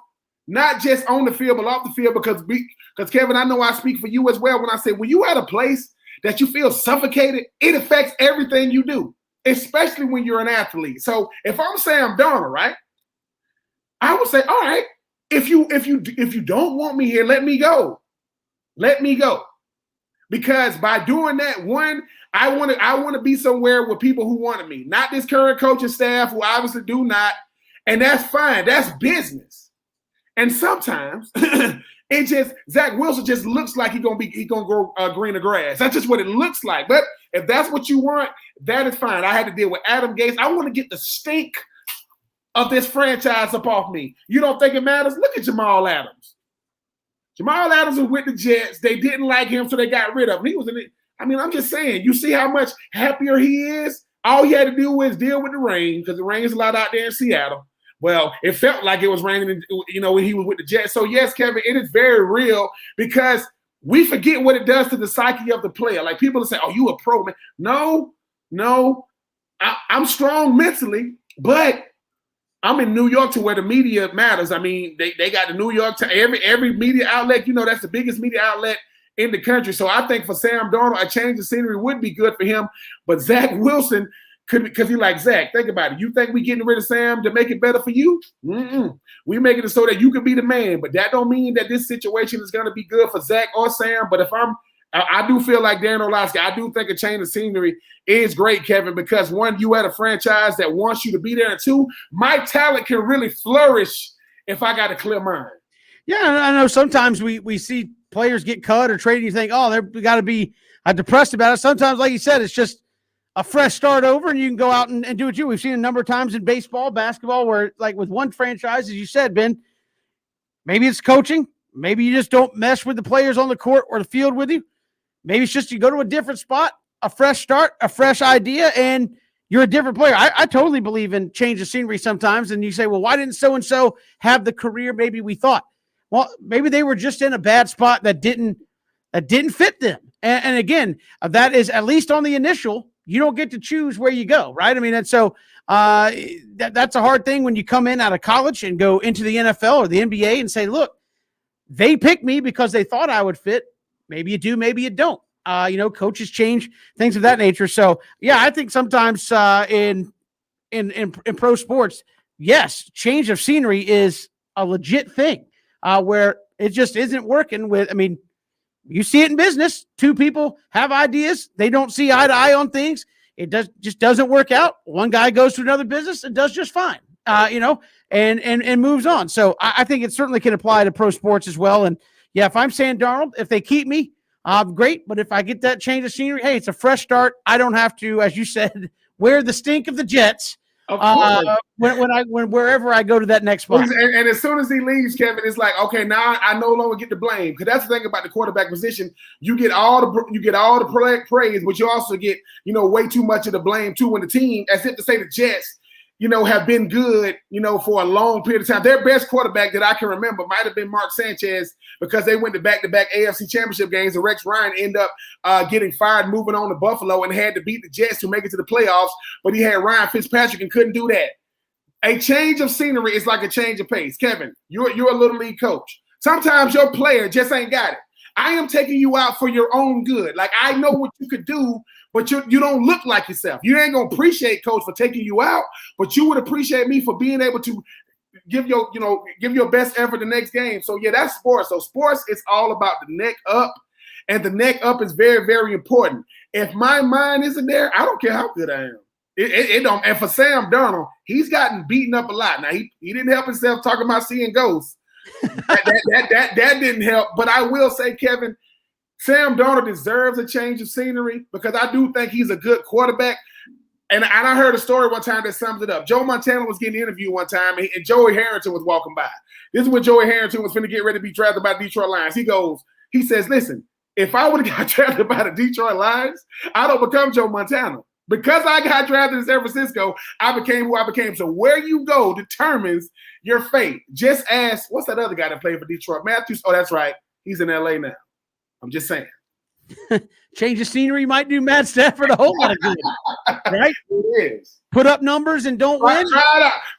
not just on the field, but off the field, because Kevin, I know I speak for you as well when I say when you at a place that you feel suffocated, it affects everything you do, especially when you're an athlete. So if I'm Sam Darnold, right, I would say, all right, if you don't want me here, let me go. Let me go. Because by doing that, one, I want to be somewhere with people who wanted me, not this current coaching staff who obviously do not, and that's fine. That's business. And sometimes Zach Wilson just looks like he's gonna grow greener grass. That's just what it looks like. But if that's what you want, that is fine. I had to deal with Adam Gase. I want to get the stink of this franchise up off me. You don't think it matters? Look at Jamal Adams. Jamal Adams was with the Jets. They didn't like him, so they got rid of him. He was in it. I'm just saying. You see how much happier he is? All he had to do was deal with the rain, because the rain is a lot out there in Seattle. Well, it felt like it was raining, when he was with the Jets. So, yes, Kevin, it is very real, because we forget what it does to the psyche of the player. Like, people say, oh, you a pro, man. No, I'm strong mentally, but I'm in New York to where the media matters. I mean, they got the New York Times, every media outlet, that's the biggest media outlet in the country. So I think for Sam Darnold, a change of scenery would be good for him. But Zach Wilson – because you like, Zach, think about it. You think we getting rid of Sam to make it better for you? We making it so that you can be the man. But that don't mean that this situation is going to be good for Zach or Sam. But if I do feel like Dan Orlovsky, I do think a change of scenery is great, Kevin, because one, you at a franchise that wants you to be there, and two, my talent can really flourish if I got a clear mind. Yeah, I know sometimes we see players get cut or traded. You think, oh, they got to be depressed about it. Sometimes, like you said, it's just a fresh start over, and you can go out and do it too. We've seen a number of times in baseball, basketball, where like with one franchise, as you said, Ben, maybe it's coaching. Maybe you just don't mesh with the players on the court or the field with you. Maybe it's just you go to a different spot, a fresh start, a fresh idea, and you're a different player. I totally believe in change of scenery sometimes. And you say, well, why didn't so-and-so have the career maybe we thought? Well, maybe they were just in a bad spot that didn't fit them. And again, that is at least on the initial. You don't get to choose where you go, right? I mean, and so that's a hard thing when you come in out of college and go into the NFL or the NBA and say, look, they picked me because they thought I would fit. Maybe you do, maybe you don't. Coaches change, things of that nature. So, yeah, I think sometimes in pro sports, yes, change of scenery is a legit thing where it just isn't working with, you see it in business. Two people have ideas. They don't see eye to eye on things. It just doesn't work out. One guy goes to another business and does just fine, and moves on. So I think it certainly can apply to pro sports as well. And yeah, if I'm Sam Darnold, if they keep me, great. But if I get that change of scenery, hey, it's a fresh start. I don't have to, as you said, wear the stink of the Jets. When wherever I go to that next spot. And as soon as he leaves, Kevin, it's like, okay, now I no longer get the blame, because that's the thing about the quarterback position. You get all the praise, but you also get way too much of the blame too. When the team, as if to say the Jets, have been good, for a long period of time. Their best quarterback that I can remember might have been Mark Sanchez because they went to back-to-back AFC Championship games, and Rex Ryan ended up getting fired, moving on to Buffalo, and had to beat the Jets to make it to the playoffs, but he had Ryan Fitzpatrick and couldn't do that. A change of scenery is like a change of pace. Kevin, you're a little league coach. Sometimes your player just ain't got it. I am taking you out for your own good. Like, I know what you could do, but you don't look like yourself. You ain't going to appreciate Coach for taking you out, but you would appreciate me for being able to give your best effort the next game. So, yeah, that's sports. So sports is all about the neck up, and the neck up is very, very important. If my mind isn't there, I don't care how good I am. It don't. And for Sam Darnold, he's gotten beaten up a lot. Now, he didn't help himself talking about seeing ghosts. that didn't help. But I will say, Kevin, Sam Darnold deserves a change of scenery because I do think he's a good quarterback. And I heard a story one time that sums it up. Joe Montana was getting interviewed one time, and Joey Harrington was walking by. This is when Joey Harrington was going to get ready to be drafted by the Detroit Lions. He says, listen, if I would have got drafted by the Detroit Lions, I don't become Joe Montana. Because I got drafted in San Francisco, I became who I became. So where you go determines your fate. Just ask, what's that other guy that played for Detroit? Matthews. Oh, that's right. He's in L.A. now. I'm just saying. Change of scenery might do Matt Stafford a whole lot of good, right? It is. Put up numbers and don't win.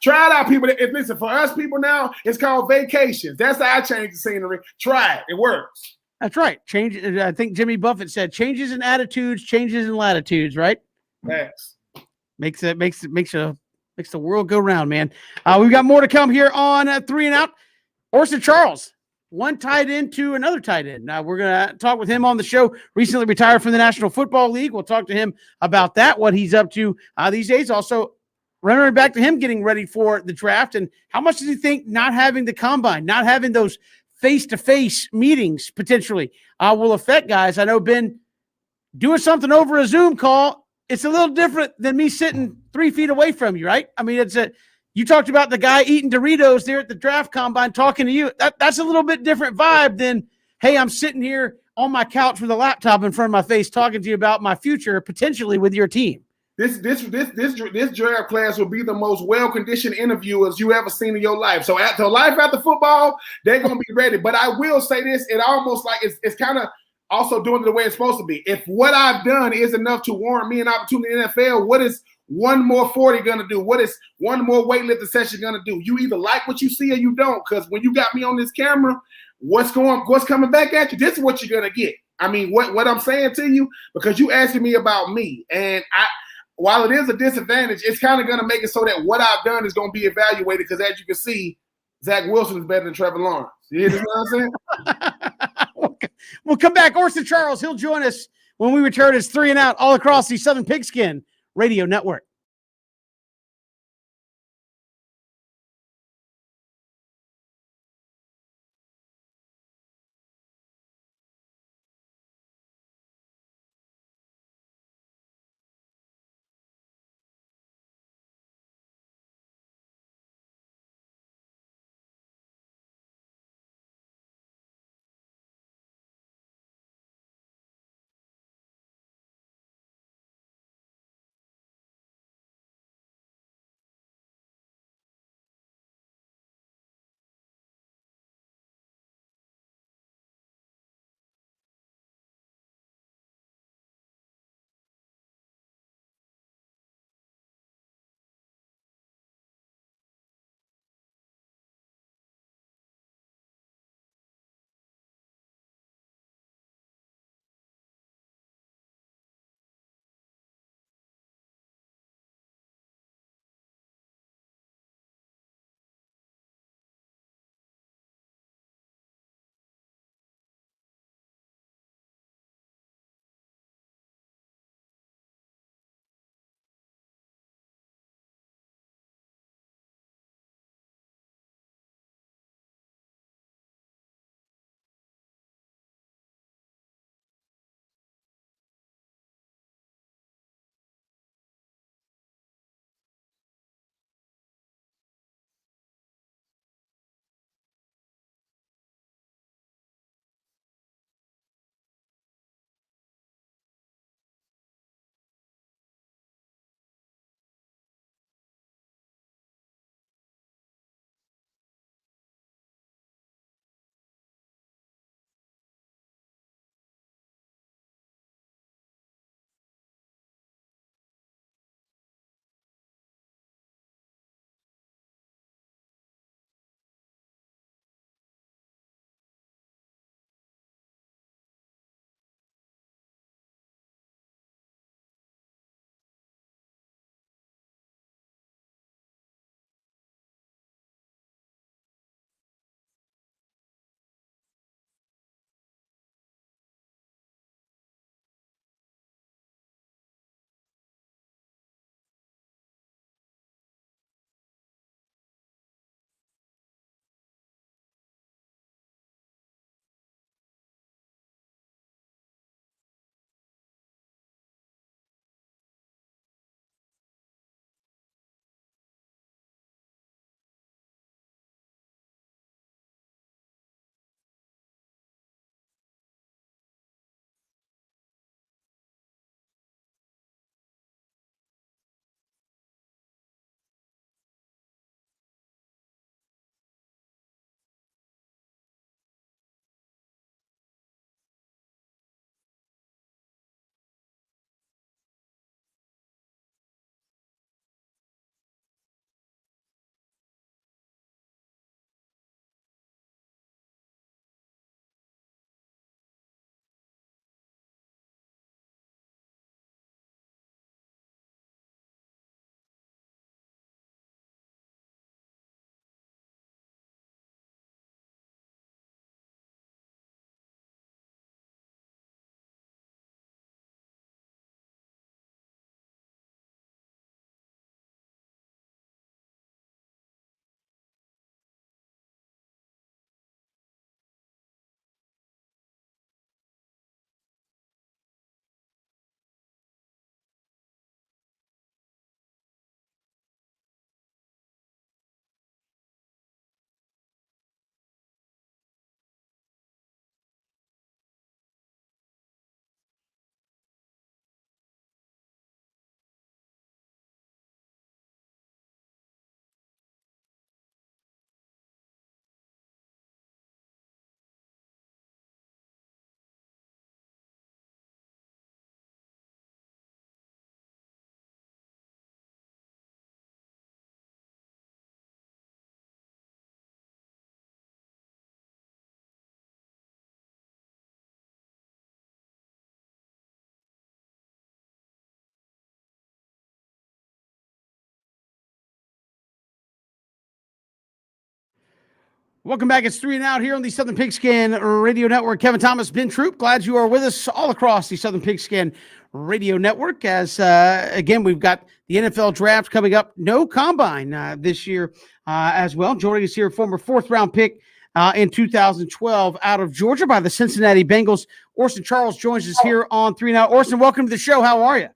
Try it out, people. Listen, for us people now, it's called vacations. That's how I change the scenery. Try it. It works. That's right. Change. I think Jimmy Buffett said changes in attitudes, changes in latitudes, right? Thanks. Makes the world go round, man. We've got more to come here on 3 and Out. Orson Charles, one tight end to another tight end. Now we're gonna talk with him on the show. Recently retired from the National Football League. We'll talk to him about that, what he's up to these days. Also, running back to him getting ready for the draft, and how much does he think not having the combine, not having those face-to-face meetings potentially will affect guys? I know, Ben, doing something over a Zoom call, it's a little different than me sitting 3 feet away from you, right? I mean, you talked about the guy eating Doritos there at the draft combine talking to you. That's a little bit different vibe than, hey, I'm sitting here on my couch with a laptop in front of my face talking to you about my future potentially with your team. This draft class will be the most well-conditioned interviewers you ever seen in your life. So after life after football, they're gonna be ready. But I will say this: it almost like it's kind of also doing it the way it's supposed to be. If what I've done is enough to warrant me an opportunity in the NFL, what is one more 40 going to do? What is one more weightlifting session going to do? You either like what you see or you don't, because when you got me on this camera, what's coming back at you? This is what you're going to get. I mean, what I'm saying to you, because you asking me about me, and while it is a disadvantage, it's kind of going to make it so that what I've done is going to be evaluated, because as you can see, Zach Wilson is better than Trevor Lawrence. You hear what I'm saying? We'll come back. Orson Charles, he'll join us when we return as 3 and Out all across the Southern Pigskin Radio Network. Welcome back. It's 3 and Out here on the Southern Pigskin Radio Network. Kevin Thomas, Ben Troop, glad you are with us all across the Southern Pigskin Radio Network. As again, we've got the NFL draft coming up. No combine this year as well. Joining us here, former 4th-round pick in 2012 out of Georgia by the Cincinnati Bengals. Orson Charles joins us here on 3 and Out. Orson, welcome to the show. How are you?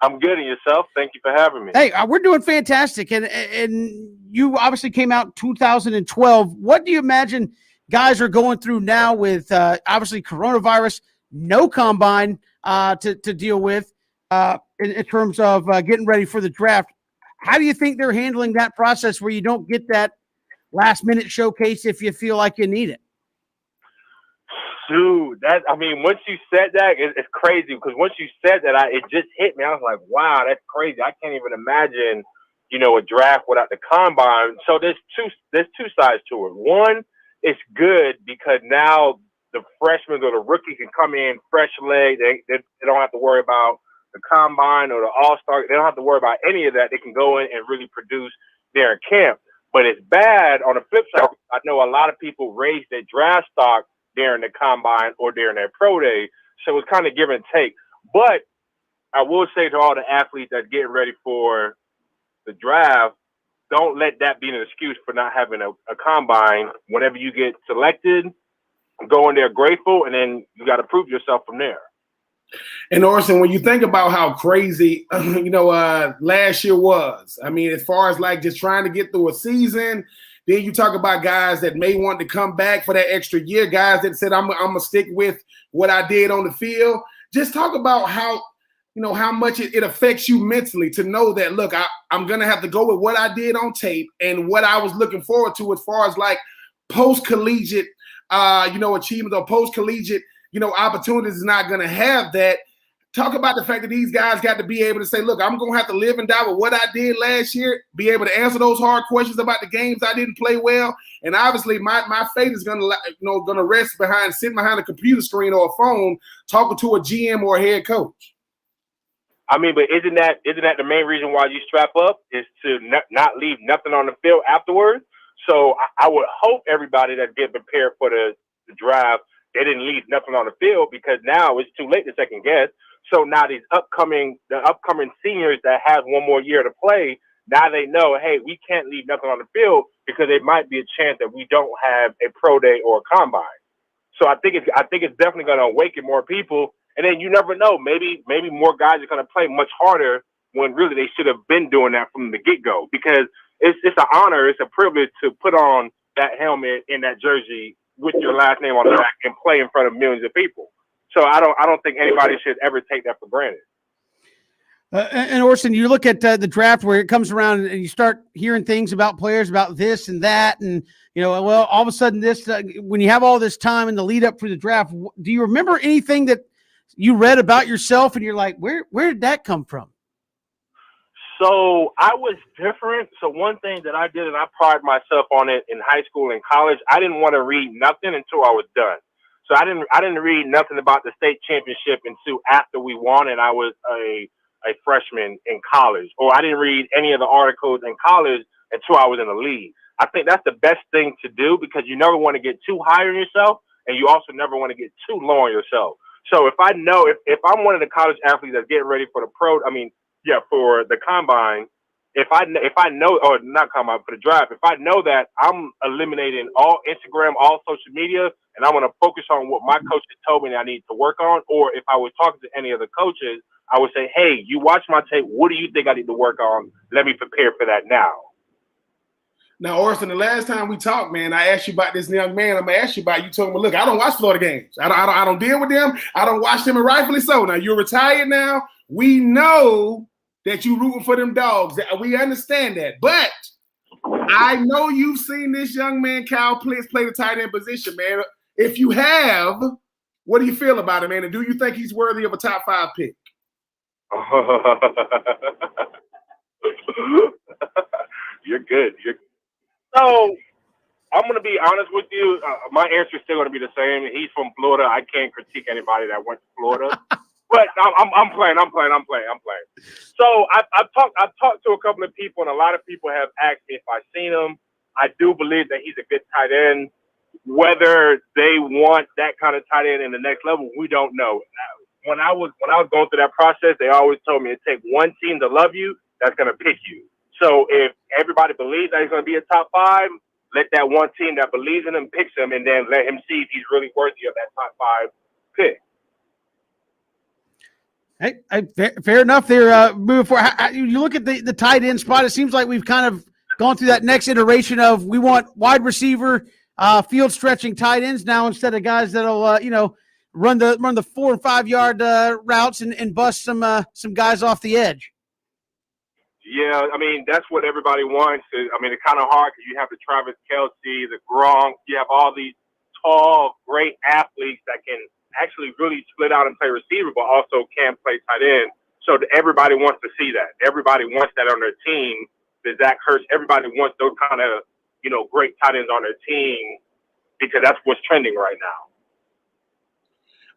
I'm good, and yourself? Thank you for having me. Hey, we're doing fantastic. And you obviously came out in 2012. What do you imagine guys are going through now with obviously coronavirus, no combine to deal with in terms of getting ready for the draft? How do you think they're handling that process where you don't get that last-minute showcase if you feel like you need it? Dude, once you said that, it's crazy because once you said that, it just hit me. I was like, wow, that's crazy. I can't even imagine, a draft without the combine. So there's two sides to it. One, it's good because now the freshmen or the rookies can come in fresh leg. They don't have to worry about the combine or the all-star. They don't have to worry about any of that. They can go in and really produce there in camp. But it's bad on the flip side. I know a lot of people raise their draft stock during the combine or during their pro day. So it's kind of give and take. But I will say to all the athletes that's getting ready for the draft, don't let that be an excuse for not having a combine. Whenever you get selected, go in there grateful, and then you got to prove yourself from there. And Orson, when you think about how crazy, last year was, as far as like just trying to get through a season, then you talk about guys that may want to come back for that extra year, guys that said, I'm going to stick with what I did on the field. Just talk about how much it affects you mentally to know that, look, I'm going to have to go with what I did on tape and what I was looking forward to as far as like post-collegiate, achievements or post-collegiate, opportunities is not going to have that. Talk about the fact that these guys got to be able to say, look, I'm going to have to live and die with what I did last year, be able to answer those hard questions about the games I didn't play well. And obviously my fate is going to rest sitting behind a computer screen or a phone talking to a GM or a head coach. But isn't that the main reason why you strap up is to not leave nothing on the field afterwards? So I would hope everybody that's getting prepared for the draft, they didn't leave nothing on the field because now it's too late to second guess. So now the upcoming seniors that have one more year to play, now they know, hey, we can't leave nothing on the field because there might be a chance that we don't have a pro day or a combine. So I think it's definitely going to awaken more people. And then you never know, maybe more guys are going to play much harder when really they should have been doing that from the get-go because it's an honor, it's a privilege to put on that helmet and that jersey with your last name on the back and play in front of millions of people. So I don't think anybody should ever take that for granted. And Orson, you look at the draft where it comes around and you start hearing things about players about this and that. And, all of a sudden this, when you have all this time in the lead up for the draft, do you remember anything that you read about yourself and you're like, where did that come from? So I was different. So one thing that I did, and I pride myself on it in high school and college, I didn't want to read nothing until I was done. So I didn't read nothing about the state championship until after we won and I was a freshman in college. Or I didn't read any of the articles in college until I was in the league. I think that's the best thing to do because you never want to get too high on yourself and you also never want to get too low on yourself. So if I know, if I'm one of the college athletes that's getting ready for for the combine, if I know, or not combine, for the draft, if I know that I'm eliminating all Instagram, all social media, and I want to focus on what my coaches told me that I need to work on, or if I was talking to any of the coaches, I would say, hey, you watch my tape. What do you think I need to work on? Let me prepare for that now. Now, Orson, the last time we talked, man, I asked you about this young man. I'm going to ask you about, you told me, look, I don't watch Florida games. I don't deal with them. I don't watch them, and rightfully so. Now, you're retired now. We know that you rooting for them dogs. We understand that. But I know you've seen this young man, Kyle Pitts, play the tight end position, man. If you have, what do you feel about him, man? And do you think he's worthy of a top 5 pick? You're good. So I'm going to be honest with you. My answer is still going to be the same. He's from Florida. I can't critique anybody that went to Florida. But I'm playing. So I've talked to a couple of people, and a lot of people have asked me if I've seen him. I do believe that he's a good tight end. Whether they want that kind of tight end in the next level, we don't know. When I was going through that process, they always told me it takes one team to love you that's going to pick you. So if everybody believes that he's going to be a top 5, let that one team that believes in him picks him, and then let him see if he's really worthy of that top 5 pick. Hey, fair enough. There, moving forward. You look at the tight end spot. It seems like we've kind of gone through that next iteration of we want wide receiver, field stretching tight ends now instead of guys that'll run the 4 and 5 yard routes and bust some guys off the edge. Yeah, I mean, that's what everybody wants. I mean, it's kind of hard because you have the Travis Kelce, the Gronk, you have all these tall, great athletes that can actually really split out and play receiver, but also can play tight end. So everybody wants to see that. Everybody wants that on their team. The Zach Ertz, everybody wants those kind of, great tight ends on their team because that's what's trending right now.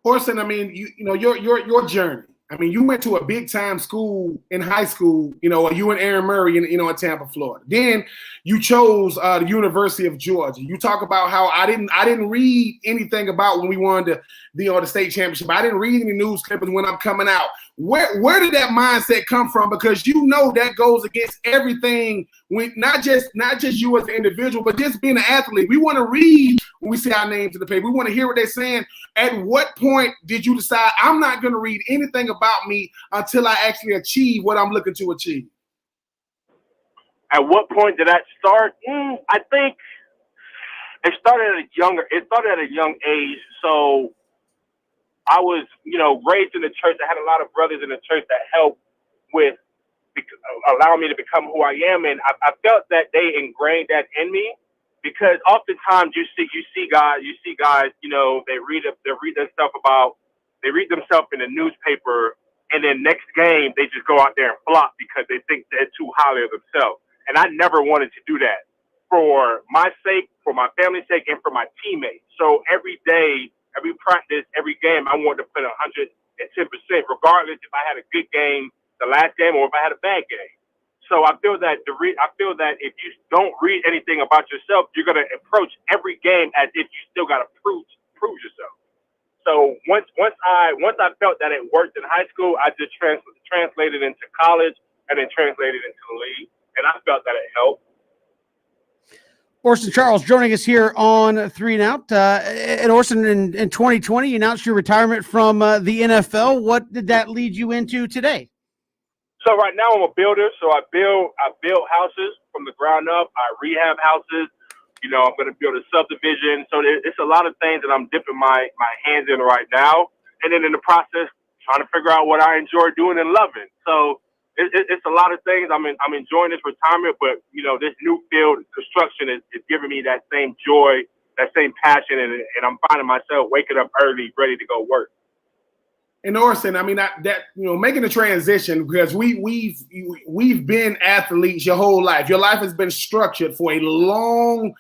Orson, I mean, your journey. I mean, you went to a big time school in high school, you and Aaron Murray in Tampa, Florida. Then you chose the University of Georgia. You talk about how I didn't read anything about when we won the state championship. I didn't read any news clippings when I'm coming out. Where did that mindset come from? Because that goes against everything. When not just you as an individual, but just being an athlete. We want to read when we see our names in the paper. We want to hear what they're saying. At what point did you decide I'm not going to read anything about me until I actually achieve what I'm looking to achieve? At what point did that start? I think it started at a young age. So I was, raised in the church. I had a lot of brothers in the church that helped with allowing me to become who I am. And I felt that they ingrained that in me because oftentimes you see guys, they read themselves in the newspaper, and then next game they just go out there and flop because they think they're too highly of themselves. And I never wanted to do that for my sake, for my family's sake, and for my teammates. So every day, every practice, every game, I wanted to put 110%, regardless if I had a good game the last game or if I had a bad game. So I feel that if you don't read anything about yourself, you're going to approach every game as if you still got to prove yourself. So once I felt that it worked in high school, I just translated into college and then translated into the league, and I felt that it helped. Orson Charles joining us here on 3 and Out. And Orson, in 2020, you announced your retirement from the NFL. What did that lead you into today? So right now I'm a builder. So I build houses from the ground up. I rehab houses. I'm going to build a subdivision. So it's a lot of things that I'm dipping my hands in right now. And then in the process, trying to figure out what I enjoy doing and loving. So it's a lot of things. I'm enjoying this retirement, but this new field construction is giving me that same joy, that same passion, and I'm finding myself waking up early, ready to go work. And Orson, I mean making a transition because we've been athletes your whole life. Your life has been structured for a long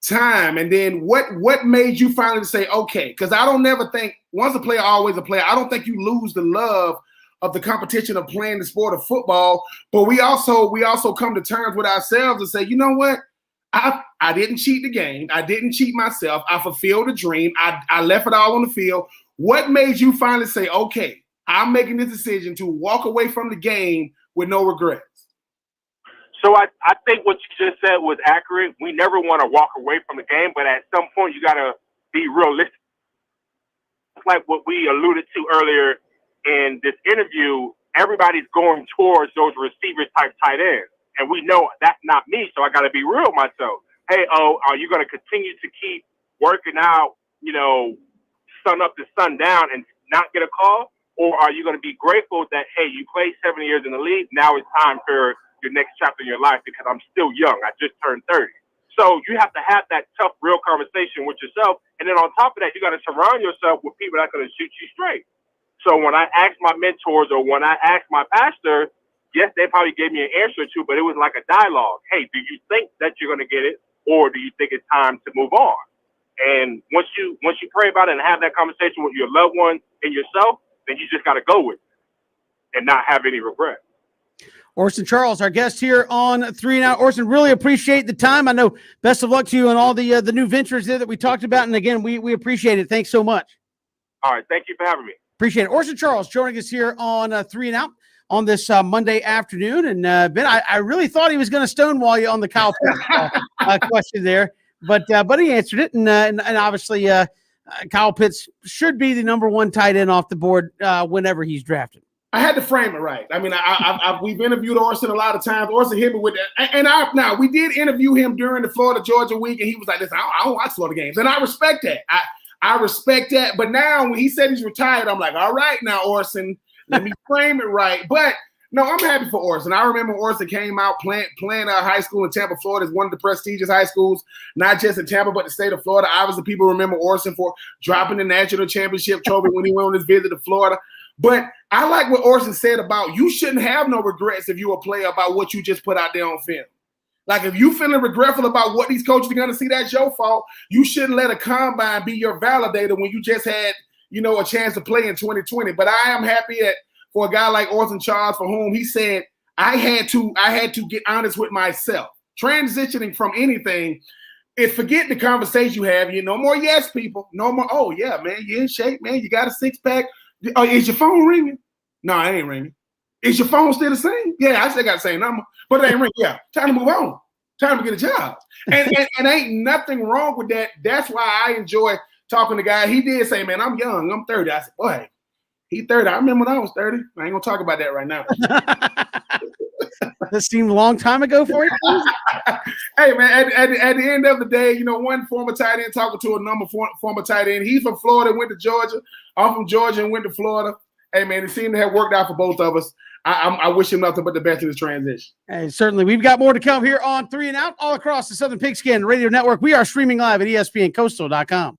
time, and then what made you finally say okay? Because I don't never think once a player, always a player. I don't think you lose the love of the competition of playing the sport of football, but we also come to terms with ourselves and say, you know what? I didn't cheat the game. I didn't cheat myself. I fulfilled a dream. I left it all on the field. What made you finally say, okay, I'm making this decision to walk away from the game with no regrets? So I think what you just said was accurate. We never want to walk away from the game, but at some point you got to be realistic. Like what we alluded to earlier in this interview, everybody's going towards those receiver type tight ends. And we know that's not me, so I got to be real myself. Hey, are you going to continue to keep working out, sun up to sun down and not get a call? Or are you going to be grateful that, hey, you played 7 years in the league, now it's time for your next chapter in your life because I'm still young. I just turned 30. So you have to have that tough, real conversation with yourself. And then on top of that, you got to surround yourself with people that are going to shoot you straight. So when I asked my mentors or when I asked my pastor, yes, they probably gave me an answer or two, but it was like a dialogue. Hey, do you think that you're going to get it, or do you think it's time to move on? And once you pray about it and have that conversation with your loved one and yourself, then you just got to go with it and not have any regret. Orson Charles, our guest here on 3 and Out. Orson, really appreciate the time. I know best of luck to you on all the new ventures there that we talked about. And again, we appreciate it. Thanks so much. All right. Thank you for having me. Appreciate it. Orson Charles joining us here on 3 and Out on this Monday afternoon. And Ben, I really thought he was going to stonewall you on the Kyle Pitts question there, but he answered it. And obviously Kyle Pitts should be the number one tight end off the board whenever he's drafted. I had to frame it right. I mean, we've interviewed Orson a lot of times. Orson hit me with that. And now we did interview him during the Florida-Georgia week, and he was like, listen, I don't watch Florida games. And I respect that. I respect that. But now when he said he's retired, I'm like, all right now, Orson, let me frame it right. But no, I'm happy for Orson. I remember Orson came out playing high school in Tampa, Florida. It's one of the prestigious high schools, not just in Tampa, but the state of Florida. Obviously, people remember Orson for dropping the national championship trophy when he went on his visit to Florida. But I like what Orson said about you shouldn't have no regrets if you're a player about what you just put out there on film. Like if you feeling regretful about what these coaches are going to see, that's your fault. You shouldn't let a combine be your validator when you just had, a chance to play in 2020. But I am happy that for a guy like Orson Charles, for whom he said, I had to get honest with myself. Transitioning from anything is forget the conversation you have. No more yes people. No more, oh yeah, man, you in shape, man. You got a six-pack. Is your phone ringing? No, it ain't ringing. Is your phone still the same? Yeah, I still got the same number, but it ain't ringing. Yeah, time to move on. Time to get a job. And ain't nothing wrong with that. That's why I enjoy talking to guys. He did say, man, I'm young. I'm 30. I said, boy, he 30. I remember when I was 30. I ain't going to talk about that right now. That seemed a long time ago for you. Hey, man, at the end of the day, one former tight end talking to another former tight end. He's from Florida, went to Georgia. I'm from Georgia and went to Florida. Hey, man, it seemed to have worked out for both of us. I wish him nothing but the best in his transition. Hey, certainly. We've got more to come here on 3 and Out all across the Southern Pigskin Radio Network. We are streaming live at ESPNCoastal.com.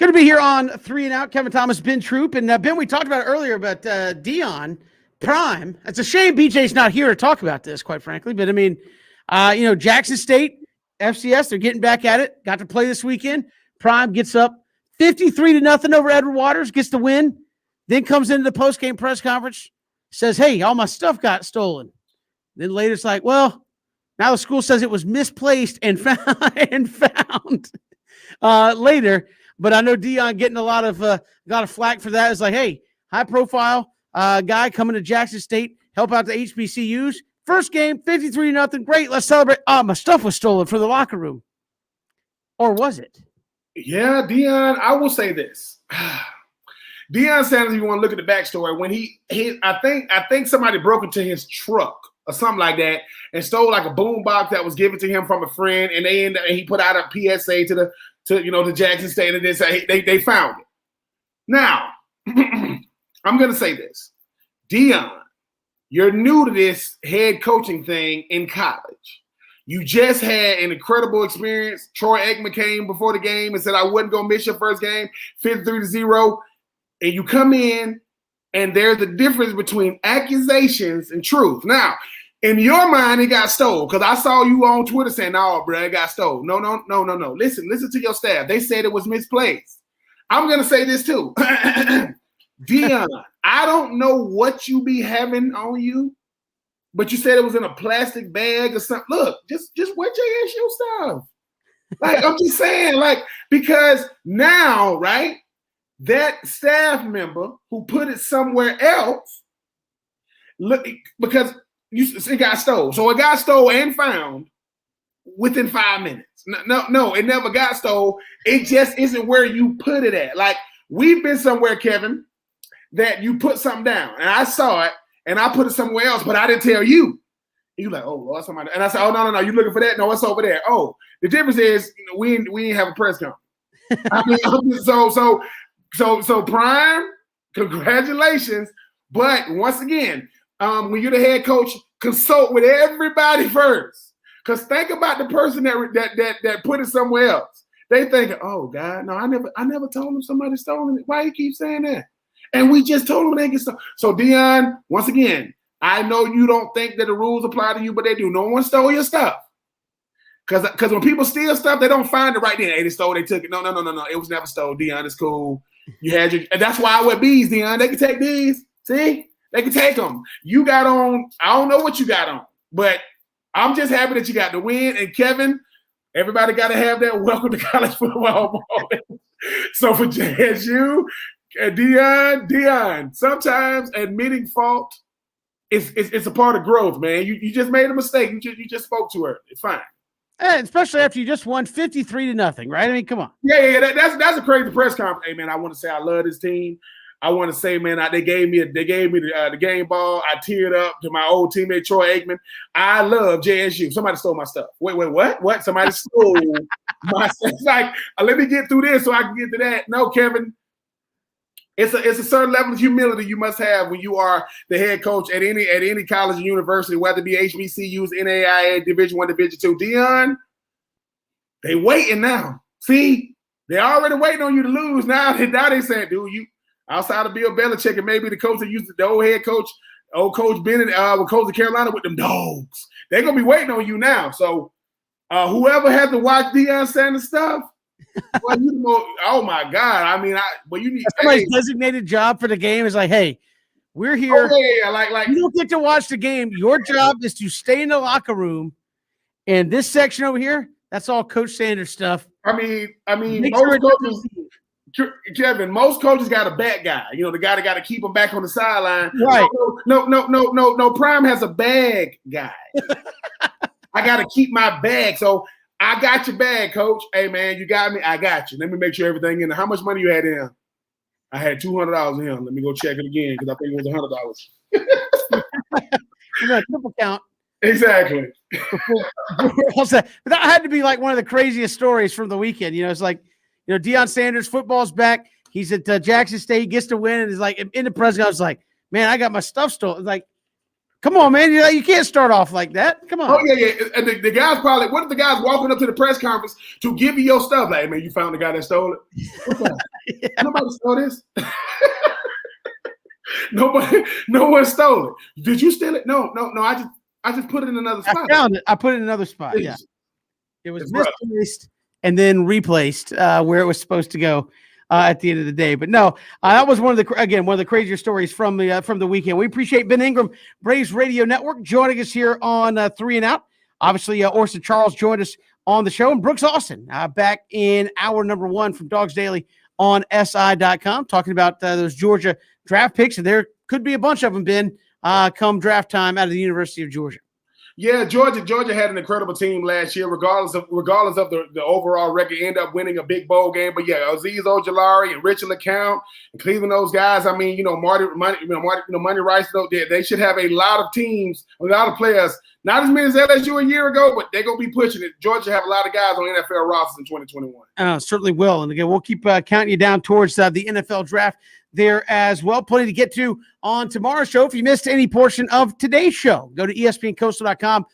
Good to be here on 3 and Out. Kevin Thomas, Ben Troop. And Ben, we talked about it earlier about Deion Prime. It's a shame BJ's not here to talk about this, quite frankly. But, I mean, Jackson State, FCS, they're getting back at it. Got to play this weekend. Prime gets up 53-0 over Edward Waters, gets the win. Then comes into the post-game press conference, says, hey, all my stuff got stolen. Then later it's like, well, now the school says it was misplaced and found later. But I know Deion getting a lot of flack for that. It's like, hey, high-profile guy coming to Jackson State, help out the HBCUs. First game, 53-0. Great, let's celebrate. My stuff was stolen from the locker room. Or was it? Yeah, Deion, I will say this. Deion Sanders, if you want to look at the backstory, when I think somebody broke into his truck or something like that and stole like a boom box that was given to him from a friend, and he put out a PSA to Jackson State, and they found it. Now, I'm gonna say this. Deion, you're new to this head coaching thing in college. You just had an incredible experience. Troy Aikman came before the game and said, I wasn't going to miss your first game, 53-0. And you come in, and there's a difference between accusations and truth. Now, in your mind, it got stole, because I saw you on Twitter saying, no, bro, it got stole. No. Listen to your staff. They said it was misplaced. I'm going to say this too. Deion, I don't know what you be having on you, but you said it was in a plastic bag or something. Look, just wear JSU stuff. Like, I'm just saying, like, because now, right, that staff member who put it somewhere else, look, because it got stole. So it got stole and found within 5 minutes. No, it never got stole. It just isn't where you put it at. Like, we've been somewhere, Kevin, that you put something down, and I saw it, and I put it somewhere else, but I didn't tell you. You like, oh, Lord, somebody. And I said, oh, no, you looking for that? No, it's over there. Oh, the difference is we didn't have a press conference. I mean, so Prime, congratulations. But once again, when you're the head coach, consult with everybody first. Because think about the person that put it somewhere else. They think, oh God, no, I never told him somebody stole it. Why you keep saying that? And we just told him they get stolen. So Deion, once again, I know you don't think that the rules apply to you, but they do. No one stole your stuff. Because when people steal stuff, they don't find it right then. Hey, they stole, they took it. No. It was never stolen. Deion, it's cool. You had your, and that's why I wear bees, Deion. They can take these. See? They can take them. You got on, I don't know what you got on, but I'm just happy that you got the win. And Kevin, everybody got to have that welcome to college football moment. So for JSU, Deion, sometimes admitting fault is a part of growth, man. You just made a mistake. You just spoke to her. It's fine. And especially after you just won 53-0, right? I mean, come on. Yeah. That's a crazy press conference. Hey, man, I want to say I love this team. I want to say, man, they gave me the game ball. I teared up to my old teammate Troy Aikman. I love JSU. Somebody stole my stuff. Wait, what? What? Somebody stole my stuff. It's like, let me get through this so I can get to that. No, Kevin. It's a certain level of humility you must have when you are the head coach at any college or university, whether it be HBCUs, NAIA, Division I, Division II. Deion, they waiting now. See, they already waiting on you to lose. Now they saying, dude, you outside of Bill Belichick and maybe the coach that used the old head coach, old Coach Bennett, with Coach of Carolina with them dogs. They're gonna be waiting on you now. So whoever had to watch Deion Sanders stuff. Well, oh my God! I mean, you need somebody's designated job for the game is like, hey, we're here. Oh, yeah, like you don't get to watch the game. Your job is to stay in the locker room, and this section over here, that's all Coach Sanders stuff. I mean, most coaches, Kevin, most coaches got a bad guy. You know, the guy that got to keep them back on the sideline. Right? No. Prime has a bag guy. I got to keep my bag, so. I got your bag, Coach. Hey, man, you got me. I got you. Let me make sure everything in there. How much money you had in him? I had $200 in him. Let me go check it again because I think it was $100. You got a triple count. Exactly. But that had to be like one of the craziest stories from the weekend. You know, it's like, Deion Sanders, football's back. He's at Jackson State. He gets to win. And he's like, in the press, I was like, man, I got my stuff stolen. It's like, Come on, man. You can't start off like that. Come on. Oh, yeah. And the guy's probably, what if the guy's walking up to the press conference to give you your stuff? Like, hey, man, you found the guy that stole it? What's that? Yeah. Nobody stole this. No one stole it. Did you steal it? No. I just put it in another spot. I found it. I put it in another spot. Yeah. It was misplaced and then replaced where it was supposed to go at the end of the day. But no, that was one of the crazier stories from the weekend. We appreciate Ben Ingram, Braves Radio Network, joining us here on 3 and Out. Obviously, Orson Charles joined us on the show, and Brooks Austin back in hour number 1 from Dogs Daily on SI.com, talking about those Georgia draft picks, and there could be a bunch of them, Ben, come draft time out of the University of Georgia. Yeah, Georgia had an incredible team last year, regardless of the overall record, end up winning a big bowl game. But yeah, Azeez Ojulari and Richard LeCount and Cleveland, those guys. I mean, Monty Rice, they should have a lot of teams, a lot of players. Not as many as LSU a year ago, but they're gonna be pushing it. Georgia have a lot of guys on NFL rosters in 2021. Certainly will. And again, we'll keep counting you down towards the NFL draft there as well. Plenty to get to on tomorrow's show. If you missed any portion of today's show, go to ESPNCoastal.com.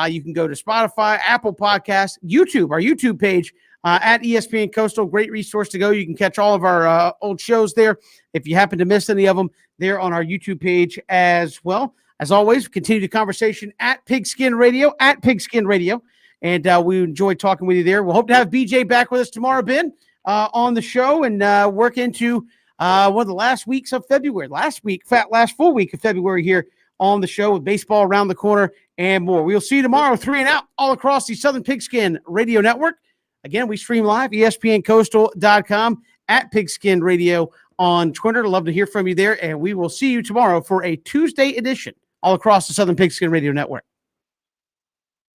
You can go to Spotify, Apple Podcasts, YouTube, our YouTube page at ESPN Coastal. Great resource to go. You can catch all of our old shows there. If you happen to miss any of them, they're on our YouTube page as well. As always, continue the conversation at Pigskin Radio, and we enjoy talking with you there. We'll hope to have BJ back with us tomorrow, Ben, on the show, and work into one of the last weeks of February. Last full week of February here on the show with baseball around the corner and more. We'll see you tomorrow, 3 and Out, all across the Southern Pigskin Radio Network. Again, we stream live, ESPNCoastal.com, at Pigskin Radio on Twitter. Love to hear from you there, and we will see you tomorrow for a Tuesday edition all across the Southern Pigskin Radio Network.